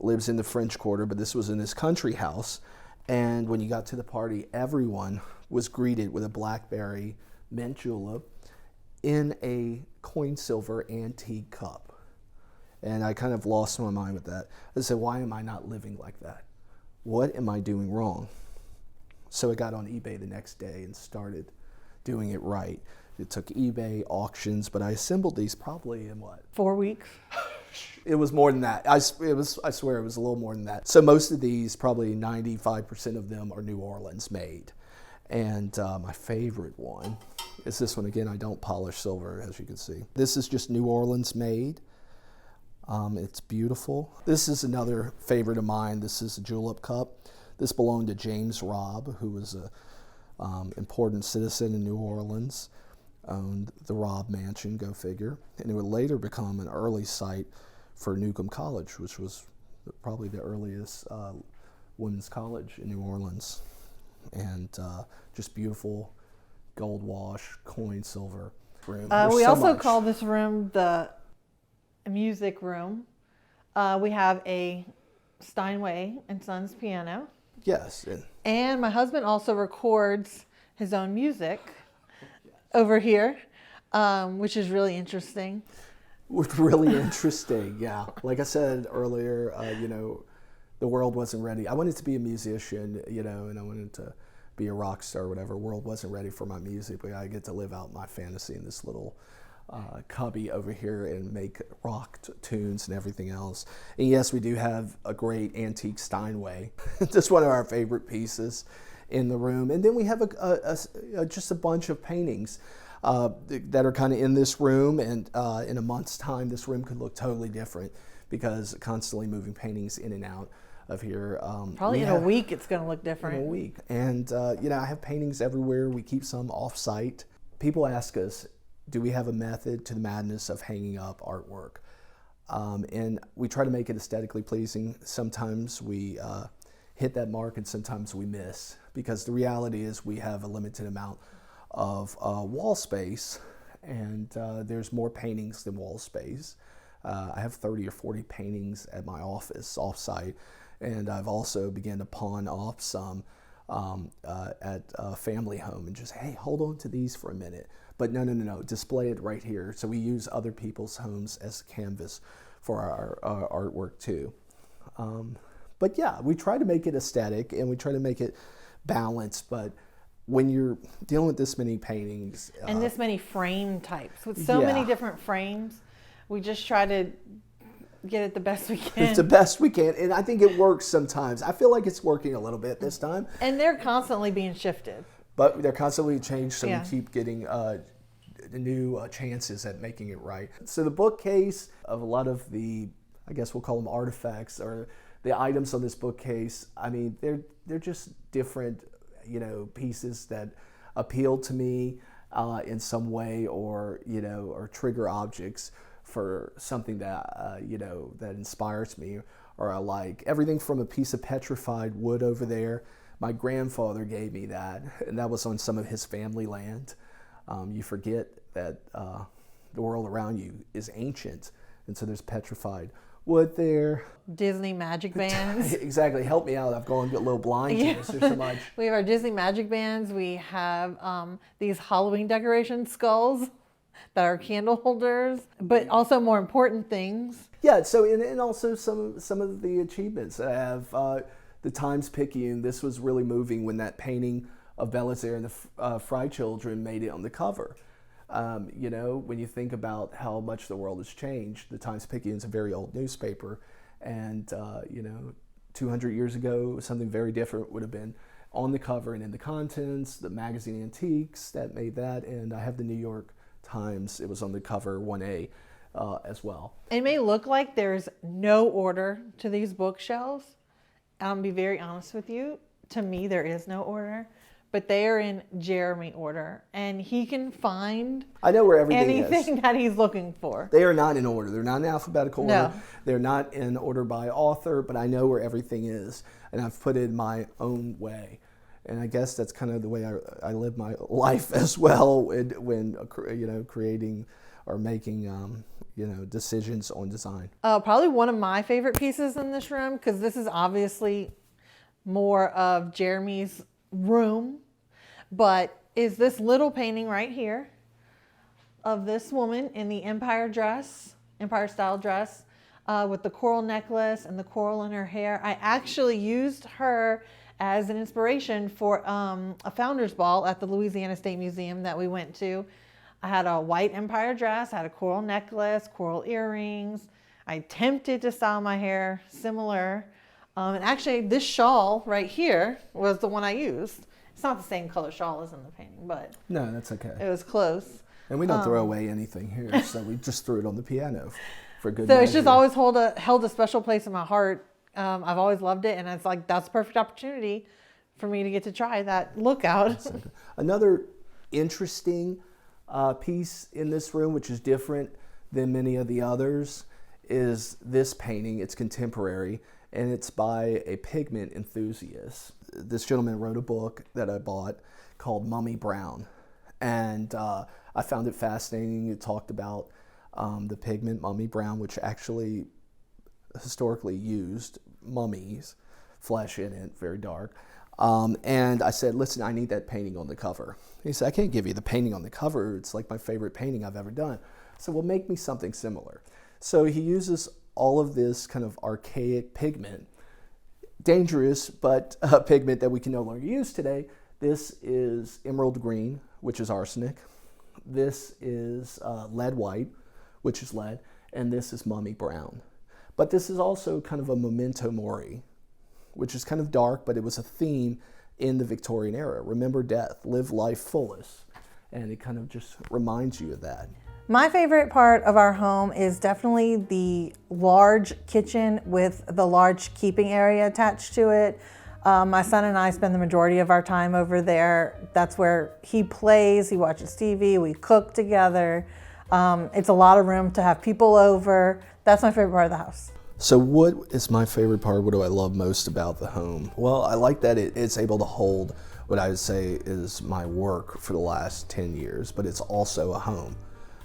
Lives in the French Quarter, but this was in his country house. And when you got to the party, everyone was greeted with a blackberry mint julep in a coin silver antique cup. And I kind of lost my mind with that. I said, why am I not living like that? What am I doing wrong? So I got on eBay the next day and started doing it right. It took eBay, auctions, but I assembled these probably in what? 4 weeks. It was more than that. I swear it was a little more than that. So most of these, probably 95% of them are New Orleans made. And my favorite one is this one. Again, I don't polish silver, as you can see. This is just New Orleans made. It's beautiful. This is another favorite of mine. This is a julep cup. This belonged to James Robb, who was an important citizen in New Orleans, owned the Robb Mansion, go figure. And it would later become an early site for Newcomb College, which was probably the earliest women's college in New Orleans. And just beautiful gold wash, coin, silver room. We also call this room the music room. We have a Steinway and Sons piano. Yes. And my husband also records his own music over here, which is really interesting. Really interesting, yeah. Like I said earlier, the world wasn't ready. I wanted to be a musician, and I wanted to be a rock star or whatever. The world wasn't ready for my music, but I get to live out my fantasy in this little cubby over here and make rock tunes and everything else. And yes, we do have a great antique Steinway. Just one of our favorite pieces in the room. And then we have just a bunch of paintings that are kind of in this room. And in a month's time, this room could look totally different because constantly moving paintings in and out of here. Probably in a week, it's going to look different. In a week. And, I have paintings everywhere. We keep some off-site. People ask us, do we have a method to the madness of hanging up artwork? And we try to make it aesthetically pleasing. Sometimes we hit that mark and sometimes we miss, because the reality is we have a limited amount of wall space, and there's more paintings than wall space. I have 30 or 40 paintings at my office off-site, and I've also began to pawn off some at a family home and just, hey, hold on to these for a minute. But no, display it right here. So we use other people's homes as a canvas for our artwork too. But yeah, we try to make it aesthetic and we try to make it balanced, but when you're dealing with this many paintings and this many frame types with so many different frames, we just try to get it the best we can. It's the best we can, and I think it works sometimes. I feel like it's working a little bit this time. And they're constantly being shifted. But they're constantly changed, so we keep getting new chances at making it right. So the bookcase of a lot of the, I guess we'll call them artifacts, or the items on this bookcase, I mean, they're just different, pieces that appeal to me in some way, or or trigger objects for something that that inspires me or I like. Everything from a piece of petrified wood over there. My grandfather gave me that, and that was on some of his family land. You forget that the world around you is ancient, and so there's petrified wood there. Disney magic bands. Exactly. Help me out. I've gone a little blind to this. There's so much. We have our Disney magic bands. We have these Halloween decoration skulls that are candle holders, but also more important things. Yeah. So and also some of the achievements I have. The Times Picayune. This was really moving when that painting of Belisaire and the Fry Children made it on the cover. When you think about how much the world has changed, the Times Picayune is a very old newspaper, and 200 years ago, something very different would have been on the cover and in the contents. The magazine Antiques that made that, and I have the New York Times. It was on the cover 1A as well. It may look like there's no order to these bookshelves. I'll be very honest with you. To me, there is no order, but they are in Jeremy order, and he can find I know where everything anything that he's looking for. They are not in order. They're not in alphabetical order. No. They're not in order by author, but I know where everything is, and I've put it in my own way. And I guess that's kind of the way I live my life as well when creating or making decisions on design. Probably one of my favorite pieces in this room, because this is obviously more of Jeremy's room, but is this little painting right here of this woman in the Empire style dress, with the coral necklace and the coral in her hair. I actually used her as an inspiration for a founder's ball at the Louisiana State Museum that we went to. I had a white Empire dress, I had a coral necklace, coral earrings. I attempted to style my hair similar. And actually this shawl right here was the one I used. It's not the same color shawl as in the painting, but No, that's okay. it was close. And we don't throw away anything here, so we just threw it on the piano for good So measure. it's just always held a special place in my heart. I've always loved it, and it's like that's a perfect opportunity for me to get to try that look out. Another interesting piece in this room, which is different than many of the others, is this painting. It's contemporary, and it's by a pigment enthusiast. This gentleman wrote a book that I bought called Mummy Brown, and I found it fascinating. It talked about the pigment Mummy Brown, which actually historically used mummies, flesh in it, very dark. And I said, listen, I need that painting on the cover. He said, I can't give you the painting on the cover. It's like my favorite painting I've ever done. So well, make me something similar. So he uses all of this kind of archaic pigment, dangerous, but pigment that we can no longer use today. This is emerald green, which is arsenic. This is lead white, which is lead. And this is mummy brown. But this is also kind of a memento mori, which is kind of dark, but it was a theme in the Victorian era. Remember death, live life fullest. And it kind of just reminds you of that. My favorite part of our home is definitely the large kitchen with the large keeping area attached to it. My son and I spend the majority of our time over there. That's where he plays, he watches TV, we cook together. It's a lot of room to have people over. That's my favorite part of the house. So what is my favorite part? What do I love most about the home? Well, I like that it's able to hold what I would say is my work for the last 10 years, but it's also a home.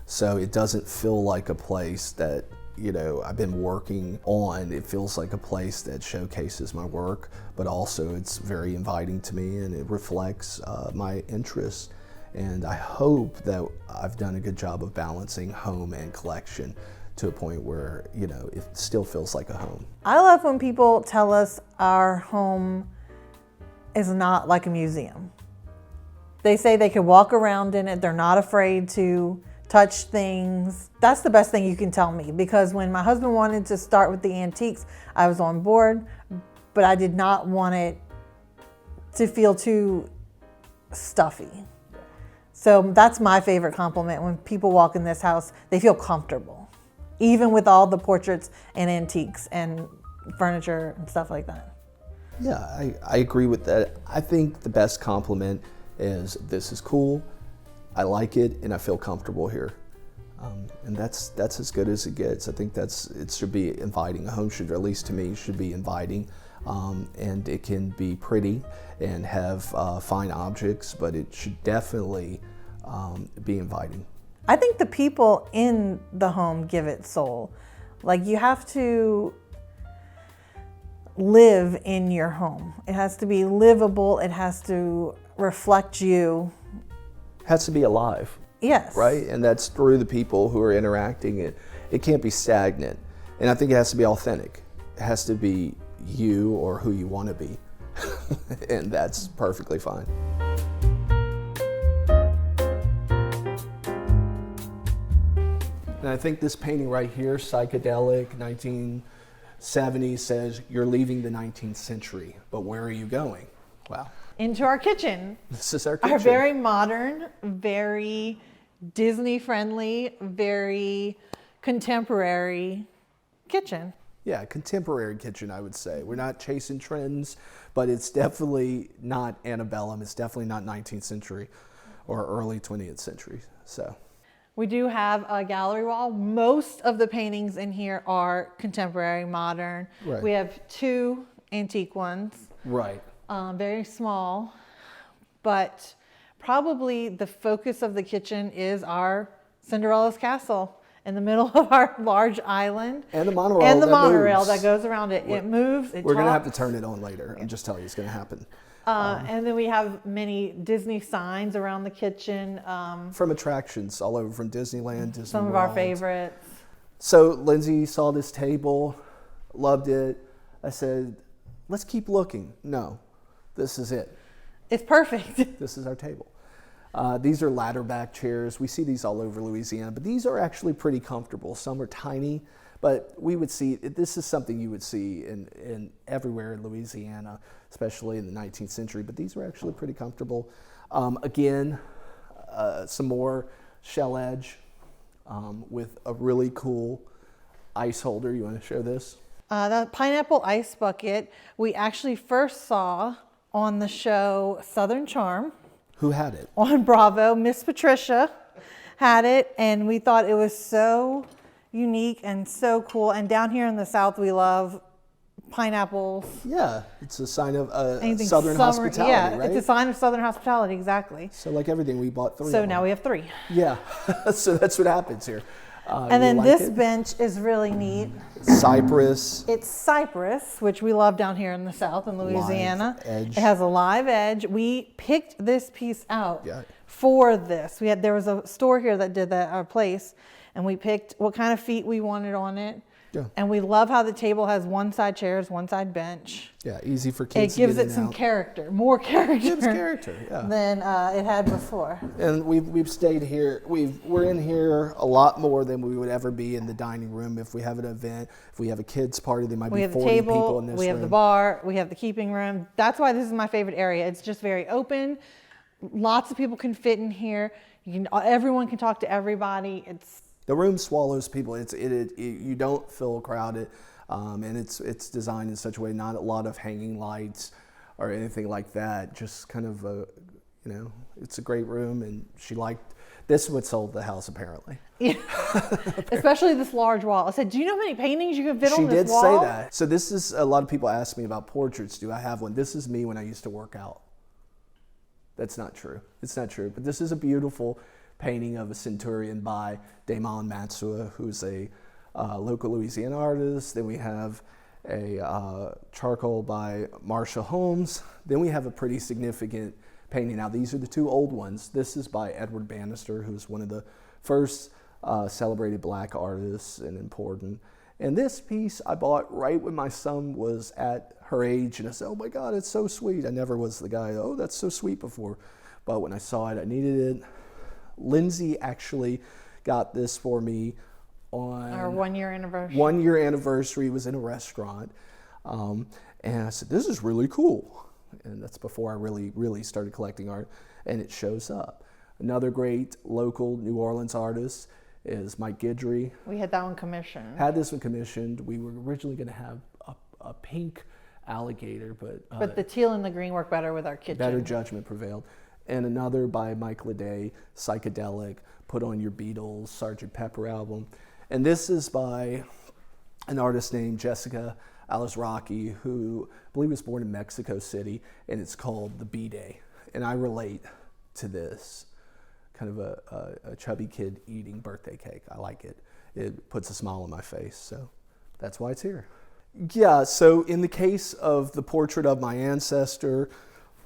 So it doesn't feel like a place that, you know, I've been working on. It feels like a place that showcases my work, but also it's very inviting to me and it reflects my interests. And I hope that I've done a good job of balancing home and collection to a point where, you know, it still feels like a home. I love when people tell us our home is not like a museum. They say they can walk around in it, they're not afraid to touch things. That's the best thing you can tell me, because when my husband wanted to start with the antiques, I was on board, but I did not want it to feel too stuffy. So that's my favorite compliment. When people walk in this house, they feel comfortable, even with all the portraits and antiques and furniture and stuff like that. Yeah, I agree with that. I think the best compliment is this is cool, I like it, and I feel comfortable here. And that's as good as it gets. I think it should be inviting. A home should, or at least to me, should be inviting. And it can be pretty and have fine objects, but it should definitely be inviting. I think the people in the home give it soul. Like, you have to live in your home. It has to be livable. It has to reflect you. Has to be alive. Yes. Right? And that's through the people who are interacting. It can't be stagnant. And I think it has to be authentic. It has to be you or who you want to be. And that's perfectly fine. And I think this painting right here, psychedelic, 1970s, says you're leaving the 19th century, but where are you going? Wow. Into our kitchen. This is our kitchen. Our very modern, very Disney friendly, very contemporary kitchen. Yeah, contemporary kitchen, I would say. We're not chasing trends, but it's definitely not antebellum. It's definitely not 19th century or early 20th century. So we do have a gallery wall. Most of the paintings in here are contemporary, modern. Right. We have two antique ones. Right. Very small, but probably the focus of the kitchen is our Cinderella's castle in the middle of our large island. And the monorail. And the that monorail moves. that goes around it. It moves. We're going to have to turn it on later. I'm just telling you, it's going to happen. And then we have many Disney signs around the kitchen. From attractions all over, from Disneyland, Disney Some of our World. favorites. So Lindsay saw this table, loved it. I said, let's keep looking. No, this is it. It's perfect. This is our table. These are ladder back chairs. We see these all over Louisiana, but these are actually pretty comfortable. Some are tiny, but we would see, this is something you would see in everywhere in Louisiana, especially in the 19th century, but these are actually pretty comfortable. Again, some more shell edge with a really cool ice holder. You want to show this? The pineapple ice bucket we actually first saw on the show Southern Charm. Who had it? On Bravo. Miss Patricia had it, and we thought it was so unique and so cool. And down here in the South, we love pineapples. Yeah, it's a sign of Anything Southern summer, hospitality, yeah, right? it's a sign of Southern hospitality, exactly. So like everything, we bought 3 So of now them. we have 3. Yeah, so that's what happens here. And then this bench is really neat. Cypress. It's cypress, which we love down here in the South in Louisiana. Live edge. It has a live edge. We picked this piece out Yeah. for this. There was a store here that did that, our place, and we picked what kind of feet we wanted on it. Yeah. And we love how the table has one side chairs, one side bench. Yeah, easy for It kids to gives get it in some and out. character, more character. Gives character, yeah. Than it had before. And we've stayed here. We're in here a lot more than we would ever be in the dining room. If we have an event, if we have a kids party, there might We be have the 40 people table, in this we have room. the bar, we have the keeping room. That's why this is my favorite area. It's just very open. Lots of people can fit in here. Everyone can talk to everybody. The room swallows people. You don't feel crowded, and it's designed in such a way, not a lot of hanging lights or anything like that. Just kind of it's a great room, and she liked. This is what sold the house, apparently. Yeah. Especially this large wall. I said, do you know how many paintings you can fit She on this did wall? say that. So this is, a lot of people ask me about portraits. Do I have one? This is me when I used to work out. That's not true. It's not true. But this is a beautiful painting of a centurion by Damon Matsua, who's a local Louisiana artist. Then we have a charcoal by Marshall Holmes. Then we have a pretty significant painting. Now these are the 2 old ones. This is by Edward Bannister, who's one of the first celebrated black artists and important. And this piece I bought right when my son was at her age, and I said, oh my God, it's so sweet. I never was the guy, oh, that's so sweet before. But when I saw it, I needed it. Lindsay actually got this for me on Our 1-year anniversary. 1-year anniversary. Was in a restaurant. And I said, this is really cool. And that's before I really started collecting art. And it shows up. Another great local New Orleans artist is Mike Guidry. We had that one commissioned. Had this one commissioned. We were originally going to have a pink alligator, But the teal and the green work better with our kitchen. better judgment prevailed. And another by Mike Leday, Psychedelic, Put on Your Beatles, Sgt. Pepper album. And this is by an artist named Jessica Alizraki, who I believe was born in Mexico City, and it's called The B-Day. And I relate to this, kind of a chubby kid eating birthday cake. I like it. It puts a smile on my face, so that's why it's here. Yeah, so in the case of the portrait of my ancestor,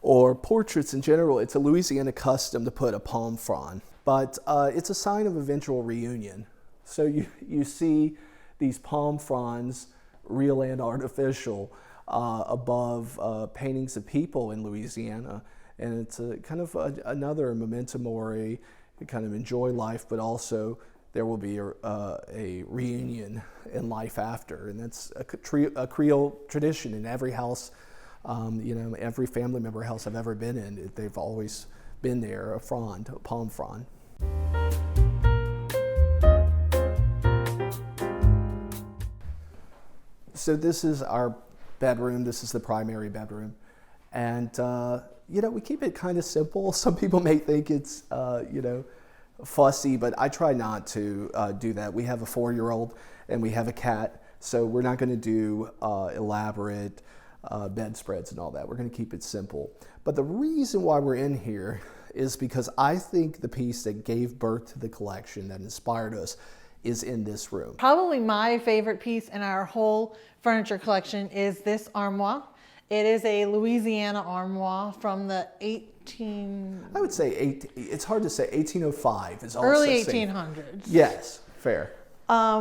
or portraits in general, it's a Louisiana custom to put a palm frond. But it's a sign of eventual reunion. So you see these palm fronds, real and artificial, above paintings of people in Louisiana. And it's a kind of another memento mori, to kind of enjoy life, but also there will be a reunion in life after. And that's a Creole tradition in every house. Every family member house I've ever been in, they've always been there, a palm frond. So this is our bedroom. This is the primary bedroom. And, we keep it kind of simple. Some people may think it's, fussy, but I try not to do that. We have a 4-year-old and we have a cat, so we're not going to do elaborate bedspreads and all that. We're going to keep it simple. But the reason why we're in here is because I think the piece that gave birth to the collection, that inspired us, is in this room. Probably my favorite piece in our whole furniture collection is this armoire. It is a Louisiana armoire from the I would say it's hard to say. 1805 is also early safe. 1800s. Yes, fair.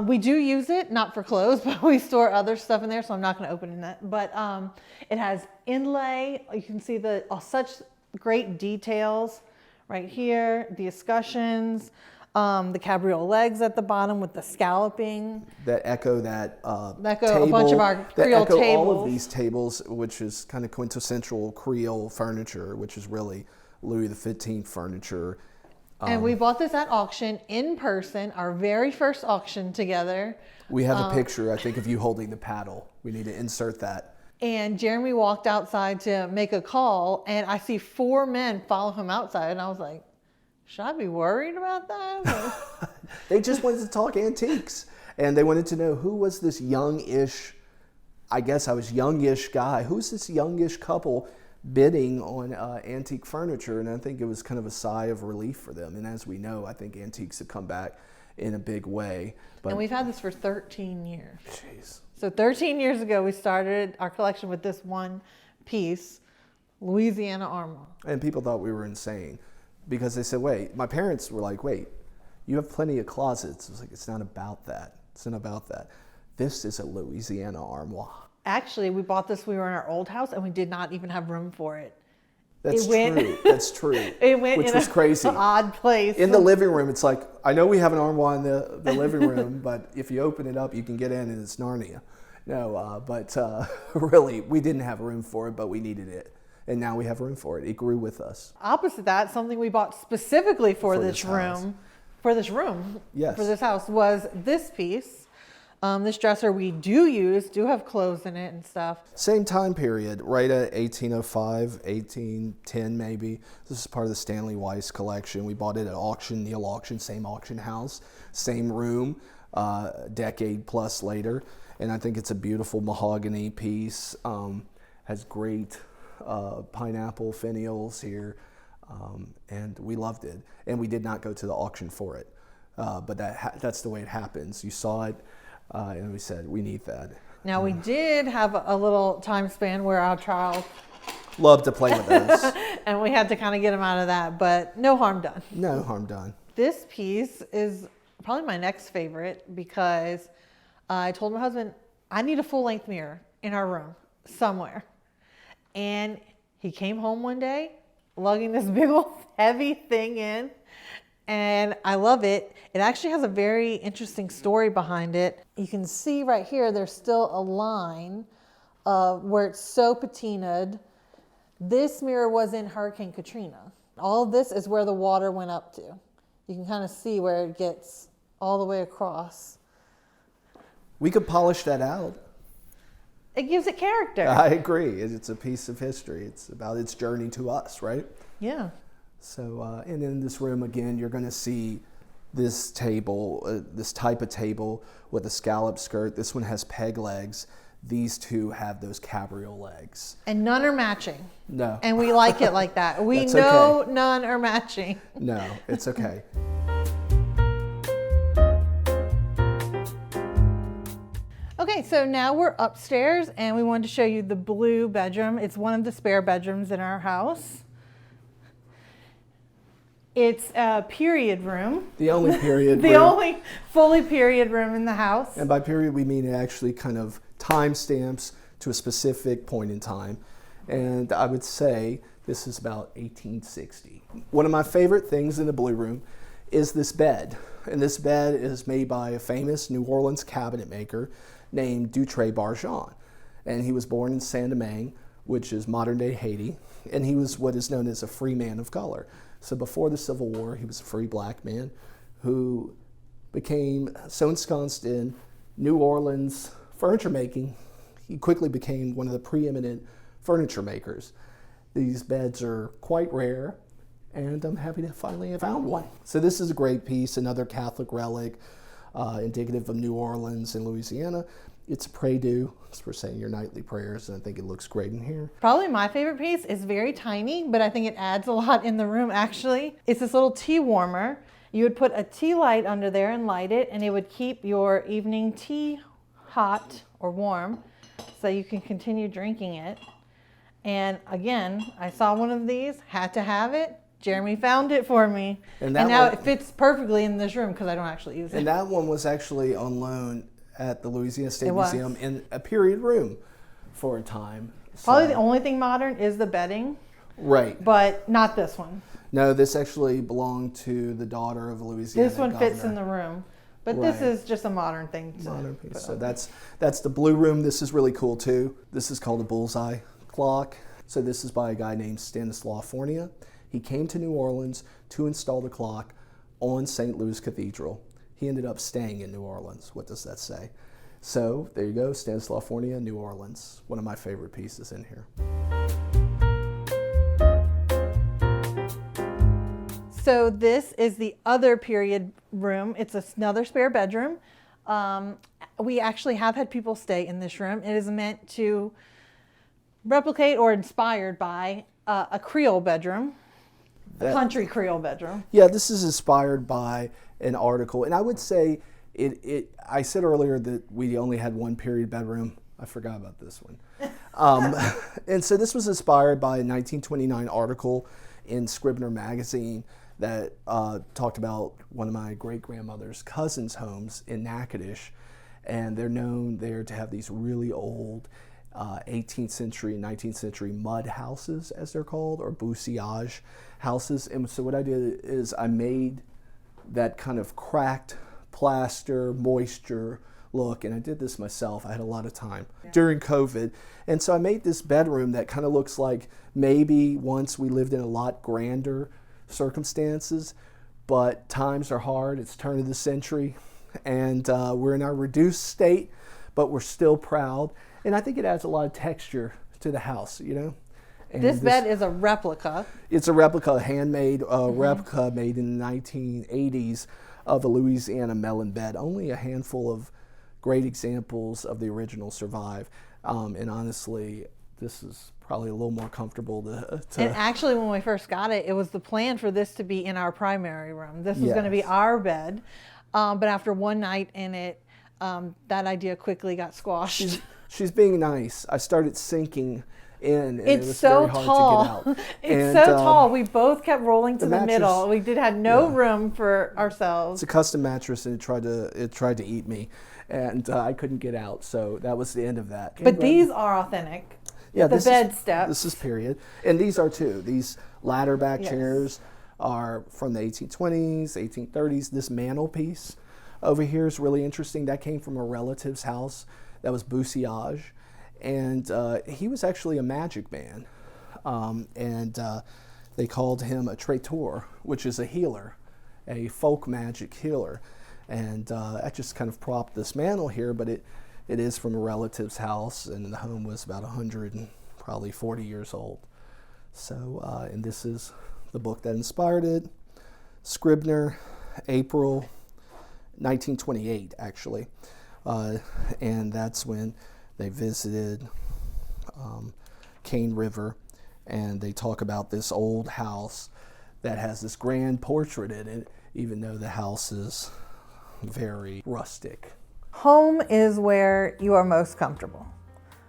We do use it, not for clothes, but we store other stuff in there, so I'm not going to open it. But it has inlay. You can see such great details right here, the escutcheons, the cabriole legs at the bottom with the scalloping. That echo a bunch of our Creole echo tables. all of these tables, which is kind of quintessential Creole furniture, which is really Louis XV furniture. And we bought this at auction in person, our very first auction together. We have a picture, I think, of you holding the paddle. We need to insert that. And Jeremy walked outside to make a call, and I see 4 men follow him outside, and I was like, should I be worried about that? They just wanted to talk antiques, and they wanted to know who was this youngish, I guess I was youngish guy, who's this youngish couple bidding on antique furniture, and I think it was kind of a sigh of relief for them. And as we know, I think antiques have come back in a big way. But And we've had this for 13 years. Jeez. So 13 years ago, we started our collection with this one piece, Louisiana armoire. And people thought we were insane because they said, wait, my parents were like, wait, you have plenty of closets. I was like, it's not about that. It's not about that. This is a Louisiana armoire. Actually, we bought this, we were in our old house, and we did not even have room for it. That's true. That's true. It went which in was crazy. An odd place. In the living room, it's like, I know we have an armoire in the living room, but if you open it up, you can get in and it's Narnia. No, but really, we didn't have room for it, but we needed it. And now we have room for it. It grew with us. Opposite that, something we bought specifically for this house. for this room, Yes. for this house, was this piece. This dresser we do have clothes in it and stuff. Same time period, right at 1805, 1810 maybe. This is part of the Stanley Weiss collection. We bought it at auction, Neal Auction, same auction house, same room, a decade plus later. And I think it's a beautiful mahogany piece. Has great pineapple finials here. And we loved it. And we did not go to the auction for it. But that's the way it happens. You saw it. And we said, we need that. Now, we did have a little time span where our child Love to play with those. and we had to kind of get him out of that, but no harm done. No harm done. This piece is probably my next favorite because I told my husband, I need a full-length mirror in our room somewhere. And he came home one day lugging this big old heavy thing in, and I love it. It actually has a very interesting story behind it. You can see right here, there's still a line where it's so patinaed. This mirror was in Hurricane Katrina. All of this is where the water went up to. You can kind of see where it gets all the way across. We could polish that out. It gives it character. I agree. It's a piece of history. It's about its journey to us, right? Yeah. So, and in this room again, you're going to see this table, this type of table with a scallop skirt. This one has peg legs. These two have those cabriole legs. And none are matching. No. And we like it like that. We That's know okay. none are matching. No, it's okay. Okay, so now we're upstairs and we wanted to show you the blue bedroom. It's one of the spare bedrooms in our house. It's a period room. The only period. The only fully period room in the house. And by period, we mean it actually kind of time stamps to a specific point in time. And I would say this is about 1860. One of my favorite things in the blue room is this bed. And this bed is made by a famous New Orleans cabinet maker named Dutré Barjan. And he was born in Saint-Domingue, which is modern day Haiti. And he was what is known as a free man of color. So before the Civil War, he was a free black man who became so ensconced in New Orleans furniture making, he quickly became one of the preeminent furniture makers. These beds are quite rare, and I'm happy to finally have found one. So this is a great piece, another Catholic relic, indicative of New Orleans and Louisiana. It's a prie-dieu for saying your nightly prayers, and I think it looks great in here. Probably my favorite piece is very tiny, but I think it adds a lot in the room actually. It's this little tea warmer. You would put a tea light under there and light it, and it would keep your evening tea hot or warm so you can continue drinking it. And again, I saw one of these, had to have it. Jeremy found it for me. And that now one- it fits perfectly in this room because I don't actually use it. And that one was actually on loan at the Louisiana State It was. Museum in a period room for a time. Probably So- the only thing modern is the bedding, Right. but not this one. No, this actually belonged to the daughter of a Louisiana This one fits in governor. the room. But this Right. is just a modern thing. Modern piece. So that's the blue room. This is really cool too. This is called a bullseye clock. So this is by a guy named Stanislaw Fornia. He came to New Orleans to install the clock on St. Louis Cathedral. He ended up staying in New Orleans. What does that say? So there you go, Stanislaw Fornia, New Orleans. One of my favorite pieces in here. So this is the other period room. It's another spare bedroom. We actually have had people stay in this room. It is meant to replicate or inspired by a Creole bedroom, a country Creole bedroom. Yeah, this is inspired by an article, and I would say I said earlier that we only had one period bedroom. I forgot about this one. And so this was inspired by a 1929 article in Scribner magazine that talked about one of my great-grandmother's cousins' homes in Natchitoches, and they're known there to have these really old 18th century, 19th century mud houses, as they're called, or bousillage houses. And so what I did is I made that kind of cracked plaster, moisture look, and I did this myself. I had a lot of time during COVID. And so I made this bedroom that kind of looks like maybe once we lived in a lot grander circumstances, but times are hard. It's turn of the century, and we're in our reduced state, but we're still proud. And I think it adds a lot of texture to the house, you know? And This bed is a replica. It's a replica, handmade replica made in the 1980s of a Louisiana melon bed. Only a handful of great examples of the original survive. And honestly, this is probably a little more comfortable to And actually, when we first got it, it was the plan for this to be in our primary room. This was going to be Yes. our bed. But after one night in it, that idea quickly got squashed. She's being nice. I started sinking in, and it It's was so very hard tall. to get out. It's And, so tall. We both kept rolling to the the mattress- middle. We had no room for ourselves. It's a custom mattress, and it tried to eat me, and I couldn't get out. So that was the end of that. But these are authentic. Yeah, the this bed is, steps. This is period, and these are too. These ladder back Yes. chairs are from the 1820s, 1830s. This mantelpiece over here is really interesting. That came from a relative's house. That was bousillage, and he was actually a magic man, and they called him a traiteur, which is a healer, a folk magic healer, and I just kind of propped this mantle here, but it is from a relative's house, and the home was about 100 and probably 40 years old. So, and this is the book that inspired it. Scribner, April 1928, actually. And that's when they visited Cane River, and they talk about this old house that has this grand portrait in it, even though the house is very rustic. Home is where you are most comfortable.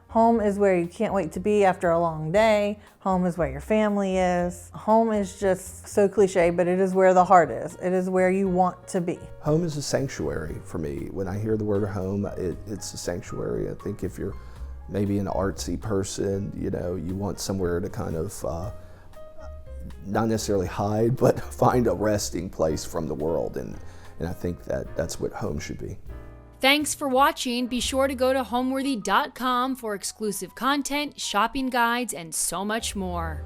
Home is where you can't wait to be after a long day. Home is where your family is. Home is just so cliche, but it is where the heart is. It is where you want to be. Home is a sanctuary for me. When I hear the word home, it's a sanctuary. I think if you're maybe an artsy person, you know, you want somewhere to kind of not necessarily hide, but find a resting place from the world. And I think that's what home should be. Thanks for watching. Be sure to go to homeworthy.com for exclusive content, shopping guides, and so much more.